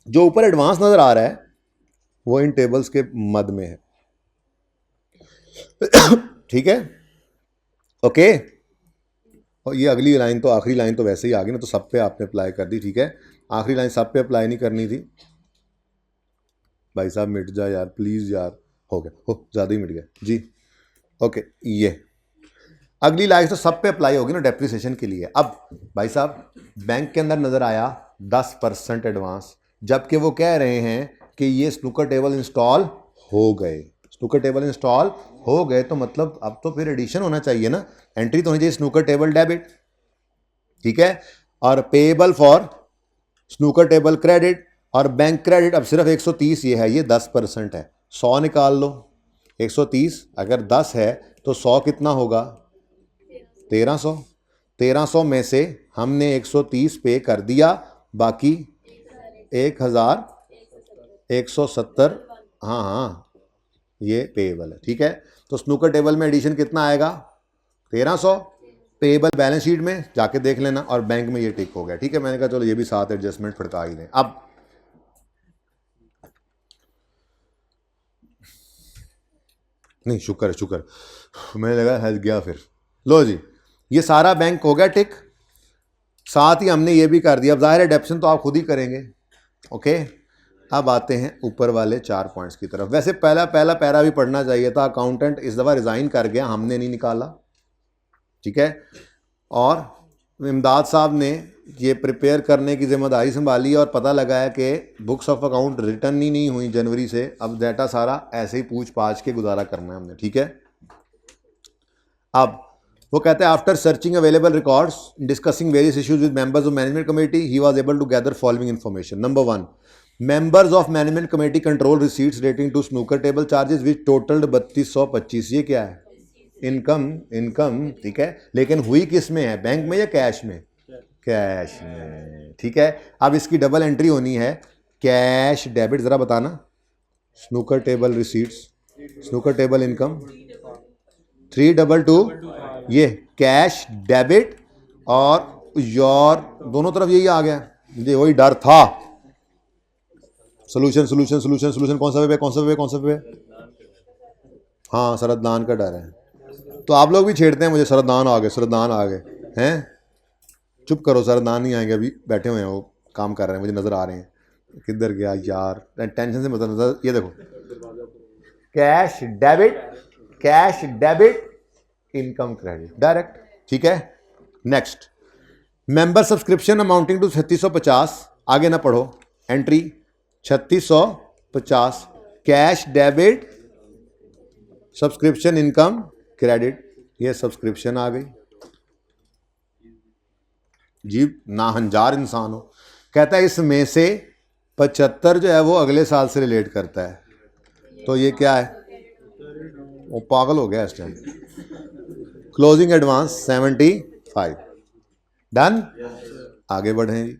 जो ऊपर एडवांस नजर आ रहा है वो इन टेबल्स के मद में है, ठीक है, ओके। और ये अगली लाइन तो, आखिरी लाइन तो वैसे ही आ गई ना, तो सब पे आपने अप्लाई कर दी, ठीक है। आखिरी लाइन सब पे अप्लाई नहीं करनी थी। भाई साहब मिट जा यार प्लीज़ यार, हो गया, हो ज़्यादा ही मिट गया जी, ओके। ये अगली लाइन तो सब पे अप्लाई होगी ना डेप्रिसिएशन के लिए। अब भाई साहब बैंक के अंदर नज़र आया 10% एडवांस, जबकि वो कह रहे हैं कि ये स्नूकर टेबल इंस्टॉल हो गए। स्नूकर टेबल इंस्टॉल हो गए तो मतलब अब तो फिर एडिशन होना चाहिए ना, एंट्री तो होनी चाहिए स्नूकर टेबल डेबिट, ठीक है। और payable for snooker table credit और बैंक क्रेडिट अब सिर्फ 130 ये है, ये 10% है। 100 निकाल लो, 130 अगर 10 है तो 100 कितना होगा, 1300। 1300 में से हमने 130 पे कर दिया, बाकी 1170, हाँ हाँ ये पेएबल है, ठीक है। तो स्नूकर टेबल में एडिशन कितना आएगा, 1300। पेएबल बैलेंस शीट में जाके देख लेना, और बैंक में ये टिक हो गया, ठीक है। मैंने कहा चलो ये भी साथ एडजस्टमेंट फटका ही दें। अब नहीं, शुक्र है शुक्र, मैंने लगा हंस गया फिर। लो जी, ये सारा बैंक हो गया टिक, साथ ही हमने ये भी कर दिया। अब जाहिर है डेप्शन तो आप खुद ही करेंगे, ओके। अब आते हैं ऊपर वाले 4 पॉइंट्स की तरफ। वैसे पहला पैरा भी पढ़ना चाहिए था। अकाउंटेंट इस दफ़ा रिज़ाइन कर गया, हमने नहीं निकाला, ठीक है। और इमदाद साहब ने ये प्रिपेयर करने की जिम्मेदारी संभाली और पता लगा है कि बुक्स ऑफ अकाउंट रिटर्न ही नहीं हुई जनवरी से। अब डाटा सारा ऐसे ही पूछ पाछ के गुजारा करना है हमने, ठीक है। अब वो कहते हैं after searching available records, discussing various issues with members of management committee, he was able to gather following information. Number 1, members of management committee control receipts relating to snooker table charges which totalled 3225। ये क्या है, इनकम, ठीक है। लेकिन हुई किस में है, बैंक में या कैश में, कैश में, ठीक है। अब इसकी डबल एंट्री होनी है, कैश डेबिट, जरा बताना, snooker table receipts, snooker table income 322, ये कैश डेबिट और योर दोनों तरफ यही आ गया। मुझे वही डर था। सोल्यूशन सोल्यूशन सोल्यूशन सोल्यूशन, कौन सा पे, हाँ सरदान का डर है। तो आप लोग भी छेड़ते हैं मुझे, सरदान आ गए हैं। चुप करो, सरदान नहीं आएंगे, अभी बैठे हुए हैं, वो काम कर रहे हैं, मुझे नज़र आ रहे हैं। किधर गया यार, टेंशन से मतलब नजर, ये देखो cash debit income credit direct, ठीक है। Next, member subscription amounting to 3650, आगे ना पढ़ो, entry 3650, cash debit subscription income credit, ये सब्सक्रिप्शन आ गई जी। नाहंजार इंसान हो, कहता है इसमें से 75 जो है वो अगले साल से रिलेट करता है, तो ये क्या है, वो पागल हो गया इस टाइम। Closing advance 75, done. आगे बढ़े जी।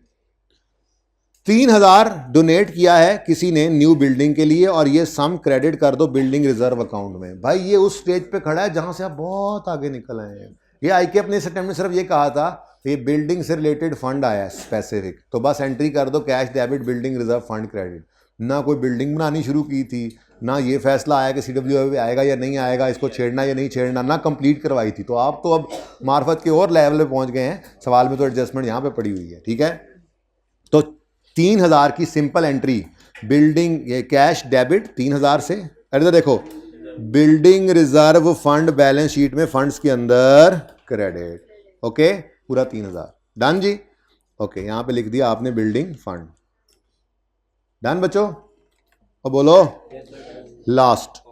3000 डोनेट किया है किसी ने न्यू बिल्डिंग के लिए, और ये सम क्रेडिट कर दो बिल्डिंग रिजर्व अकाउंट में। भाई ये उस स्टेज पे खड़ा है जहां से आप बहुत आगे निकल आए हैं। ये आईके अपने इस अटेम्प्ट में सिर्फ ये कहा था ये बिल्डिंग से रिलेटेड फंड आया है स्पेसिफिक, तो बस एंट्री कर दो cash debit building reserve fund credit. ना कोई बिल्डिंग बनानी शुरू की थी, ना ये फैसला आया कि CWO आएगा या नहीं आएगा, इसको छेड़ना या नहीं छेड़ना, ना कंप्लीट करवाई थी। तो आप तो अब मार्फत के और लेवल पे पहुंच गए हैं, सवाल में तो एडजस्टमेंट यहाँ पे पड़ी हुई है, ठीक है। तो 3000 की सिंपल एंट्री, बिल्डिंग ये कैश डेबिट 3000 से, अरे देखो building reserve fund balance sheet में फंड्स के अंदर क्रेडिट, ओके। पूरा 3000। डन जी। ओके, यहां पे लिख दिया आपने बिल्डिंग फंड। डन बच्चों, और बोलो last,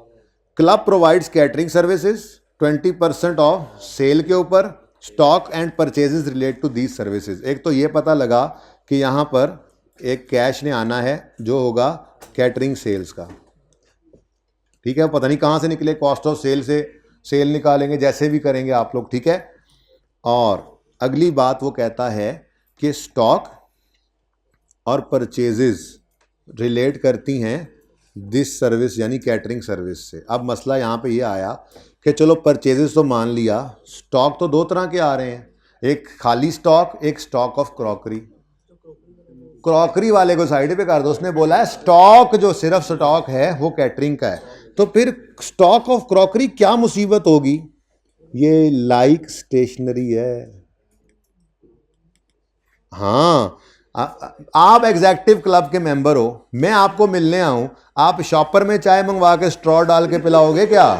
club provides catering services 20% of sale के ऊपर, stock and purchases relate to these services. एक तो ये पता लगा कि यहां पर एक कैश ने आना है जो होगा कैटरिंग सेल्स का, ठीक है। पता नहीं कहां से निकले, कॉस्ट ऑफ सेल से सेल निकालेंगे, जैसे भी करेंगे आप लोग, ठीक है। और अगली बात वो कहता है कि स्टॉक और परचेजेस रिलेट करती हैं दिस सर्विस यानी कैटरिंग सर्विस से। अब मसला यहाँ पे ये आया कि चलो परचेजेस तो मान लिया, स्टॉक तो दो तरह के आ रहे हैं, एक खाली स्टॉक, एक स्टॉक ऑफ क्रॉकरी। क्रॉकरी वाले को साइड पे कर दो, उसने बोला है स्टॉक जो सिर्फ स्टॉक है वो कैटरिंग का है, तो फिर स्टॉक ऑफ क्रॉकरी क्या मुसीबत होगी? ये लाइक स्टेशनरी है। हाँ, आप एग्जेक्टिव क्लब के मेंबर हो, मैं आपको मिलने आऊं, आप शॉपर में चाय मंगवा के स्ट्रॉ डाल के पिलाओगे क्या?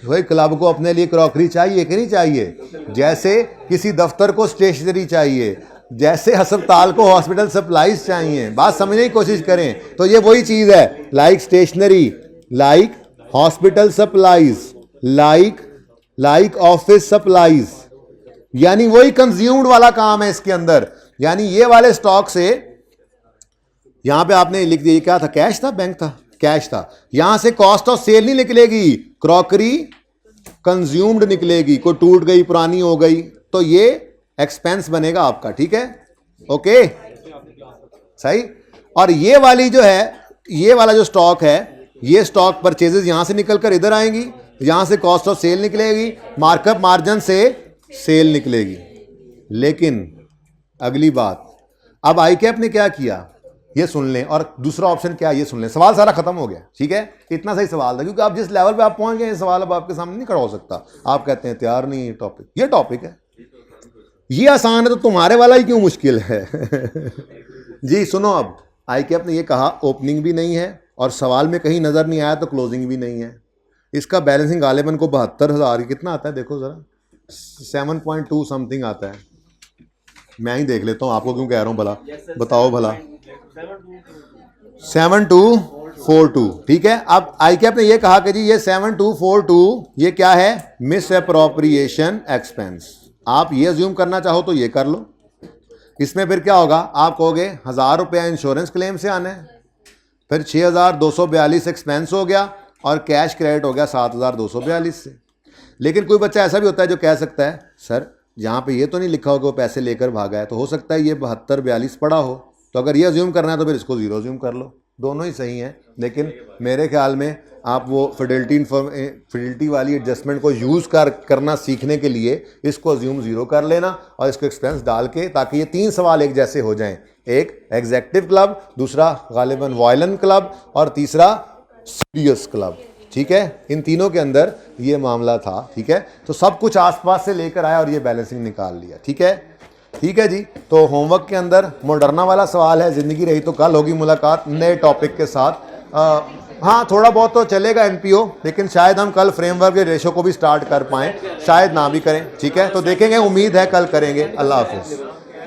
भाई क्लब को अपने लिए क्रॉकरी चाहिए कि नहीं चाहिए? जैसे किसी दफ्तर को स्टेशनरी चाहिए, जैसे अस्पताल को हॉस्पिटल सप्लाईज चाहिए। बात समझने की कोशिश करें तो ये वही चीज है, like stationery, like hospital supplies, like office supplies, यानी वही कंज्यूम्ड वाला काम है इसके अंदर। यानी ये वाले स्टॉक से, यहां पे आपने लिख दिया, क्या था, कैश था, बैंक था, कैश था, यहां से कॉस्ट ऑफ सेल नहीं निकलेगी, क्रॉकरी कंज्यूम्ड निकलेगी, कोई टूट गई, पुरानी हो गई, तो ये एक्सपेंस बनेगा आपका, ठीक है। ओके सही। और ये वाली जो है, ये वाला जो स्टॉक है, ये स्टॉक परचेजेस यहां से निकलकर इधर आएंगी, यहां से कॉस्ट ऑफ सेल निकलेगी, मार्कअप मार्जिन से सेल निकलेगी। लेकिन अगली बात, अब आईकैप ने क्या किया ये सुन लें, और दूसरा ऑप्शन क्या है ये सुन लें। सवाल सारा खत्म हो गया, ठीक है। इतना सही सवाल था, क्योंकि आप जिस लेवल पे आप पहुंच गए, सवाल अब आपके सामने नहीं खड़ा हो सकता। आप कहते हैं तैयार नहीं, ये टॉपिक है, ये आसान है तो तुम्हारे वाला ही क्यों मुश्किल है? जी सुनो, अब आईकैप ने ये कहा ओपनिंग भी नहीं है और सवाल में कहीं नजर नहीं आया तो क्लोजिंग भी नहीं है। इसका बैलेंसिंग गालिबन को 72,000 कितना आता है, देखो जरा, 7.2 समथिंग आता है। मैं ही देख लेता हूं, आपको क्यों कह रहा हूं भला, बताओ भला। 7242, ठीक है। अब आईकैप ने ये कहा कि जी ये 7242 ये क्या है, मिस अप्रोप्रिएशन एक्सपेंस। आप ये अज्यूम करना चाहो तो ये कर लो। इसमें फिर क्या होगा, आप कहोगे 1000 रुपया इंश्योरेंस क्लेम से आना है, फिर 6242 एक्सपेंस हो गया, और कैश क्रेडिट हो गया 7242 से। लेकिन कोई बच्चा ऐसा भी होता है जो कह सकता है सर यहाँ पे ये तो नहीं लिखा होगा वो पैसे लेकर भागा है, तो हो सकता है ये 7242 पड़ा हो, तो अगर ये अज्यूम करना है तो फिर इसको जीरो अज्यूम कर लो। दोनों ही सही हैं, लेकिन मेरे ख्याल में आप वो फिडिलिटी वाली एडजस्टमेंट को यूज़ करना सीखने के लिए इसको अज्यूम जीरो कर लेना और इसको एक्सपेंस डाल के, ताकि ये 3 सवाल एक जैसे हो जाएं। एक एग्जेक्टिव क्लब, दूसरा गालिबन वायलेंट क्लब, और तीसरा सीरियस क्लब, ठीक है। इन तीनों के अंदर ये मामला था, ठीक है। तो सब कुछ आसपास से लेकर आया और ये बैलेंसिंग निकाल लिया, ठीक है। ठीक है जी, तो होमवर्क के अंदर मॉडर्ना वाला सवाल है, ज़िंदगी रही तो कल होगी मुलाकात नए टॉपिक के साथ। हाँ थोड़ा बहुत तो चलेगा एनपीओ, लेकिन शायद हम कल फ्रेमवर्क के रेशो को भी स्टार्ट कर पाएँ, शायद ना भी करें, ठीक है। तो देखेंगे, उम्मीद है कल करेंगे। अल्लाह हाफिज़।